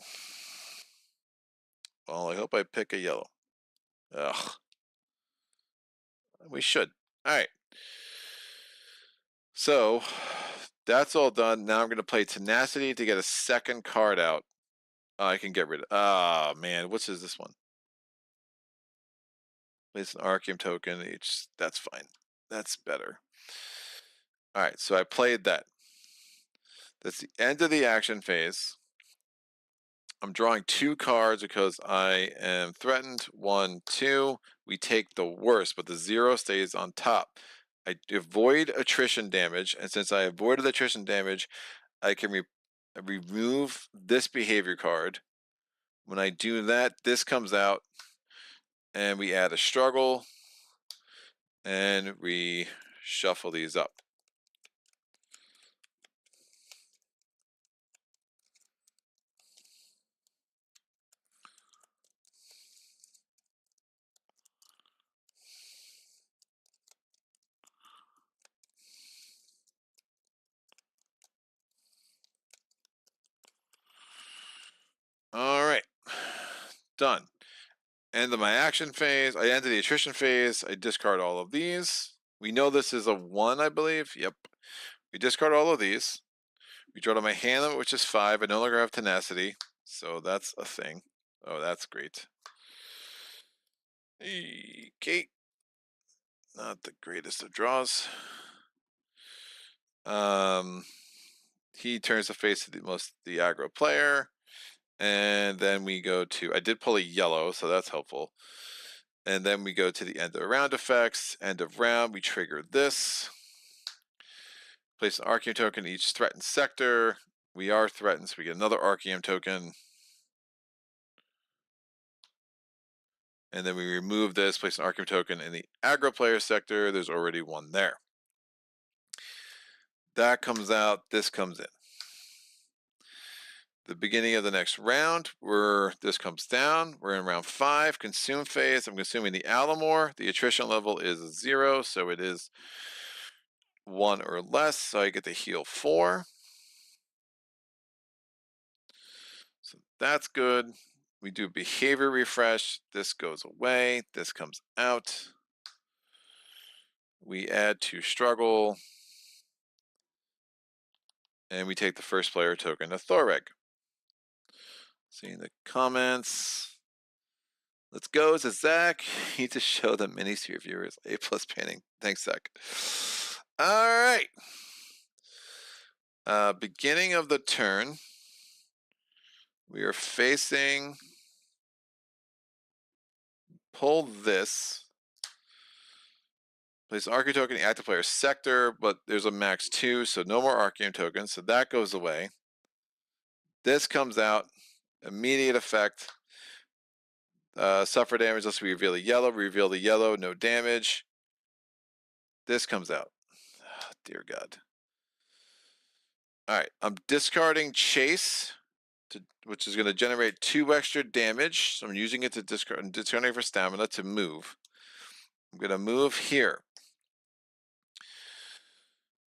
Well, I hope I pick a yellow. Ugh. We should. All right. So that's all done. Now I'm going to play Tenacity to get a second card out. I can get rid of. Oh, man. Which is this one? Place an Arceum token each. That's fine. That's better. All right. So I played that. That's the end of the action phase. I'm drawing 2 cards because I am threatened. 1, 2. We take the worst, but the 0 stays on top. I avoid attrition damage, and since I avoided attrition damage, I can remove this behavior card. When I do that, this comes out, and we add a struggle, and we shuffle these up. All right, done. End of my action phase. I enter the attrition phase. I discard all of these. We know this is a 1, I believe. Yep. We discard all of these. We draw to my hand limit, which is 5. I no longer have Tenacity, so that's a thing. Oh, that's great. Okay. Not the greatest of draws. He turns the face of the aggro player. And then we go to, I did pull a yellow, so that's helpful. And then we go to the end of round effects. End of round, we trigger this. Place an Arceum token in each threatened sector. We are threatened, so we get another Arceum token. And then we remove this, place an Arceum token in the aggro player sector. There's already one there. That comes out, this comes in. The beginning of the next round, this comes down. We're in round 5, consume phase. I'm consuming the Alamore. The attrition level is 0, so it is 1 or less, so I get to heal 4. So that's good. We do behavior refresh. This goes away. This comes out. We add to struggle. And we take the first player token of Thoreg. Seeing the comments. Let's go, says Zach. Need to show the miniseries viewers A+ painting. Thanks, Zach. All right. Beginning of the turn. We are facing. Pull this. Place an Arceum token in the active player sector, but there's a max 2, so no more Arceum tokens, so that goes away. This comes out. Immediate effect. Suffer damage unless we reveal the yellow, no damage. This comes out. Oh, dear God. All right, I'm discarding Chase, which is going to generate 2 extra damage. So I'm using it to discard. I'm discarding for stamina to move. I'm going to move here.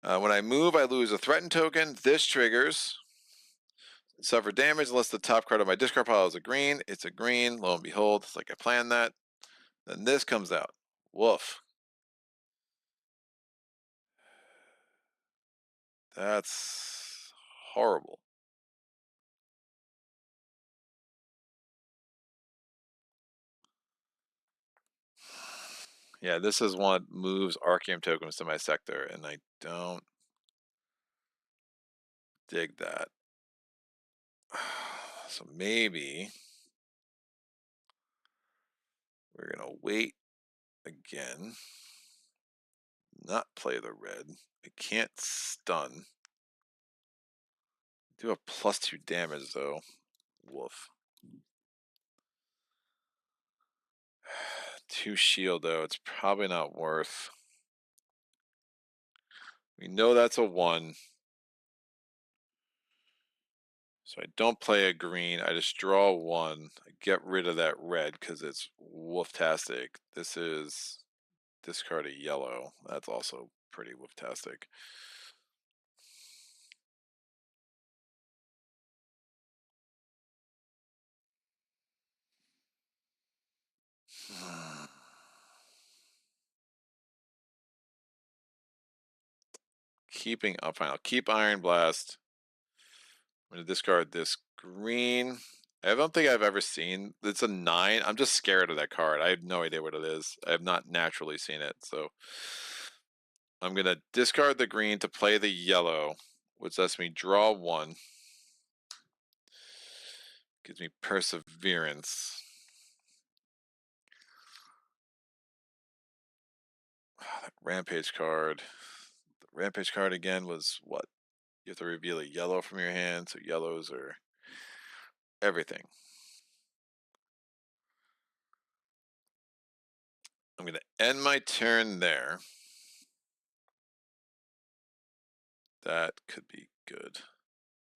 When I move, I lose a threatened token. This triggers. Suffer damage unless the top card of my discard pile is a green. It's a green. Lo and behold, it's like I planned that. Then this comes out. Woof. That's horrible. Yeah, this is what moves Arceum tokens to my sector, and I don't dig that. So maybe We're going to wait again. Not play the red. I can't stun. Do a +2 damage though. Woof. 2 shield though. It's probably not worth. We know that's a 1. So I don't play a green. I just draw 1. I get rid of that red because it's wooftastic. This is discard a yellow. That's also pretty wooftastic. Keeping up, fine. I'll keep Iron Blast. I'm going to discard this green. I don't think I've ever seen. It's a 9. I'm just scared of that card. I have no idea what it is. I have not naturally seen it. So I'm going to discard the green to play the yellow, which lets me draw 1. Gives me perseverance. That rampage card. The rampage card again was what? You have to reveal a yellow from your hand, so yellows are everything. I'm going to end my turn there. That could be good.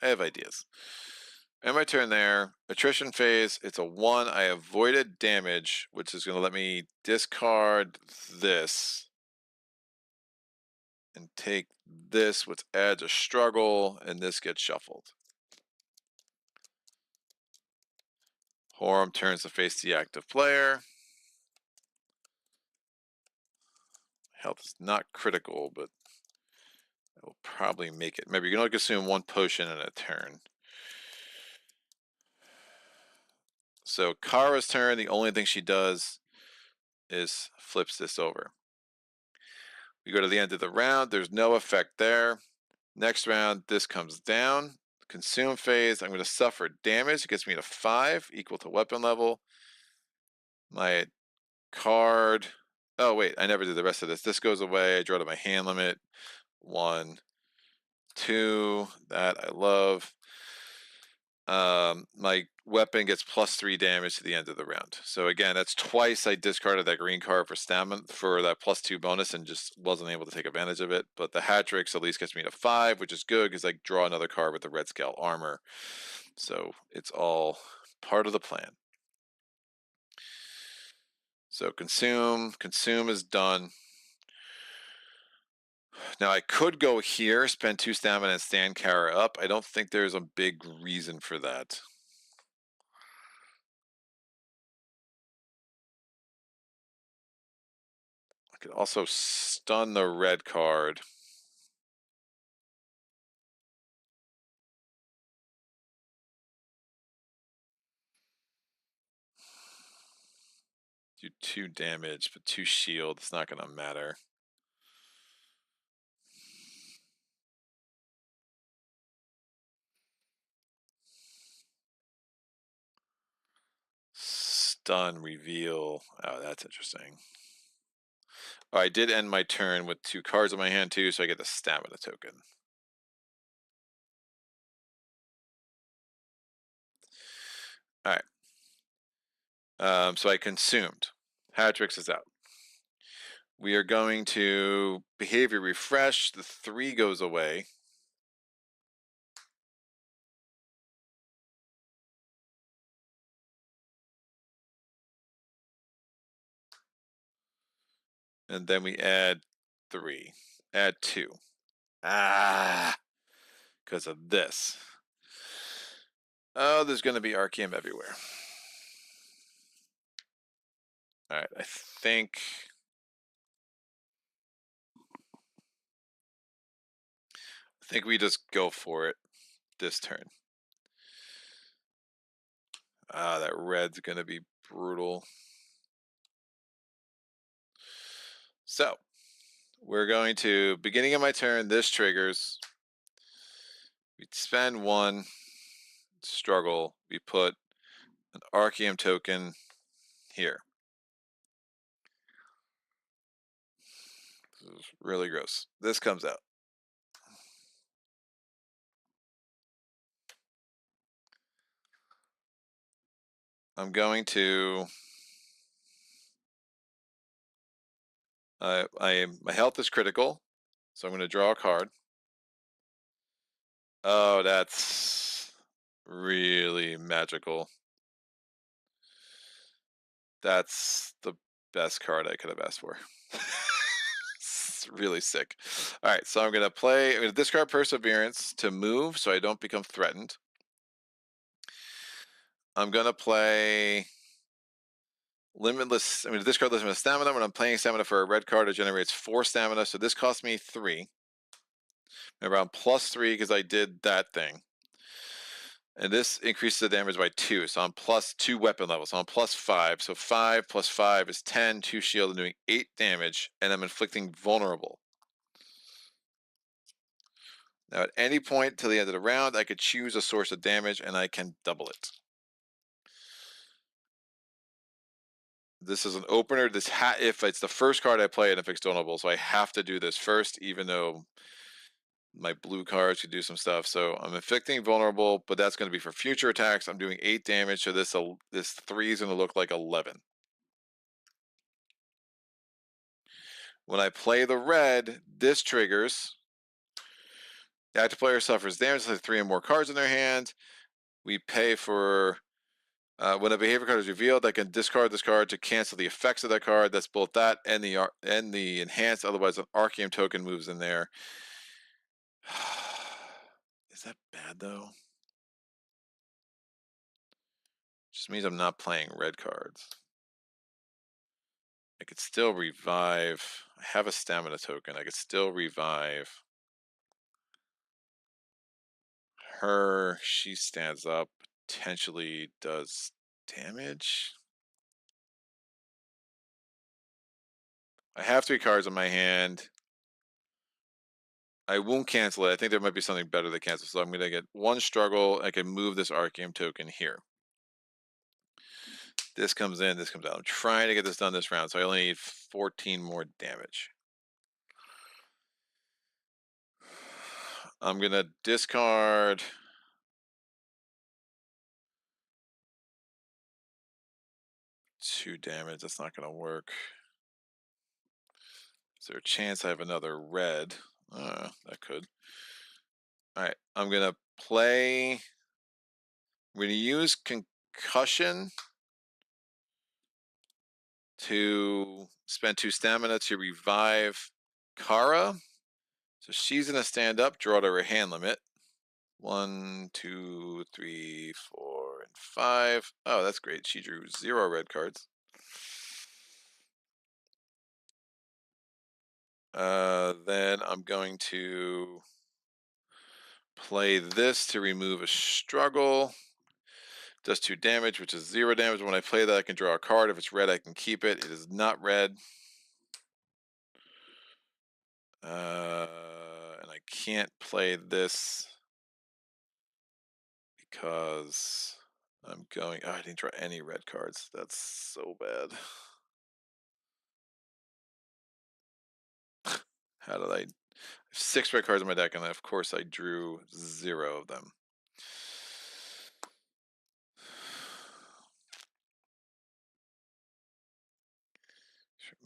I have ideas. End my turn there. Attrition phase. It's a 1. I avoided damage, which is going to let me discard this and take this, which adds a struggle, and this gets shuffled. Horum turns to face the active player. Health is not critical, but I will probably make it. Maybe you can only consume 1 potion in a turn. So Kara's turn, the only thing she does is flips this over. We go to the end of the round. There's no effect there. Next round, this comes down. Consume phase. I'm going to suffer damage. It gets me to 5, equal to weapon level. My card. Oh, wait. I never did the rest of this. This goes away. I draw to my hand limit. 1, 2. That I love. My weapon gets +3 damage to the end of the round. So again, that's twice I discarded that green card for stamina for that +2 bonus and just wasn't able to take advantage of it. But the hat tricks at least gets me to 5, which is good because I draw another card with the red scale armor. So it's all part of the plan. So consume is done. Now I could go here, spend 2 stamina and stand Kara up. I don't think there's a big reason for that. I could also stun the red card. Do 2 damage, but 2 shield. It's not going to matter. Stun, reveal. Oh, that's interesting. Oh, I did end my turn with 2 cards in my hand too, so I get the stamina token. All right. So I consumed. Hatrix is out. We are going to behavior refresh. The 3 goes away. And then we add 3. Add 2. Because of this. Oh, there's going to be Arceum everywhere. All right, I think we just go for it this turn. That red's going to be brutal. So, we're going to, beginning of my turn, this triggers. We spend 1, struggle. We put an Arceum token here. This is really gross. This comes out. I'm going to. My health is critical, so I'm going to draw a card. Oh, that's really magical. That's the best card I could have asked for. It's really sick. All right, so I'm going to discard Perseverance to move so I don't become threatened. I'm going to play Limitless. I'm going to discard Limitless Stamina. When I'm playing Stamina for a red card, it generates 4 stamina, so this costs me 3. Remember, I'm +3 because I did that thing. And this increases the damage by 2, so I'm +2 weapon levels. So I'm +5. So 5 + 5 is 10, 2 shield, and doing 8 damage, and I'm inflicting vulnerable. Now, at any point till the end of the round, I could choose a source of damage, and I can double it. This is an opener. If it's the first card I play, it inflicts vulnerable, so I have to do this first, even though my blue cards could do some stuff. So I'm inflicting vulnerable, but that's going to be for future attacks. I'm doing 8 damage, so this 3 is going to look like 11. When I play the red, this triggers. The active player suffers damage with 3 or more cards in their hand. We pay for when a behavior card is revealed, I can discard this card to cancel the effects of that card. That's both that and the enhanced. Otherwise, an Arceum token moves in there. Is that bad though? Just means I'm not playing red cards. I could still revive. I have a stamina token. I could still revive her. She stands up, potentially does damage. I have 3 cards in my hand. I won't cancel it. I think there might be something better that cancels. So I'm going to get 1 struggle. I can move this Arceum token here. This comes in, this comes out. I'm trying to get this done this round, so I only need 14 more damage. I'm going to discard. Two damage. That's not going to work. Is there a chance I have another red? That could. All right. I'm going to play. I'm going to use Concussion to spend 2 stamina to revive Kara. So she's going to stand up, draw to her hand limit. 1, 2, 3, 4, and 5. Oh, that's great. She drew 0 red cards. Then I'm going to play this to remove a struggle. Does 2 damage, which is 0 damage. When I play that, I can draw a card. If it's red, I can keep it. It is not red. And I can't play this because I'm going. Oh, I didn't draw any red cards. That's so bad. How did I? I have 6 red cards in my deck, and of course I drew 0 of them.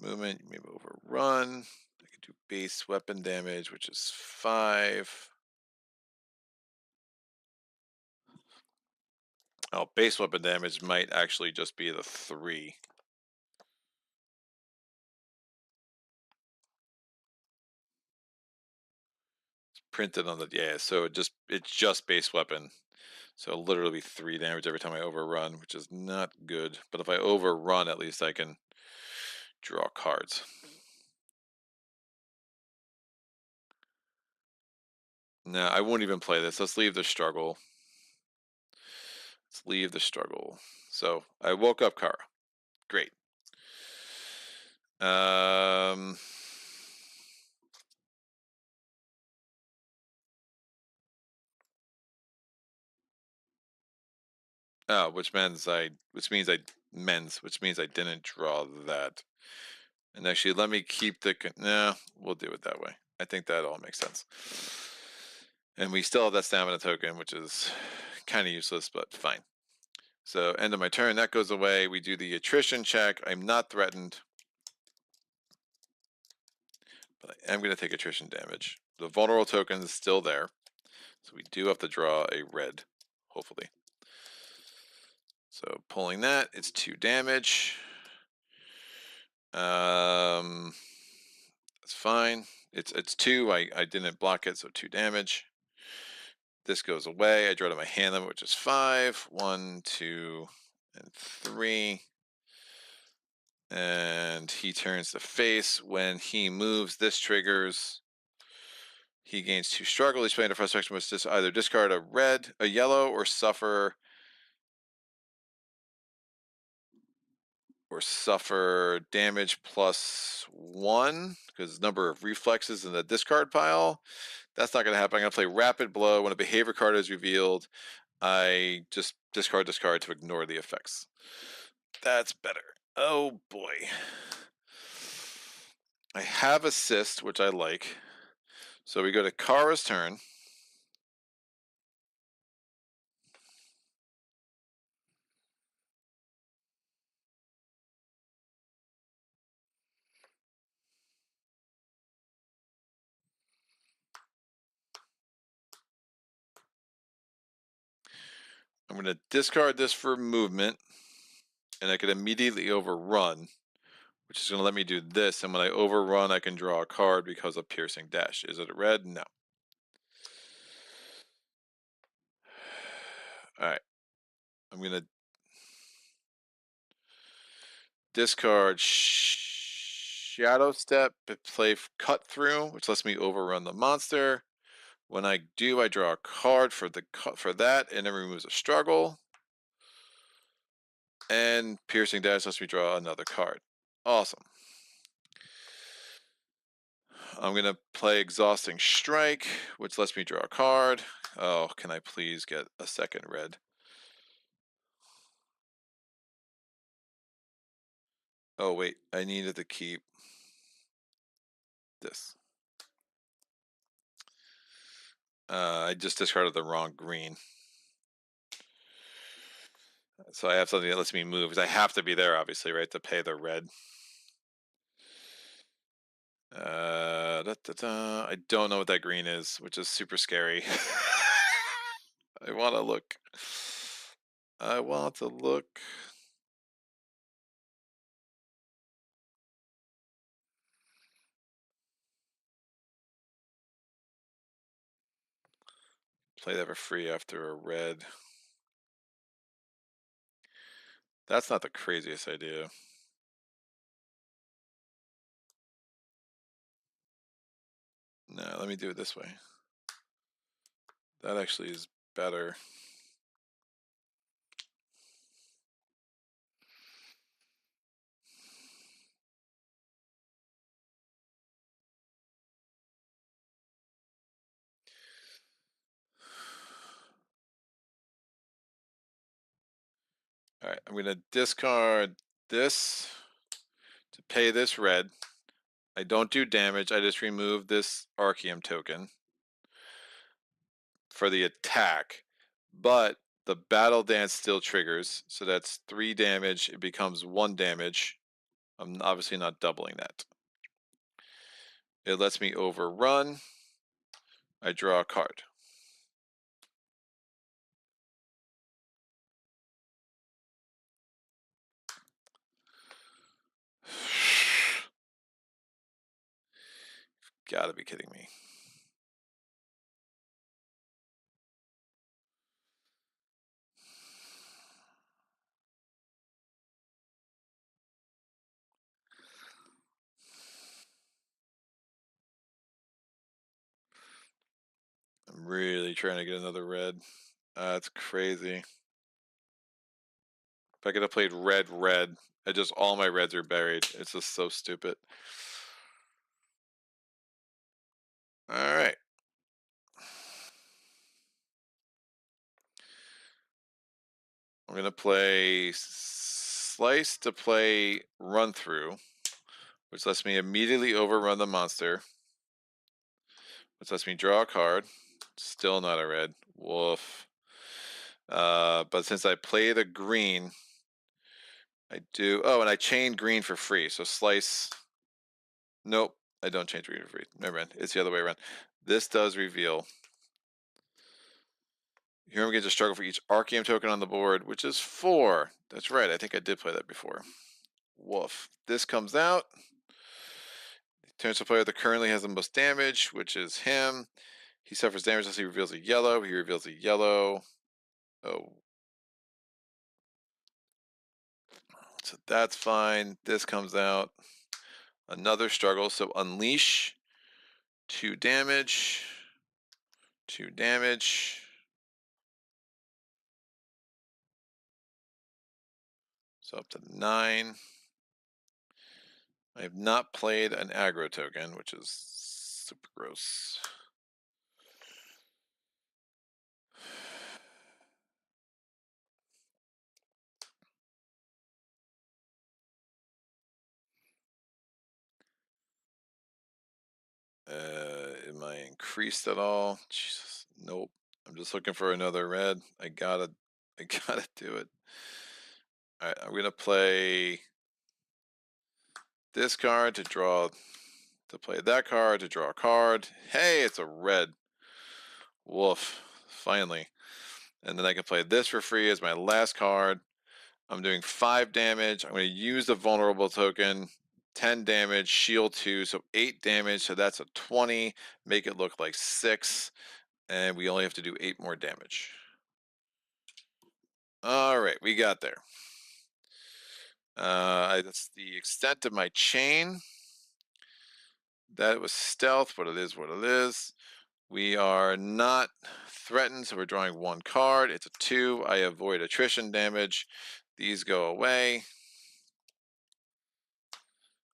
Movement, you may overrun. I can do base weapon damage, which is 5. Oh, base weapon damage might actually just be the 3. It's printed on the so it's just base weapon. So it'll literally be 3 damage every time I overrun, which is not good. But if I overrun, at least I can draw cards. No, I won't even play this. Let's leave the struggle. Let's leave the struggle. So I woke up Kara. Great. Oh, which means I didn't draw that. And actually, let me keep the... No, we'll do it that way. I think that all makes sense. And we still have that stamina token, which is kind of useless, but fine. So end of my turn, that goes away. We do the attrition check. I'm not threatened, but I am going to take attrition damage. The vulnerable token is still there, so we do have to draw a red, hopefully. So pulling that, it's 2 damage. That's fine. It's 2. I didn't block it, so 2 damage. This goes away. I draw to my hand limit, which is 5. 1, 2, and 3. And he turns to face. When he moves, this triggers. He gains 2 struggle. He's playing a frustration, which is either discard a red, a yellow, or suffer damage +1 because number of reflexes in the discard pile. That's not going to happen. I'm going to play Rapid Blow. When a behavior card is revealed, I just discard to ignore the effects. That's better. Oh boy. I have assist, which I like. So we go to Kara's turn. I'm going to discard this for movement, and I can immediately overrun, which is going to let me do this. And when I overrun, I can draw a card because of Piercing Dash. Is it a red? No. All right. I'm going to discard Shadow Step, play Cut Through, which lets me overrun the monster. When I do, I draw a card for that, and it removes a struggle. And Piercing Dash lets me draw another card. Awesome. I'm going to play Exhausting Strike, which lets me draw a card. Oh, can I please get a second red? Oh, wait. I needed to keep this. I just discarded the wrong green. So I have something that lets me move, because I have to be there, obviously, right, to pay the red. I don't know what that green is, which is super scary. I want to look. I want to look. Play that for free after a red. That's not the craziest idea. No, let me do it this way. That actually is better. All right, I'm going to discard this to pay this red. I don't do damage. I just remove this Arceum token for the attack. But the Battle Dance still triggers. So that's 3 damage. It becomes 1 damage. I'm obviously not doubling that. It lets me overrun. I draw a card. Gotta be kidding me. I'm really trying to get another red. That's crazy. If I could have played red, just all my reds are buried. It's just so stupid. All right. I'm going to play Slice to play Run Through, which lets me immediately overrun the monster, which lets me draw a card. Still not a red. Woof. But since I played a green, I do. Oh, and I chain green for free. So slice. Nope, I don't change green for free. Never mind. It's the other way around. This does reveal. Hero begins to struggle for each Archeum token on the board, which is 4. That's right. I think I did play that before. Woof. This comes out. Turns to the player that currently has the most damage, which is him. He suffers damage as he reveals a yellow. He reveals a yellow. Oh. So that's fine. This comes out. Another struggle. So unleash. 2 damage. 2 damage. So up to 9. I have not played an aggro token, which is super gross. Am I increased at all? Jesus, nope. I'm just looking for another red. I gotta do it. All right, I'm gonna play this card to play that card to draw a card. Hey, it's a red. Woof. Finally. And then I can play this for free as my last card. I'm doing 5 damage. I'm going to use the vulnerable token. 10 damage, shield 2, so 8 damage. So that's a 20. Make it look like 6. And we only have to do 8 more damage. All right, we got there. That's the extent of my chain. That was stealth, but it is what it is. We are not threatened, so we're drawing 1 card. It's a 2. I avoid attrition damage. These go away.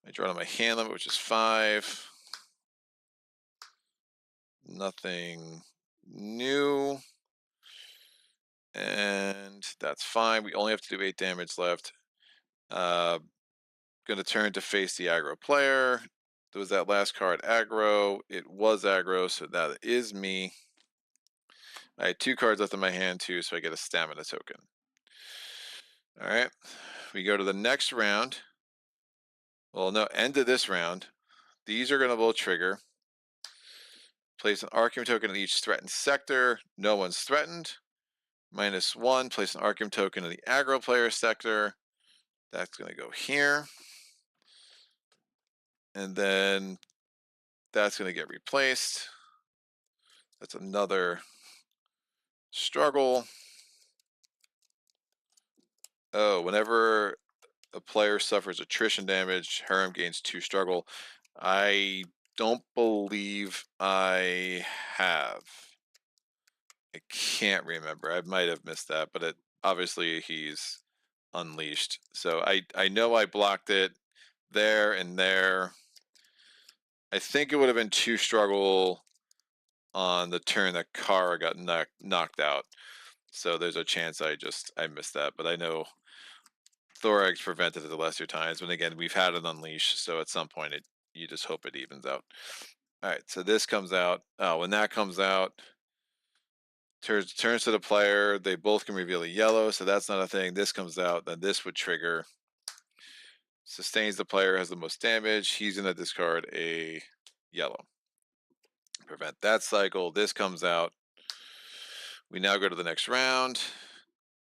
I draw on my hand limit, which is 5. Nothing new. And that's fine. We only have to do 8 damage left. Gonna turn to face the aggro player. There was that last card aggro. It was aggro, so that is me. I had 2 cards left in my hand too, so I get a stamina token. All right, we go to the next round. Well, no, end of this round. These are gonna both trigger. Place an Archeum token in each threatened sector. No one's threatened. -1. Place an Archeum token in the aggro player sector. That's gonna go here. And then that's gonna get replaced. That's another struggle. Oh, whenever a player suffers attrition damage, Harem gains 2 struggle. I don't believe I have. I can't remember. I might have missed that, but it obviously he's unleashed. So I know I blocked it there and there. I think it would have been 2 struggle on the turn that Kara got knocked out. So there's a chance I missed that, but I know Thorax prevented it the lesser times. But again, we've had an unleash, so at some point you just hope it evens out. All right, so this comes out. Oh, when that comes out, turns to the player. They both can reveal a yellow, so that's not a thing. This comes out, then this would trigger. Sustains the player, has the most damage. He's gonna discard a yellow. Prevent that cycle. This comes out. We now go to the next round.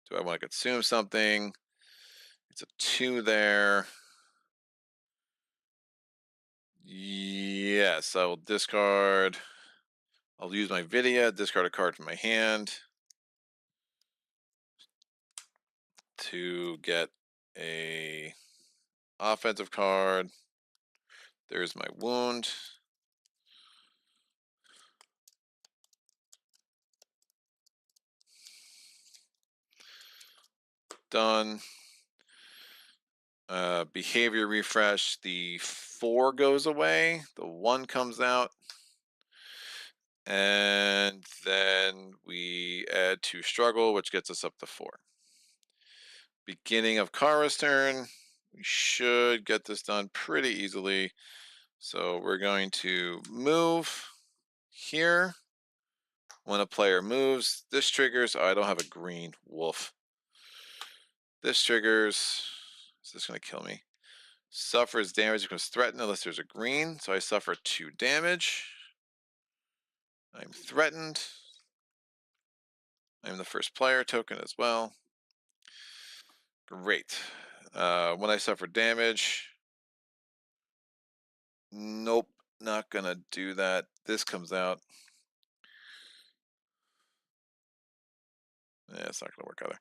Do I want to consume something? It's a 2 there. Yes, I will discard. I'll use my Vidya, discard a card from my hand to get a offensive card. There's my wound. Done. Behavior refresh. The 4 goes away. The 1 comes out. And then we add 2 struggle, which gets us up to 4. Beginning of Kara's turn. We should get this done pretty easily. So we're going to move here. When a player moves, this triggers. Oh, I don't have a green. Wolf. This triggers. Is this going to kill me? Suffers damage becomes threatened unless there's a green. So I suffer 2 damage. I'm threatened. I'm the first player token as well. Great. When I suffer damage. Nope. Not going to do that. This comes out. Yeah, it's not going to work either.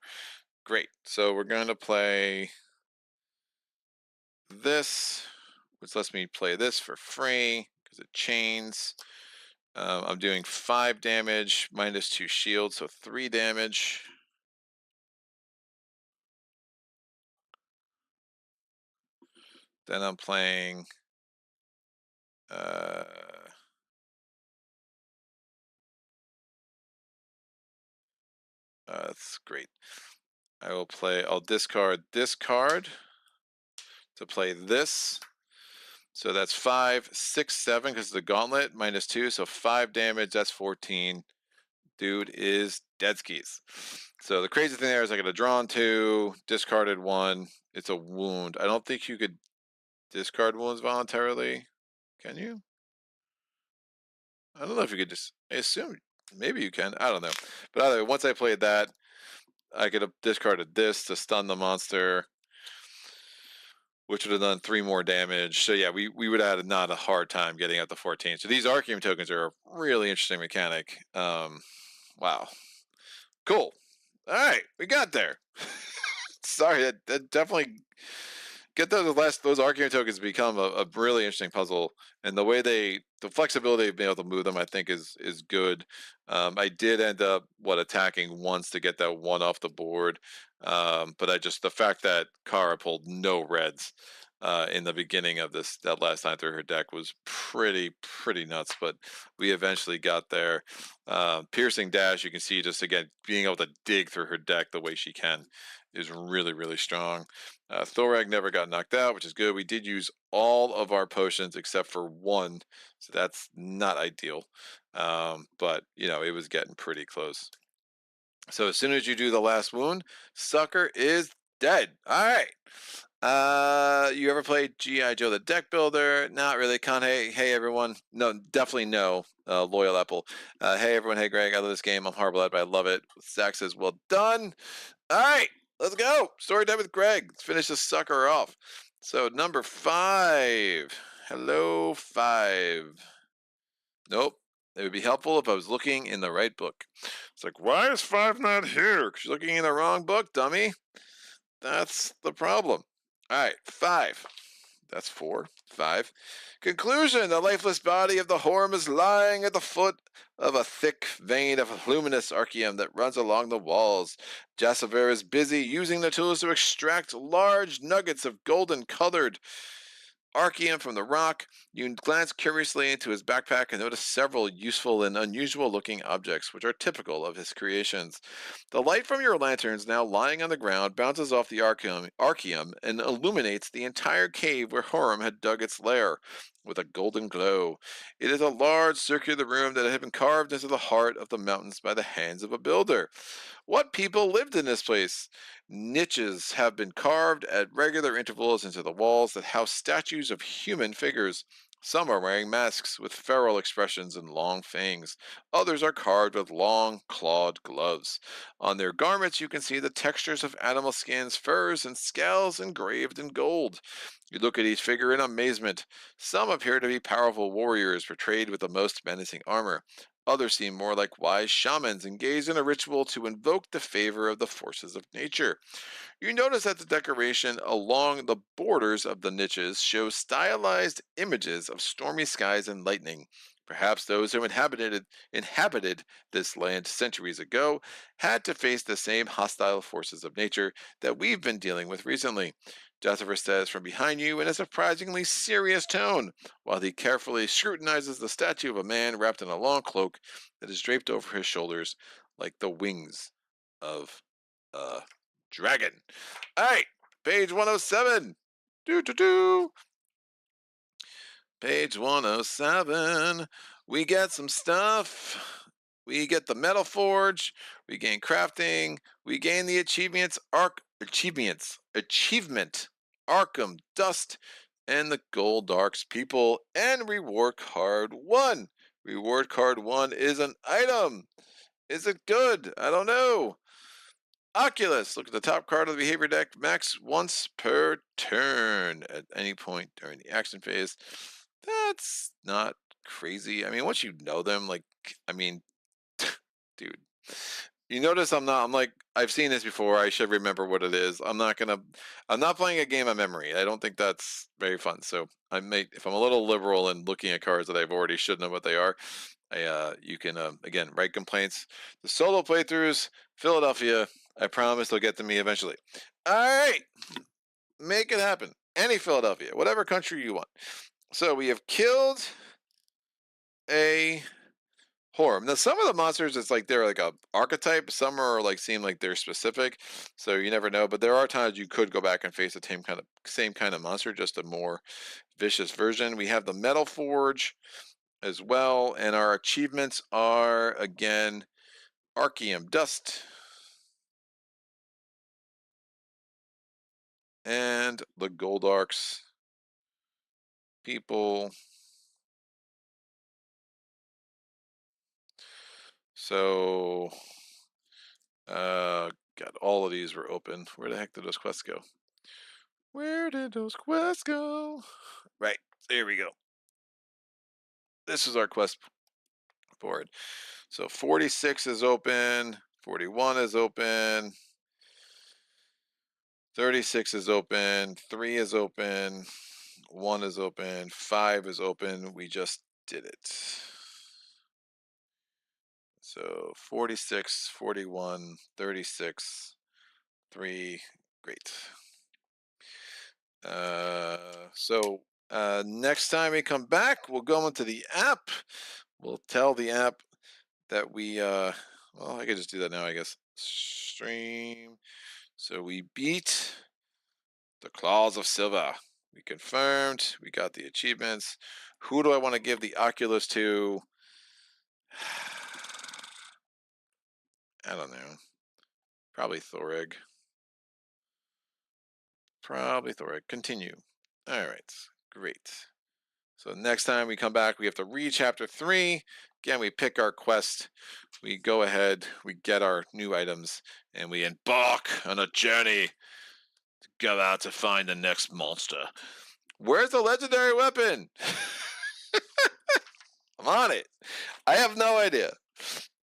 Great. So we're going to play this, which lets me play this for free because it chains. I'm doing 5 damage, minus 2 shield, so 3 damage. Then I'm playing that's great. I'll discard this card to play this. So that's 5, 6, 7 because of the gauntlet, minus 2, so 5 damage, that's 14. Dude is dead skis. So the crazy thing there is I could have drawn 2, discarded 1. It's a wound. I don't think you could discard wounds voluntarily. Can you? I don't know if you could just. I assume maybe you can. I don't know. But either way, once I played that, I could have discarded this to stun the monster, which would have done 3 more damage. So yeah, we would have had not a hard time getting out the 14. So these Arceum tokens are a really interesting mechanic. Wow. Cool. All right, we got there. Sorry, that definitely get those Arceum tokens become a really interesting puzzle, and the flexibility of being able to move them, I think is good. I did end up attacking once to get that 1 off the board, but the fact that Kara pulled no reds in the beginning of that last time through her deck was pretty nuts. But we eventually got there. Piercing Dash, you can see just again being able to dig through her deck the way she can is really strong. Thorag never got knocked out, which is good. We did use all of our potions except for 1, so that's not ideal. But it was getting pretty close. So as soon as you do the last wound, sucker is dead. All right. You ever played G.I. Joe the Deck Builder? Not really, Con. Hey everyone. No, definitely no. Loyal Apple. Hey everyone. Hey Greg. I love this game. I'm horrible at it, but I love it. Zach says, well done. All right, let's go. Story time with Greg. Let's finish this sucker off. So number 5. Hello, 5. Nope. It would be helpful if I was looking in the right book. It's like, why is 5 not here? Because you're looking in the wrong book, dummy. That's the problem. All right, 5. That's 4. 5. Conclusion: the lifeless body of the Horm is lying at the foot of a thick vein of luminous archeum that runs along the walls. Jasper is busy using the tools to extract large nuggets of golden colored Archeum from the rock. You glance curiously into his backpack and notice several useful and unusual looking objects, which are typical of his creations. The light from your lanterns, now lying on the ground, bounces off the Archeum and illuminates the entire cave where Horum had dug its lair with a golden glow. It is a large circular room that had been carved into the heart of the mountains by the hands of a builder. What people lived in this place? Niches have been carved at regular intervals into the walls that house statues of human figures. Some are wearing masks with feral expressions and long fangs. Others are carved with long, clawed gloves. On their garments, you can see the textures of animal skins, furs, and scales engraved in gold. You look at each figure in amazement. Some appear to be powerful warriors portrayed with the most menacing armor. Others seem more like wise shamans engaged in a ritual to invoke the favor of the forces of nature. You notice that the decoration along the borders of the niches shows stylized images of stormy skies and lightning. Perhaps those who inhabited this land centuries ago had to face the same hostile forces of nature that we've been dealing with recently. Jessifer says from behind you in a surprisingly serious tone, while he carefully scrutinizes the statue of a man wrapped in a long cloak that is draped over his shoulders like the wings of a dragon. All right, page 107. Page 107. We get some stuff. We get the metal forge. We gain crafting. We gain the achievement Arkham Dust, and the Gold Darks people, and reward card 1. Reward card 1 is an item. Is it good? I don't know. Oculus. Look at the top card of the behavior deck. Max once per turn at any point during the action phase. That's not crazy. I mean, once you know them, like, I mean, dude, you notice I'm like, I've seen this before. I should remember what it is. I'm not playing a game of memory. I don't think that's very fun. So if I'm a little liberal in looking at cards that I've already should know what they are, you can, again, write complaints. The solo playthroughs, Philadelphia, I promise they'll get to me eventually. All right, make it happen. Any Philadelphia, whatever country you want. So we have killed a Horror. Now, some of the monsters, it's like they're like a archetype. Some are like seem like they're specific, so you never know. But there are times you could go back and face the same kind of monster, just a more vicious version. We have the Metal Forge as well, and our achievements are again Archeum Dust and the Goldarks people. So, God, all of these were open. Where the heck did those quests go? Where did those quests go? Right, there we go. This is our quest board. So 46 is open, 41 is open, 36 is open, 3 is open, 1 is open, 5 is open. We just did it. So 46, 41, 36, 3. Great. Next time we come back, we'll go into the app. We'll tell the app that we, well, I could just do that now, I guess. Stream. So we beat the Claws of Silva. We confirmed. We got the achievements. Who do I want to give the Oculus to? I don't know. Probably Thoreg. Continue. All right. Great. So next time we come back, we have to read chapter 3. Again, we pick our quest. We go ahead, we get our new items, and we embark on a journey to go out to find the next monster. Where's the legendary weapon? I'm on it. I have no idea.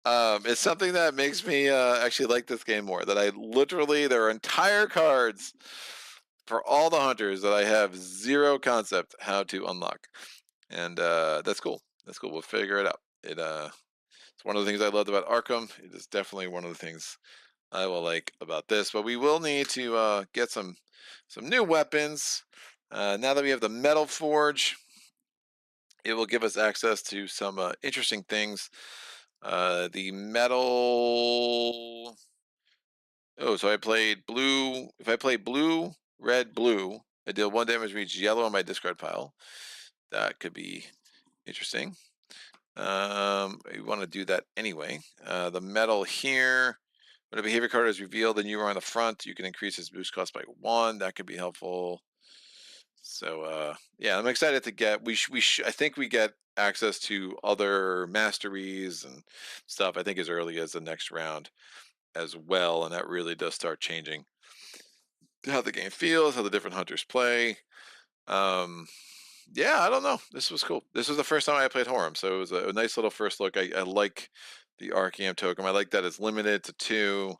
It's something that makes me actually like this game more. That there are entire cards for all the hunters that I have zero concept how to unlock, and that's cool. That's cool. We'll figure it out. It's one of the things I loved about Arkham. It is definitely one of the things I will like about this. But we will need to get some new weapons. Now that we have the Metal Forge, it will give us access to some interesting things. The metal. Oh, so I played blue. If I play blue, red, blue, I deal 1 damage reach yellow on my discard pile. That could be interesting. We want to do that anyway. The metal here. When a behavior card is revealed and you are on the front, you can increase its boost cost by 1. That could be helpful. So yeah, I'm excited to get. I think we get access to other masteries and stuff. I think as early as the next round as well, and that really does start changing how the game feels, how the different hunters play. Yeah, I don't know. This was cool. This was the first time I played Horum, so it was a nice little first look. I like the Archeum token. I like that it's limited to 2.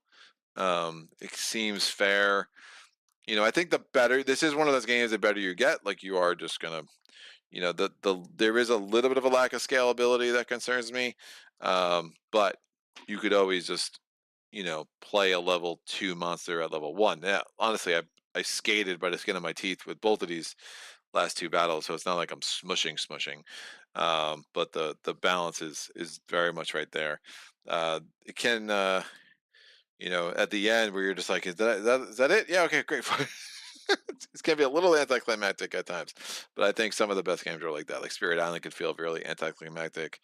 It seems fair. I think this is one of those games, the better you get, like you are just gonna, there is a little bit of a lack of scalability that concerns me. But you could always just, play a level 2 monster at level 1. Yeah, honestly, I skated by the skin of my teeth with both of these last 2 battles, so it's not like I'm smushing. But the balance is very much right there. It can, at the end where you're just like, is that it? Yeah, okay, great. It's can be a little anticlimactic at times, but I think some of the best games are like that. Like Spirit Island could feel really anticlimactic.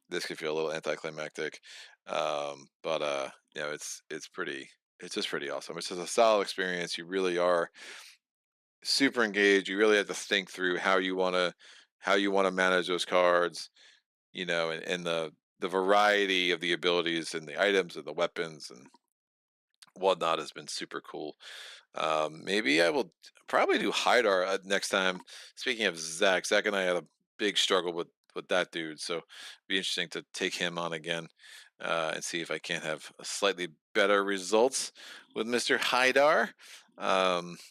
This could feel a little anticlimactic, but it's pretty. It's just pretty awesome. It's just a solid experience. You really are super engaged. You really have to think through how you want to manage those cards. And the variety of the abilities and the items and the weapons and whatnot has been super cool. Maybe I will probably do Haidar next time. Speaking of Zach and I had a big struggle with that dude, so it'd be interesting to take him on again and see if I can't have a slightly better results with Mr. Haidar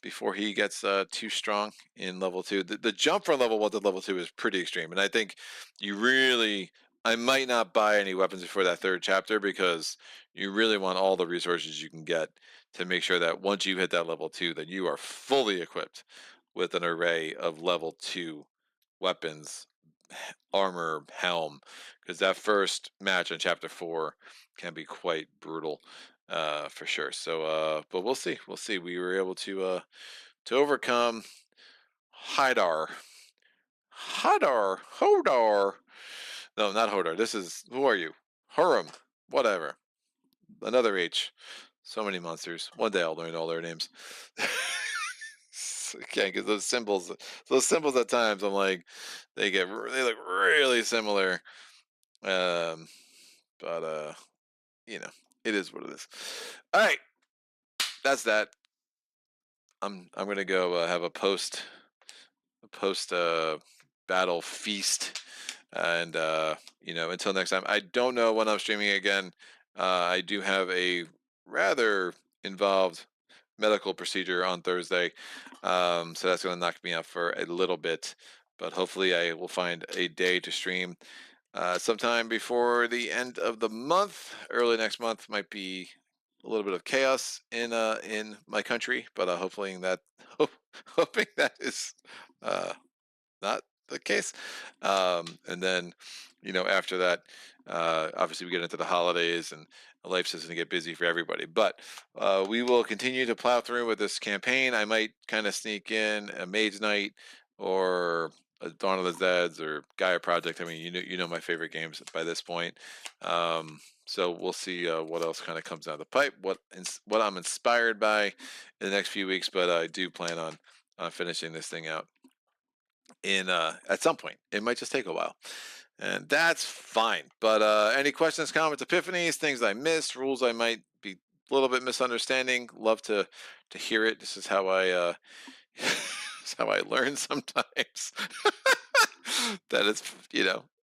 before he gets too strong in level 2. The jump from level 1 to level 2 is pretty extreme, and I think you really. I might not buy any weapons before that 3rd chapter because you really want all the resources you can get to make sure that once you hit that level 2, that you are fully equipped with an array of level 2 weapons, armor, helm, because that first match in chapter 4 can be quite brutal, for sure. So, but we'll see. We'll see. We were able to overcome Haidar. Hodar. No, not Hodar. This is, who are you? Hurum. Whatever. Another H. So many monsters. One day I'll learn all their names. Okay, because those symbols at times, I'm like, they look really similar. But it is what it is. All right, that's that. I'm gonna go have a post battle feast, and until next time. I don't know when I'm streaming again. I do have a rather involved medical procedure on Thursday, so that's going to knock me out for a little bit. But hopefully, I will find a day to stream sometime before the end of the month. Early next month might be a little bit of chaos in my country, but hoping that is not the case. And then, after that, obviously we get into the holidays and life's just going to get busy for everybody. But we will continue to plow through with this campaign. I might kind of sneak in a Maid's Night or a Dawn of the Zeds or Gaia Project. I mean, you know my favorite games by this point. So we'll see what else kind of comes down the pipe, what I'm inspired by in the next few weeks. But I do plan on finishing this thing out at some point. It might just take a while, and that's fine. But any questions, comments, epiphanies, things I missed, rules I might be a little bit misunderstanding, love to hear it. This is how I this is how I learn sometimes. That it's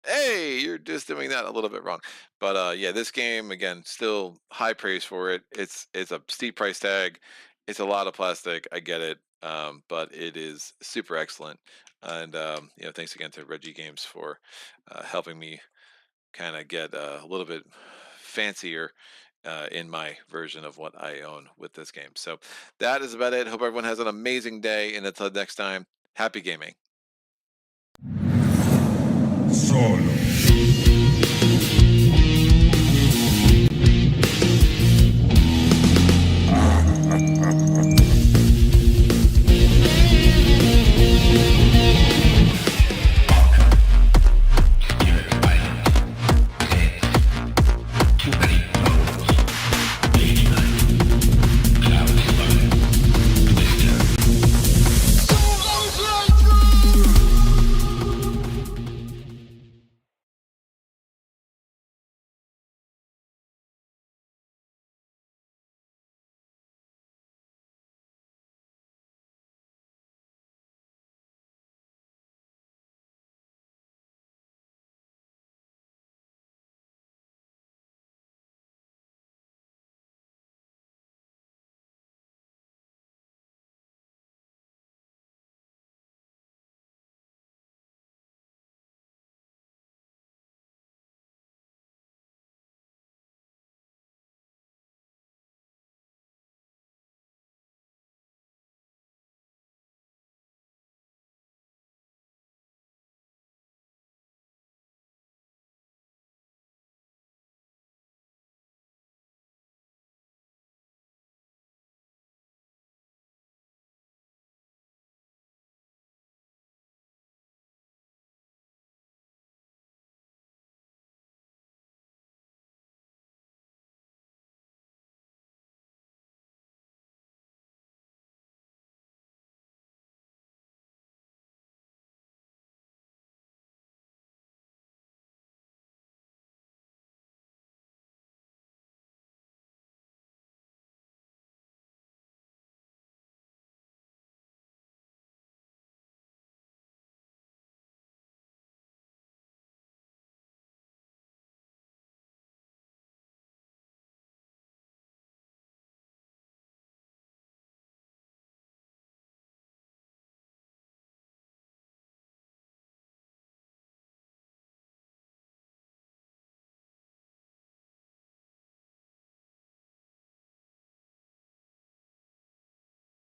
hey, you're just doing that a little bit wrong. But yeah, this game, again, still high praise for it. It's a steep price tag. It's a lot of plastic. I get it. But it is super excellent. And thanks again to Reggie Games for helping me kind of get a little bit fancier in my version of what I own with this game. So that is about it. Hope everyone has an amazing day, and until next time, happy gaming. Solo.